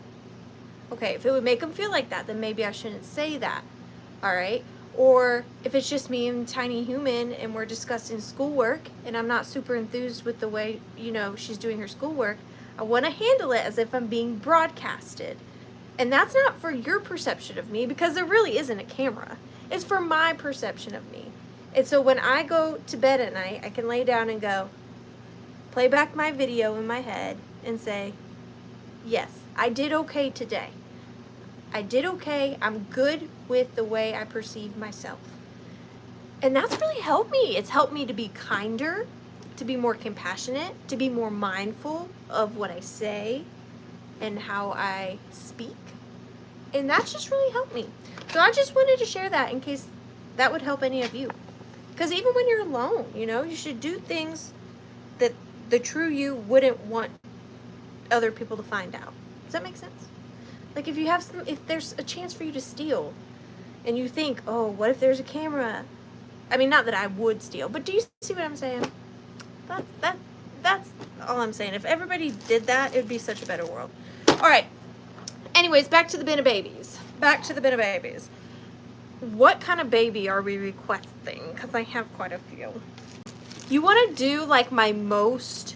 Okay, if it would make them feel like that, then maybe I shouldn't say that. All right. Or if it's just me and tiny human and we're discussing schoolwork and I'm not super enthused with the way, she's doing her schoolwork, I want to handle it as if I'm being broadcasted. And that's not for your perception of me, because there really isn't a camera. It's for my perception of me. And so when I go to bed at night, I can lay down and go, play back my video in my head and say, yes, I did okay today. I did okay. I'm good with the way I perceive myself. And that's really helped me. It's helped me to be kinder, to be more compassionate, to be more mindful of what I say and how I speak. And that's just really helped me. So I just wanted to share that in case that would help any of you. Because even when you're alone, you should do things that the true you wouldn't want other people to find out. Does that make sense? Like if there's a chance for you to steal and you think, oh, what if there's a camera? I mean, not that I would steal, but do you see what I'm saying? That's all I'm saying. If everybody did that, it would be such a better world. All right. Anyways, back to the bin of babies. What kind of baby are we requesting? Because I have quite a few. You want to do like my most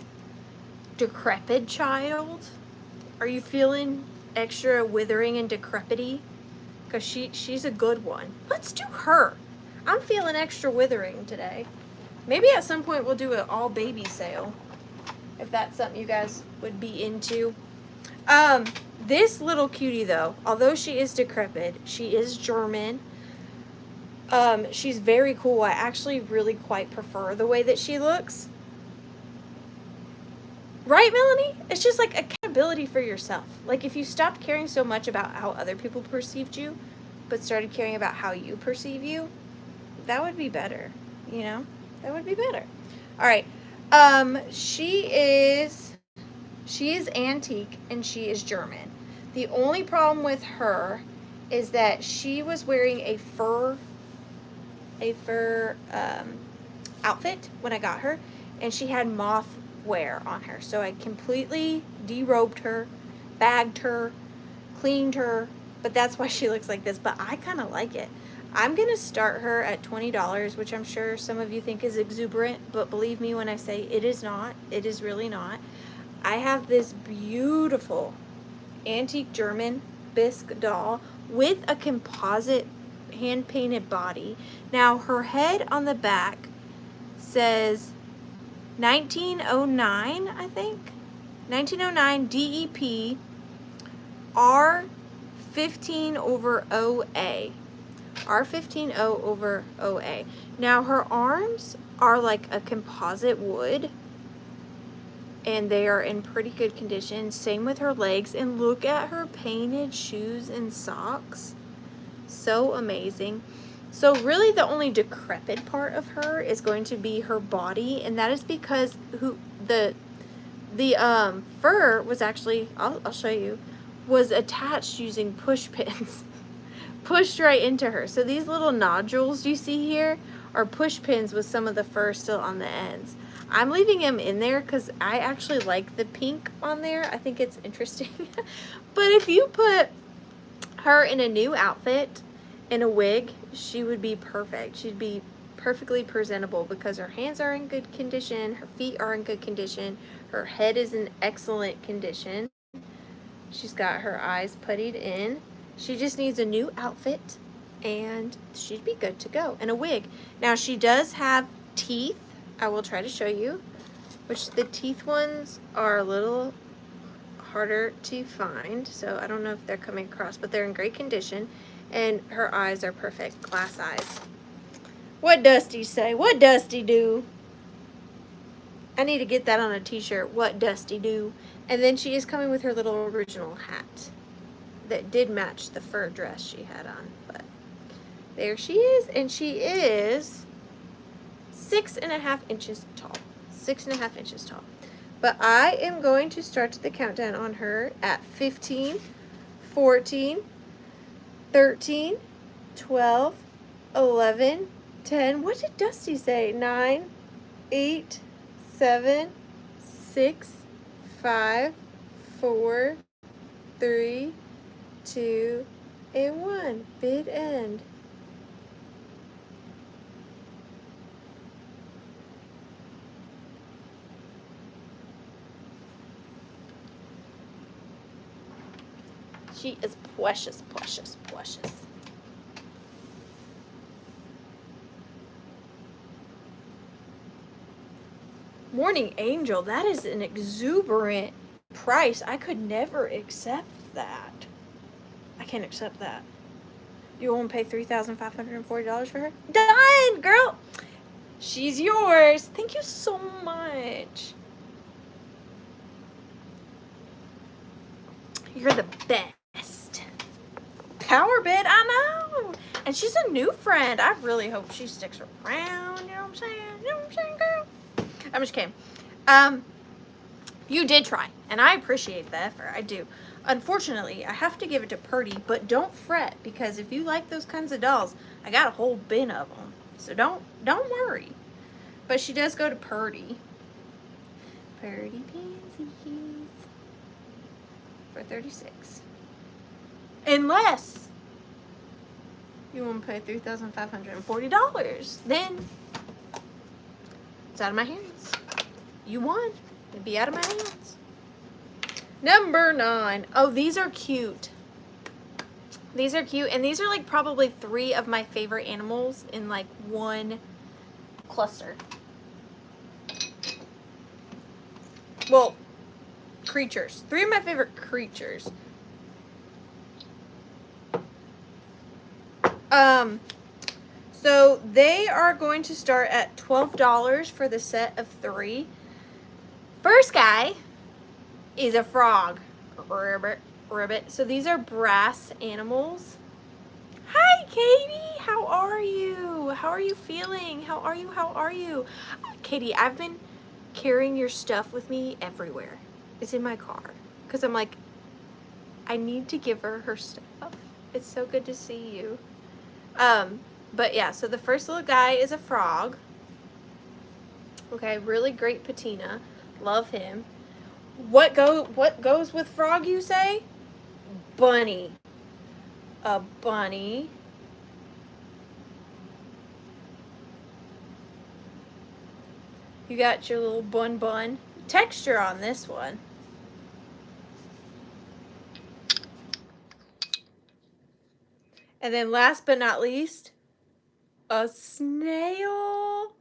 decrepit child? Are you feeling extra withering and decrepity? Because she's a good one. Let's do her. I'm feeling extra withering today. Maybe at some point we'll do an all baby sale, if that's something you guys would be into. This little cutie though, although she is decrepit, she is German. She's very cool. I actually really quite prefer the way that she looks. Right, Melanie? It's just like accountability for yourself. Like if you stopped caring so much about how other people perceived you, but started caring about how you perceive you, that would be better, That would be better. All right. She is antique and she is German. The only problem with her is that she was wearing a fur outfit when I got her, and she had moth wear on her. So I completely derobed her, bagged her, cleaned her, but that's why she looks like this. But I kind of like it. I'm going to start her at $20, which I'm sure some of you think is exuberant, but believe me when I say it is not. It is really not. I have this beautiful antique German bisque doll with a composite hand-painted body. Now, her head on the back says 1909, I think. 1909 DEP R15 over OA. R15O over OA. Now, her arms are like a composite wood, and they are in pretty good condition. Same with her legs. And look at her painted shoes and socks. So amazing. So really the only decrepit part of her is going to be her body, and that is because the fur was actually, I'll show you, was attached using push pins. Pushed right into her. So these little nodules you see here are push pins with some of the fur still on the ends. I'm leaving them in there because I actually like the pink on there. I think it's interesting. But if you put her in a new outfit, in a wig, she would be perfect. She'd be perfectly presentable because her hands are in good condition, her feet are in good condition, her head is in excellent condition. She's got her eyes puttied in. She just needs a new outfit and she'd be good to go. And a wig. Now she does have teeth. I will try to show you, which the teeth ones are a little harder to find, so I don't know if they're coming across, but they're in great condition, and her eyes are perfect, glass eyes. What Dusty say? What Dusty do? I need to get that on a t-shirt. What Dusty do? And then she is coming with her little original hat that did match the fur dress she had on, but there she is, and she is 6.5 inches tall. 6.5 inches tall. But I am going to start the countdown on her at 15, 14, 13, 12, 11, 10. What did Dusty say? 9, 8, 7, 6, 5, 4, 3, 2, and 1. Bid end. She is precious, precious, precious. Morning Angel, that is an exuberant price. I could never accept that. I can't accept that. You won't pay $3,540 for her? Done, girl. She's yours. Thank you so much. You're the best. Power bid, I know. And she's a new friend. I really hope she sticks around. You know what I'm saying? You know what I'm saying, girl? I'm just kidding. You did try, and I appreciate the effort. I do. Unfortunately, I have to give it to Purdy, but don't fret, because if you like those kinds of dolls, I got a whole bin of them. So don't worry. But she does go to Purdy. Purdy Pansies for $36. Unless you want to pay $3,540, then it's out of my hands. You won. It'd be out of my hands. Number 9. Oh, these are cute. These are cute, and these are like probably 3 of my favorite animals in like one cluster. Well, creatures. 3 of my favorite creatures. So they are going to start at $12 for the set of 3. First guy is a frog. Ribbit. So these are brass animals. Hi, Katie. How are you? How are you feeling? How are you? Katie, carrying your stuff with me everywhere. It's in my car. Because I'm like, I need to give her her stuff. It's so good to see you. But yeah, so the first little guy is a frog. Okay, really great patina. Love him. What goes with frog, you say? Bunny. A bunny. You got your little bun. Texture on this one. And then last but not least, a snail.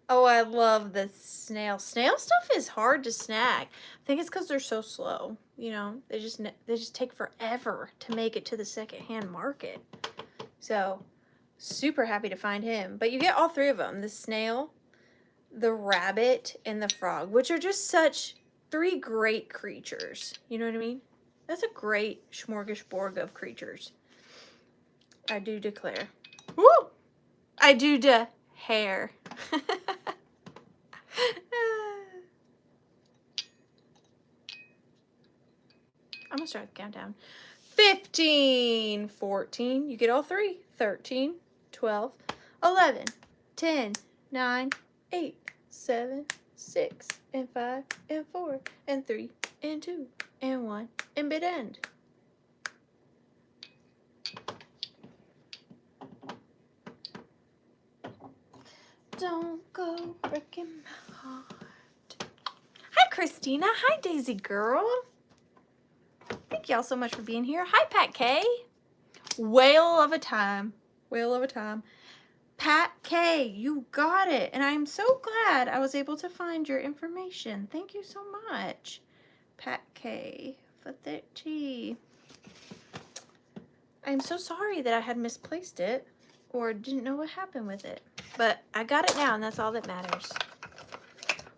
Oh, I love the snail. Snail stuff is hard to snag. I think it's because they're so slow. You know, they just take forever to make it to the secondhand market. So, super happy to find him. But you get all three of them. The snail, the rabbit, and the frog, which are just such three great creatures. You know what I mean? That's a great smorgasbord of creatures. I do declare. Woo! I do de hair. I'm gonna start the countdown. 15, 14, you get all three. 13, 12, 11, 10, 9, 8, 7, 6, and 5, and 4, and 3, and 2, and 1, and bit end. Don't go breaking my heart. Hi, Christina. Hi, Daisy girl. Thank y'all so much for being here. Hi, Pat K. Whale of a time. Whale of a time. Pat K, you got it. And I'm so glad I was able to find your information. Thank you so much. Pat K for 30. I'm so sorry that I had misplaced it or didn't know what happened with it. But I got it now, and that's all that matters.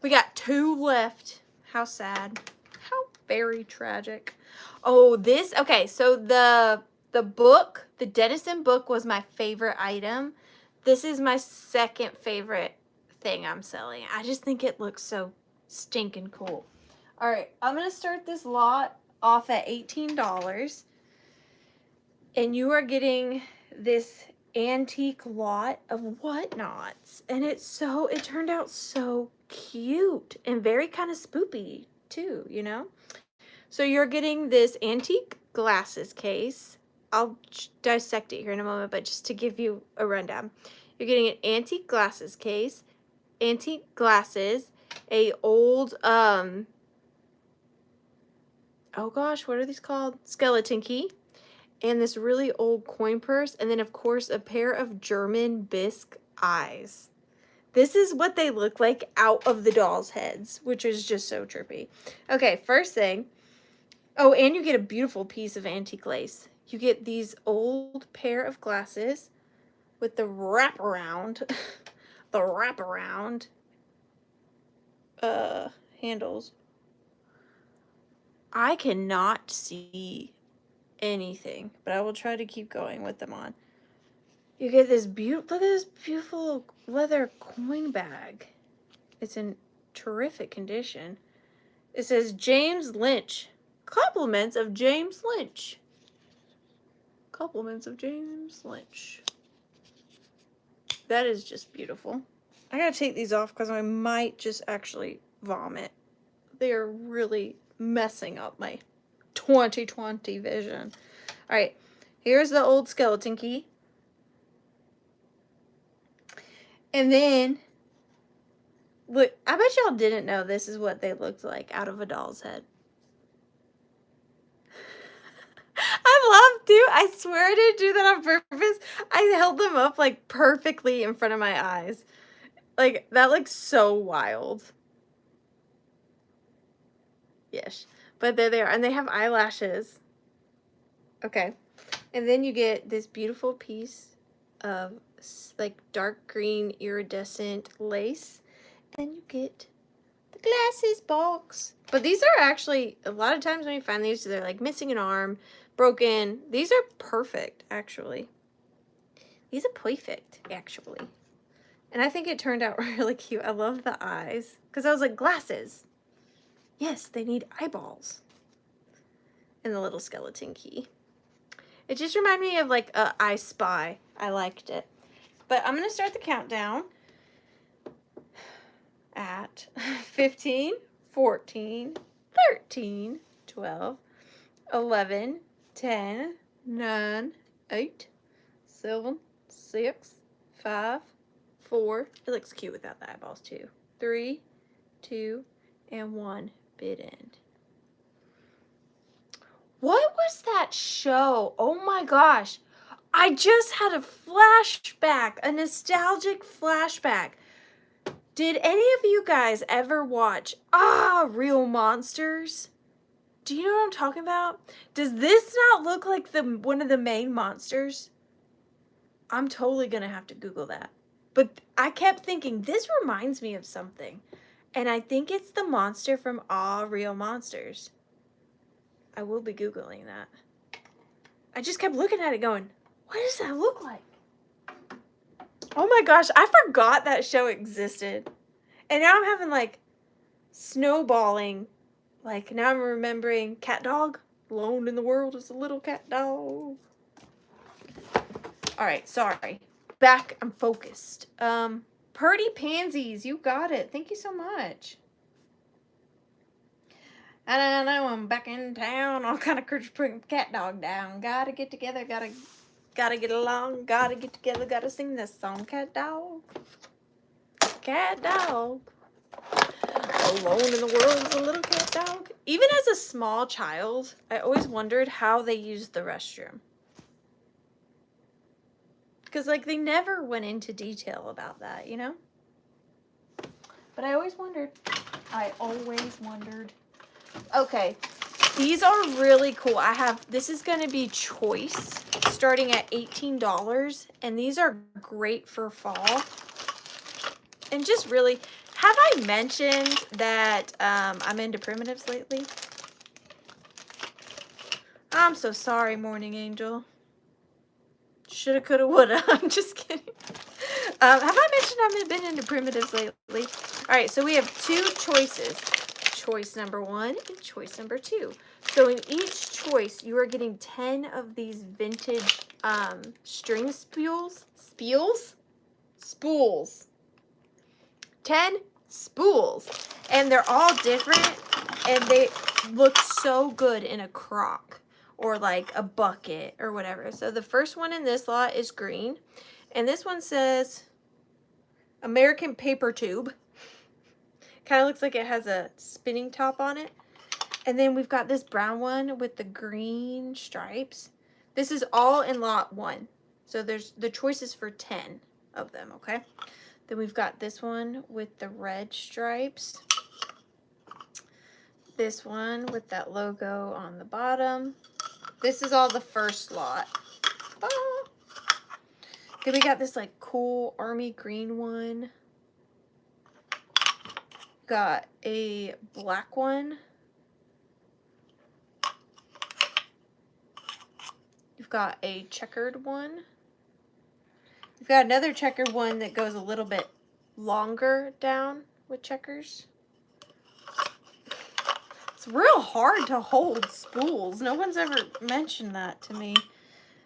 We got 2 left. How sad. How very tragic. Oh, this, okay, so the book, the Dennison book was my favorite item. This is my second favorite thing I'm selling. I just think it looks so stinking cool. All right, I'm going to start this lot off at $18. And you are getting this antique lot of whatnots. And it turned out so cute and very kind of spoopy too, you know? So you're getting this antique glasses case. I'll dissect it here in a moment, but just to give you a rundown. You're getting an antique glasses case, antique glasses, a old, oh gosh, what are these called? Skeleton key, and this really old coin purse, and then of course a pair of German bisque eyes. This is what they look like out of the dolls' heads, which is just so trippy. Okay, first thing. Oh, and you get a beautiful piece of antique lace. You get these old pair of glasses with the wraparound, handles. I cannot see anything, but I will try to keep going with them on. You get this look at this beautiful leather coin bag. It's in terrific condition. It says James Lynch. Compliments of James Lynch. Compliments of James Lynch. That is just beautiful. I gotta take these off because I might just actually vomit. They are really messing up my 2020 vision. All right, here's the old skeleton key. And then, look, I bet y'all didn't know this is what they looked like out of a doll's head. I love to. I swear I didn't do that on purpose. I held them up like perfectly in front of my eyes. Like, that looks so wild. Yes. But there they are. And they have eyelashes. Okay. And then you get this beautiful piece of like dark green iridescent lace. And you get the glasses box. But these are actually, a lot of times when you find these, they're like missing an arm, broken. These are perfect, actually. These are perfect, actually. And I think it turned out really cute. I love the eyes. Because I was like, glasses. Yes, they need eyeballs. And the little skeleton key. It just reminded me of like a I Spy. I liked it. But I'm going to start the countdown at 15, 14, 13, 12, 11, 10, 9, 8, 7, 6, 5, 4. It looks cute without the eyeballs too. 3, 2, and 1. Bid end. What was that show? Oh my gosh. I just had a flashback, a nostalgic flashback. Did any of you guys ever watch Real Monsters? Do you know what I'm talking about? Does this not look like one of the main monsters? I'm totally gonna have to Google that. But I kept thinking, this reminds me of something. And I think it's the monster from Real Monsters. I will be Googling that. I just kept looking at it going, what does that look like? Oh my gosh, I forgot that show existed. And now I'm having like snowballing. Like now I'm remembering Cat Dog. Alone in the world is a little cat dog. Alright, sorry. Back, I'm focused. Purdy Pansies, you got it. Thank you so much. I don't know, I'm back in town. All kind of creatures putting cat dog down. Gotta get together, gotta get along, gotta get together, gotta sing this song. Cat dog. Cat dog. Alone in the world is a little cat dog. Even as a small child, I always wondered how they used the restroom. Because, like, they never went into detail about that, you know? But I always wondered. Okay, these are really cool. This is going to be choice, starting at $18, and these are great for fall. And just really, have I mentioned that I'm into primitives lately? I'm so sorry, Morning Angel. Shoulda, coulda, woulda. I'm just kidding. Have I mentioned I've been into primitives lately? All right, so we have two choices. Choice number 1 and choice number 2. So in each choice, you are getting 10 of these vintage string spools. 10 spools. And they're all different, and they look so good in a crock or like a bucket or whatever. So the first one in this lot is green, and this one says American Paper Tube. Kind of looks like it has a spinning top on it. And then we've got this brown one with the green stripes. This is all in lot 1. So there's the choices for 10 of them, okay? Then we've got this one with the red stripes. This one with that logo on the bottom. This is all the first lot. Oh. Then we got this like cool army green one. Got a black one. You've got a checkered one. You've got another checkered one that goes a little bit longer down with checkers. It's real hard to hold spools. No one's ever mentioned that to me.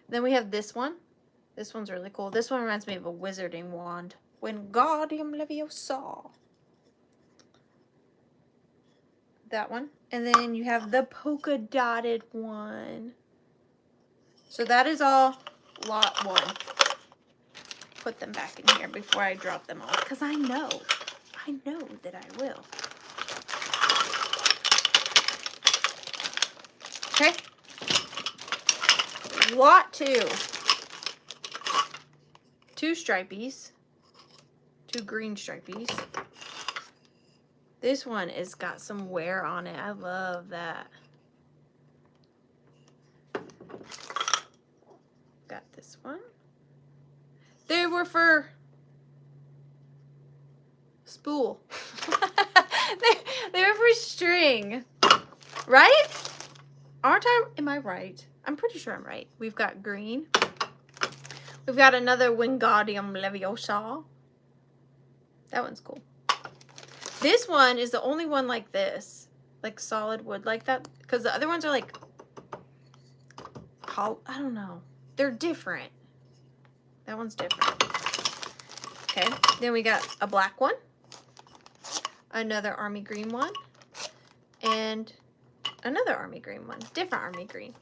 Then we have this one. This one's really cool. This one reminds me of a wizarding wand. Wingardium Leviosa. That one. And then you have the polka dotted one. So that is all lot 1. Put them back in here before I drop them off, because I know that I will. Okay. Lot 2. 2 stripies. 2 green stripies. This one has got some wear on it. I love that. Got this one. They were for spool. they were for string. Right? Am I right? I'm pretty sure I'm right. We've got green. We've got another Wingardium Leviosa. That one's cool. This one is the only one like this. Like solid wood like that. Because the other ones are like... I don't know. They're different. That one's different. Okay. Then we got a black one. Another army green one. And another army green one. Different army green.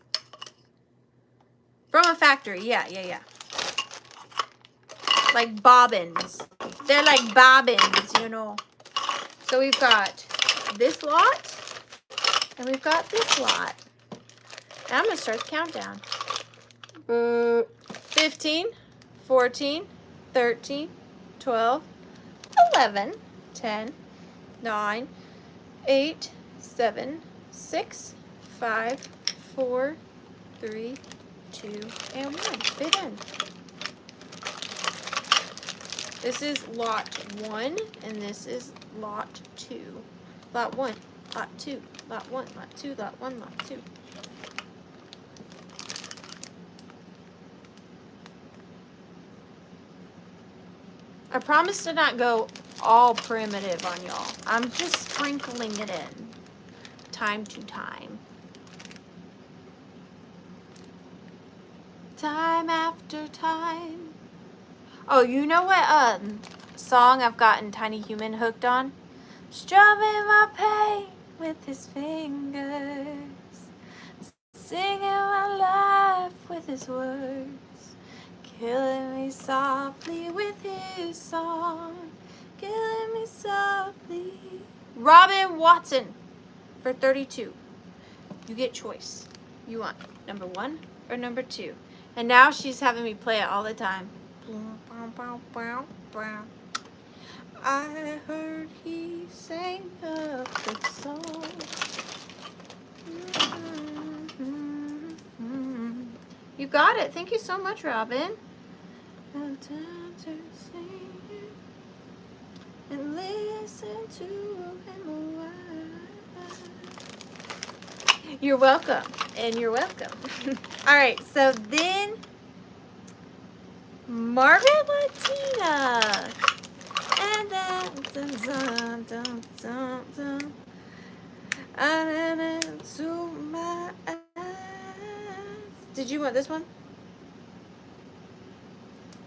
From a factory. Yeah. Like bobbins. They're like bobbins, you know. So we've got this lot. And we've got this lot. And I'm going to start the countdown. 15, 14, 13, 12, 11, 10, 9, 8, 7, 6, 5, 4, 3, 2, and 1. Big end. This is lot 1, and this is lot 2. Lot 1, lot 2, lot 1, lot 2, lot 1, lot 2. I promise to not go all primitive on y'all. I'm just sprinkling it in time to time. Time after time. Oh, you know what song I've gotten Tiny Human hooked on? Strumming my pain with his fingers, singing my life with his words, killing me softly with his song, killing me softly. Robin Watson for 32. You get choice. You want number 1 or number 2? And now she's having me play it all the time. I heard he sang a good song. You got it. Thank you so much, Robin. And listen to him a while. You're welcome. And you're welcome. All right. So then, Margaret Latina. And then, dun, dun, dun, dun, dun. And into my eyes. Did you want this one?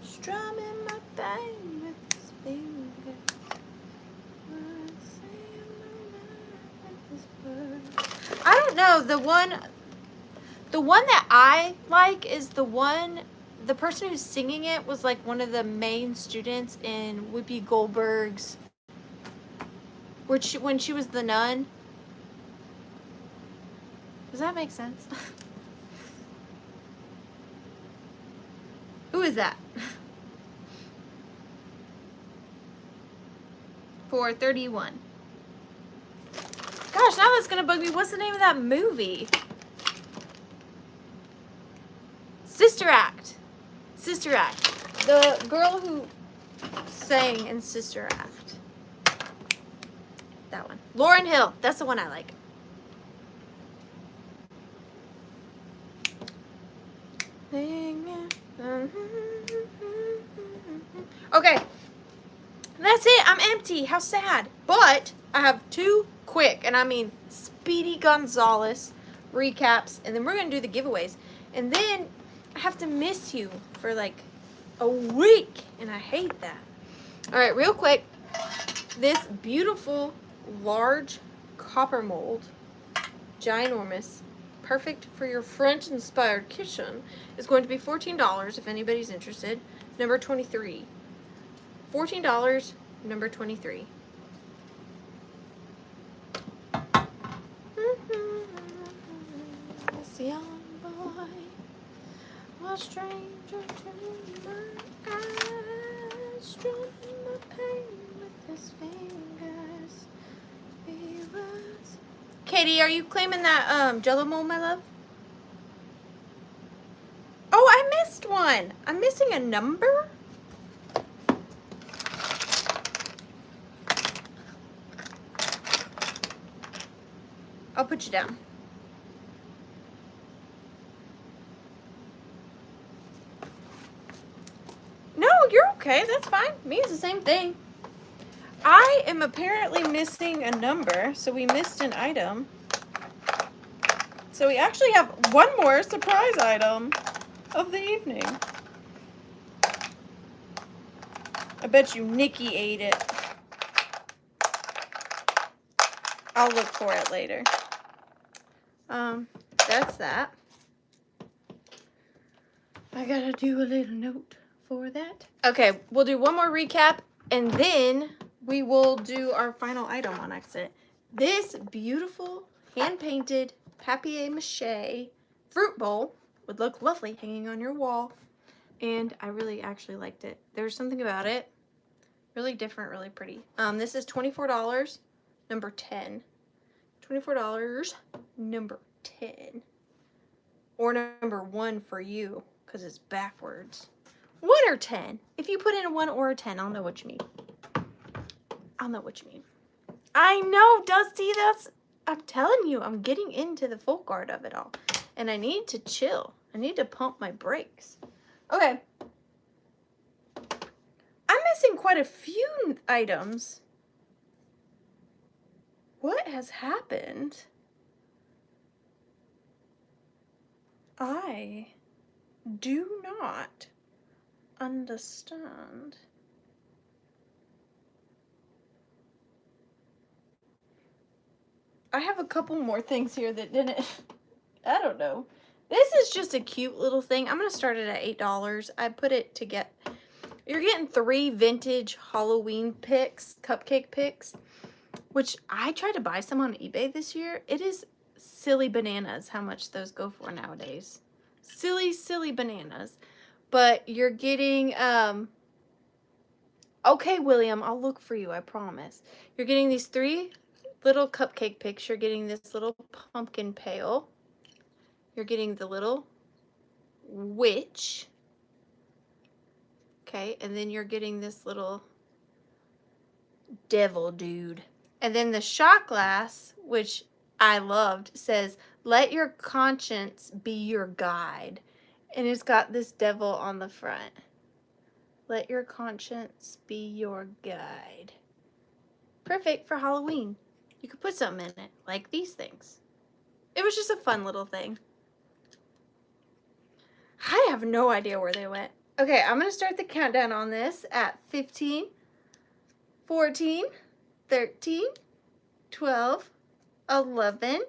Strumming my pain with his fingers. I don't know. The one that I like is the person who's singing it was like one of the main students in Whoopi Goldberg's, when she was the nun. Does that make sense? Who is that? 431. Gosh, now that's gonna bug me. What's the name of that movie? Sister Act. Sister Act. The girl who sang in Sister Act. That one. Lauryn Hill. That's the one I like. Okay. That's it. I'm empty. How sad. But I have 2 quick, and I mean Speedy Gonzalez recaps, and then we're going to do the giveaways. And then I have to miss you for like a week, and I hate that. All right, real quick. This beautiful large copper mold, ginormous, perfect for your French-inspired kitchen, is going to be $14 if anybody's interested. Number 23. $14, number 23. This young boy, a stranger to my eyes, strumming my pain with his fingers. He was... Katie, are you claiming that Jello mold, my love? Oh, I missed one. I'm missing a number. I'll put you down. No, you're okay. That's fine. Me, it's the same thing. I am apparently missing a number, so we missed an item. So we actually have one more surprise item of the evening. I bet you Nikki ate it. I'll look for it later. That's that. I gotta do a little note for that. Okay, we'll do one more recap and then we will do our final item on exit. This beautiful hand-painted papier-mâché fruit bowl would look lovely hanging on your wall. And I really actually liked it. There's something about it. Really different, really pretty. This is $24, number 10. $24, number 10. Or number 1 for you, because it's backwards. 1 or 10. If you put in a 1 or a 10, I'll know what you mean. I'll know what you mean. I know, Dusty, I'm telling you, I'm getting into the folk art of it all. And I need to chill. I need to pump my brakes. Okay. I'm missing quite a few items. What has happened? I do not understand. I have a couple more things here that didn't, I don't know. This is just a cute little thing. I'm going to start it at $8. I put it to get, you're getting 3 vintage Halloween picks, cupcake picks, which I tried to buy some on eBay this year. It is silly bananas how much those go for nowadays. Silly, silly bananas. But you're getting, okay, William, I'll look for you, I promise. You're getting these 3 little cupcake picks. You're getting this little pumpkin pail. You're getting the little witch. Okay, and then you're getting this little devil dude. And then the shot glass, which I loved, says, "Let your conscience be your guide." And it's got this devil on the front. Let your conscience be your guide. Perfect for Halloween. You could put something in it, like these things. It was just a fun little thing. I have no idea where they went. Okay, I'm going to start the countdown on this at 15, 14, 13, 12, 11,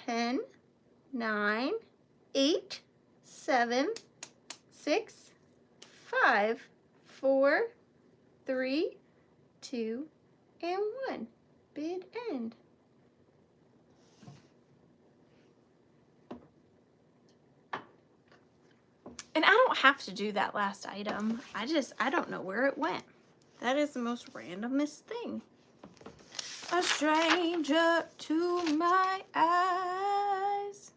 10, 9, 8, 7, 6, 5, 4, 3, 2, and 1. Bid end. And I don't have to do that last item. I don't know where it went. That is the most randomest thing. A stranger to my eyes.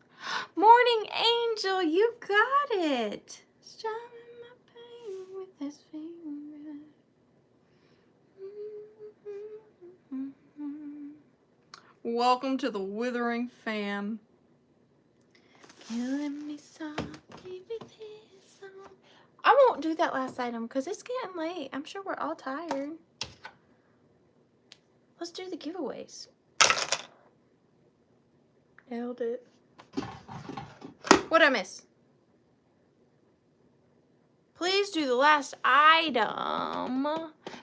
Morning Angel, you got it. Strumming my pain with his finger. Welcome to the Withering fam. Killing me softly with his song. I won't do that last item because it's getting late. I'm sure we're all tired. Let's do the giveaways. Nailed it. What'd I miss? Please do the last item.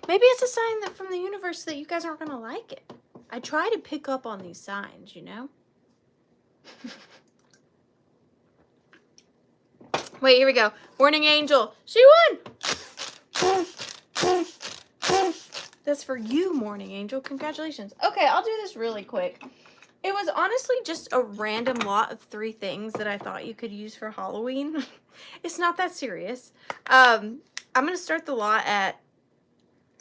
Maybe it's a sign that from the universe that you guys aren't going to like it. I try to pick up on these signs, you know? Wait, here we go. Morning Angel. She won! That's for you, Morning Angel. Congratulations. Okay, I'll do this really quick. It was honestly just a random lot of 3 things that I thought you could use for Halloween. It's not that serious. I'm going to start the lot at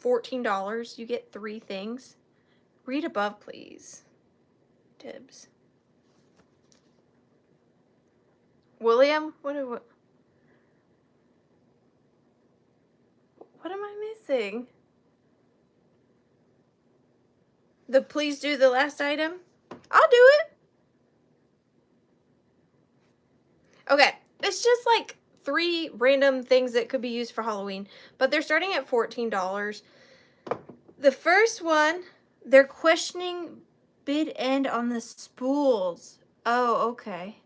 $14. You get 3 things. Read above, please. Dibs. William, what am I missing? Please do the last item. I'll do it. Okay, it's just like 3 random things that could be used for Halloween, but they're starting at $14. The first one, they're questioning bid end on the spools. Oh, okay.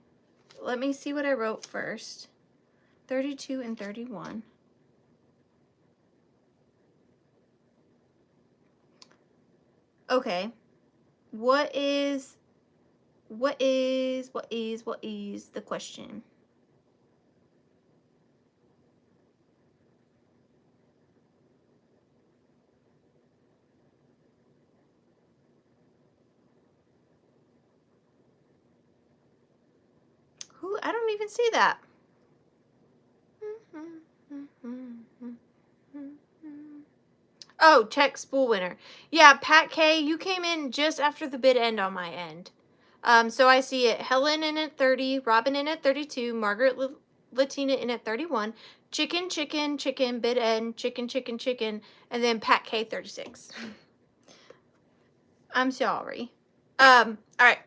Let me see what I wrote first. 32 and 31. Okay. What is the question? Who? I don't even see that. Oh, check spool winner. Yeah, Pat K, you came in just after the bid end on my end. So I see it. Helen in at 30, Robin in at 32, Margaret Latina in at 31, chicken, bid end, chicken, and then Pat K 36. I'm sorry. All right.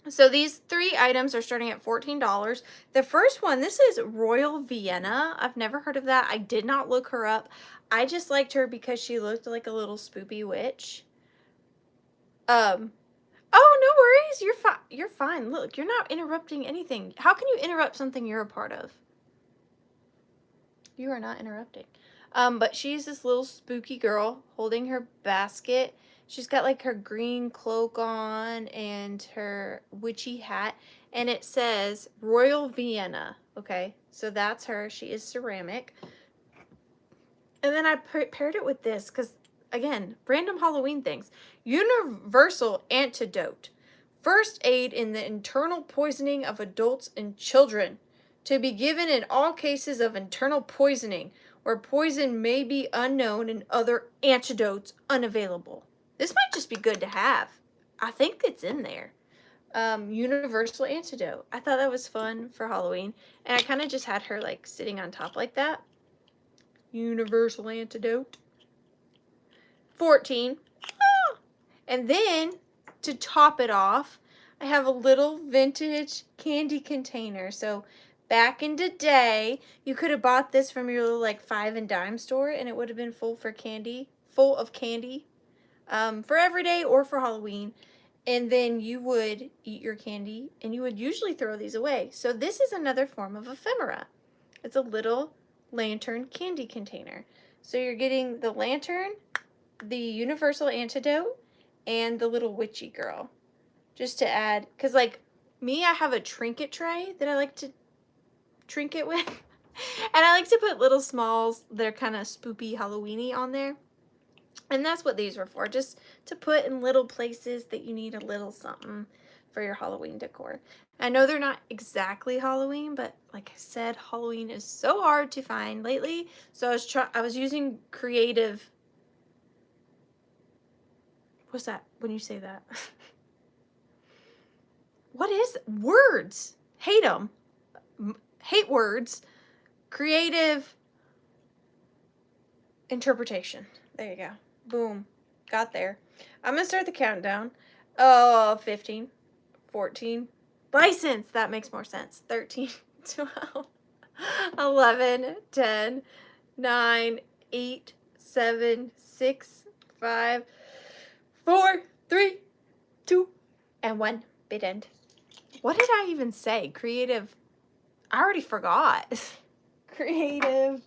So these 3 items are starting at $14. The first one, this is Royal Vienna. I've never heard of that. I did not look her up. I just liked her because she looked like a little spoopy witch. Oh, no worries. You're fine. You're fine. Look, you're not interrupting anything. How can you interrupt something you're a part of? You are not interrupting. But she's this little spooky girl holding her basket. She's got like her green cloak on and her witchy hat. And it says Royal Vienna. Okay, so that's her. She is ceramic. And then I paired it with this because, again, random Halloween things. Universal antidote. First aid in the internal poisoning of adults and children. To be given in all cases of internal poisoning, where poison may be unknown and other antidotes unavailable. This might just be good to have. I think it's in there. Universal antidote. I thought that was fun for Halloween. And I kind of just had her like sitting on top like that. Universal antidote. 14. Ah! And then to top it off, I have a little vintage candy container. So back in the day, you could have bought this from your little like 5 and dime store and it would have been full of candy for every day or for Halloween. And then you would eat your candy and you would usually throw these away. So this is another form of ephemera. It's a little lantern candy container. So you're getting the lantern, the universal antidote, and the little witchy girl. Just to add, because like me, I have a trinket tray that I like to trinket with. And I like to put little smalls that are kind of spoopy Halloween-y on there. And that's what these were for, just to put in little places that you need a little something for your Halloween decor. I know they're not exactly Halloween, but like I said, Halloween is so hard to find lately. So I was using creative. What's that when you say that? What is words? Hate them. Hate words. Creative interpretation. There you go. Boom. Got there. I'm going to start the countdown. Oh, 15, 14. License. That makes more sense. 13, 12, 11, 10, 9, 8, 7, 6, 5, 4, 3, 2, and 1. Bid end. What did I even say? Creative. I already forgot. Creative.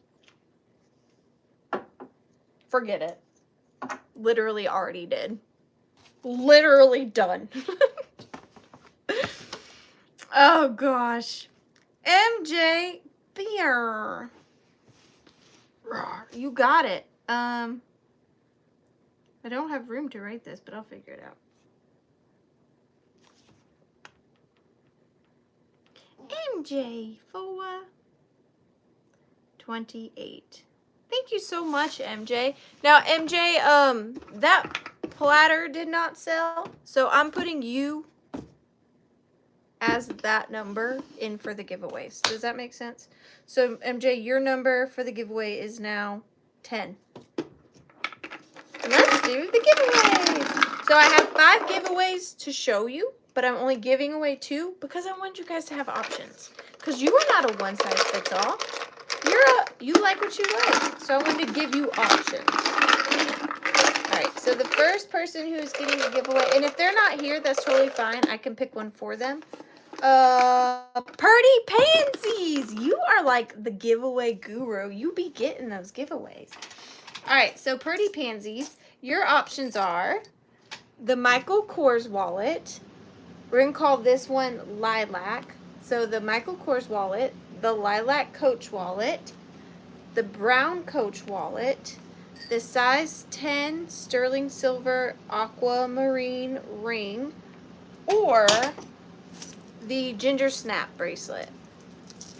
Forget it. Literally already did. Literally done. Oh gosh. MJ Beer. You got it. I don't have room to write this, but I'll figure it out. MJ for 28. Thank you so much, MJ. Now, MJ, that platter did not sell, so I'm putting you as that number in for the giveaways. Does that make sense? So, MJ, your number for the giveaway is now 10. Let's do the giveaways. So, I have 5 giveaways to show you, but I'm only giving away 2 because I want you guys to have options. Because you are not a one-size-fits-all. You like what you like, so I wanted to give you options. All Alright, so the first person who's getting a giveaway, and if they're not here, that's totally fine. I can pick one for them. Purdy Pansies! You are like the giveaway guru. You be getting those giveaways. Alright, so Purdy Pansies, your options are the Michael Kors wallet. We're going to call this one Lilac. So the Michael Kors wallet, the Lilac Coach wallet, the Brown Coach wallet, the size 10 sterling silver aquamarine ring, or the ginger snap bracelet.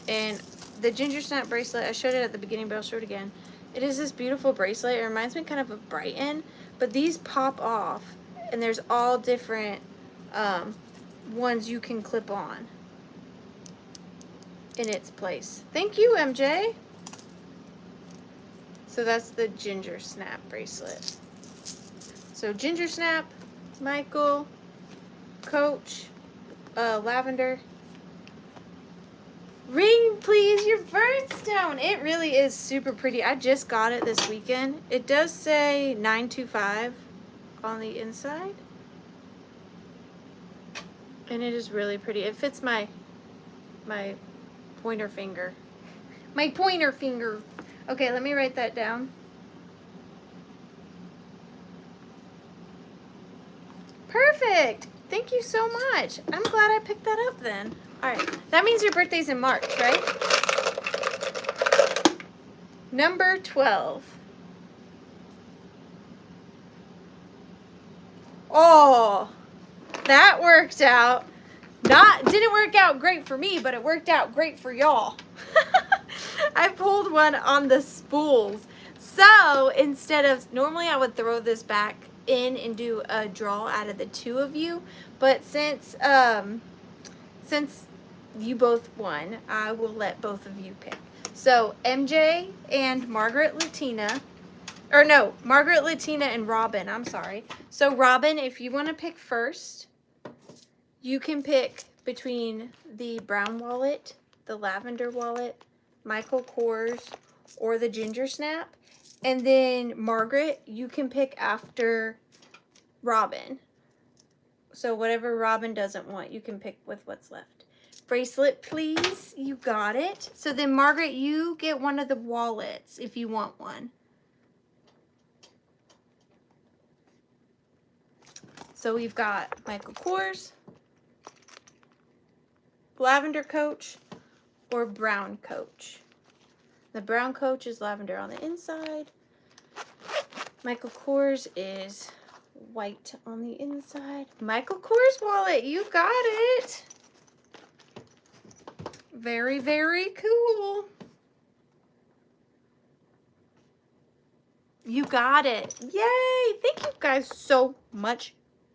And the ginger snap bracelet, I showed it at the beginning, but I'll show it again. It is this beautiful bracelet. It reminds me kind of Brighton, but these pop off, and there's all different ones you can clip on in its place. Thank you, MJ. So that's the ginger snap bracelet. So ginger snap, Michael, Coach, lavender. Ring, please, your birthstone. It really is super pretty. I just got it this weekend. It does say 925 on the inside. And it is really pretty. It fits my pointer finger. My pointer finger. Okay, let me write that down. Perfect. Thank you so much. I'm glad I picked that up then. All right, that means your birthday's in March, right? Number 12. Oh, that worked out. Didn't work out great for me, but it worked out great for y'all. I pulled one on the spools. So instead of, normally I would throw this back in and do a draw out of the two of you, but since you both won, I will let both of you pick. So MJ and Margaret Latina, or no, Margaret Latina and Robin, I'm sorry. So Robin, if you want to pick first, you can pick between the brown wallet, the lavender wallet, Michael Kors, or the ginger snap. And then Margaret, you can pick after Robin. So whatever Robin doesn't want, you can pick with what's left. Bracelet, please. You got it. So then Margaret, you get one of the wallets if you want one. So we've got Michael Kors, lavender Coach, or brown Coach. The brown Coach is lavender on the inside. Michael Kors is white on the inside. Michael Kors wallet, you got it. Very, very cool. You got it. Yay! Thank you guys so much.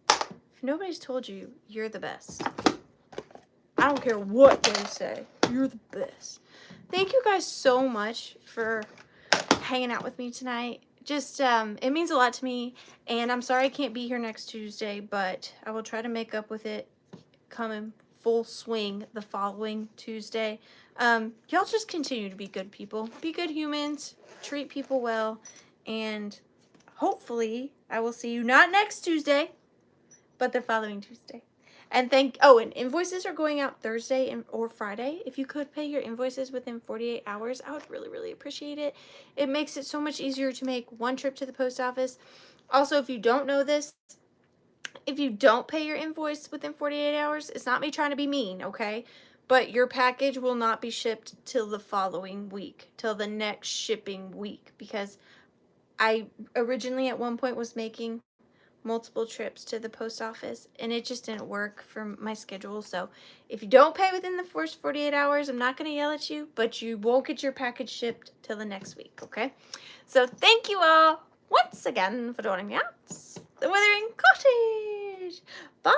If nobody's told you, you're the best. I don't care what they say. You're the best. Thank you guys so much for hanging out with me tonight. Just, it means a lot to me. And I'm sorry I can't be here next Tuesday, but I will try to make up with it coming full swing the following Tuesday. Y'all just continue to be good people. Be good humans. Treat people well. And hopefully I will see you not next Tuesday, but the following Tuesday. And and invoices are going out Thursday or Friday. If you could pay your invoices within 48 hours, I would really, really appreciate it. It makes it so much easier to make one trip to the post office. Also, if you don't know this, if you don't pay your invoice within 48 hours, it's not me trying to be mean, okay? But your package will not be shipped till the following week, till the next shipping week, because I originally at one point was making multiple trips to the post office and it just didn't work for my schedule. So if you don't pay within the first 48 hours, I'm not going to yell at you, but you won't get your package shipped till the next week, okay? So thank you all once again for joining me out. The Withering Cottage. Bye.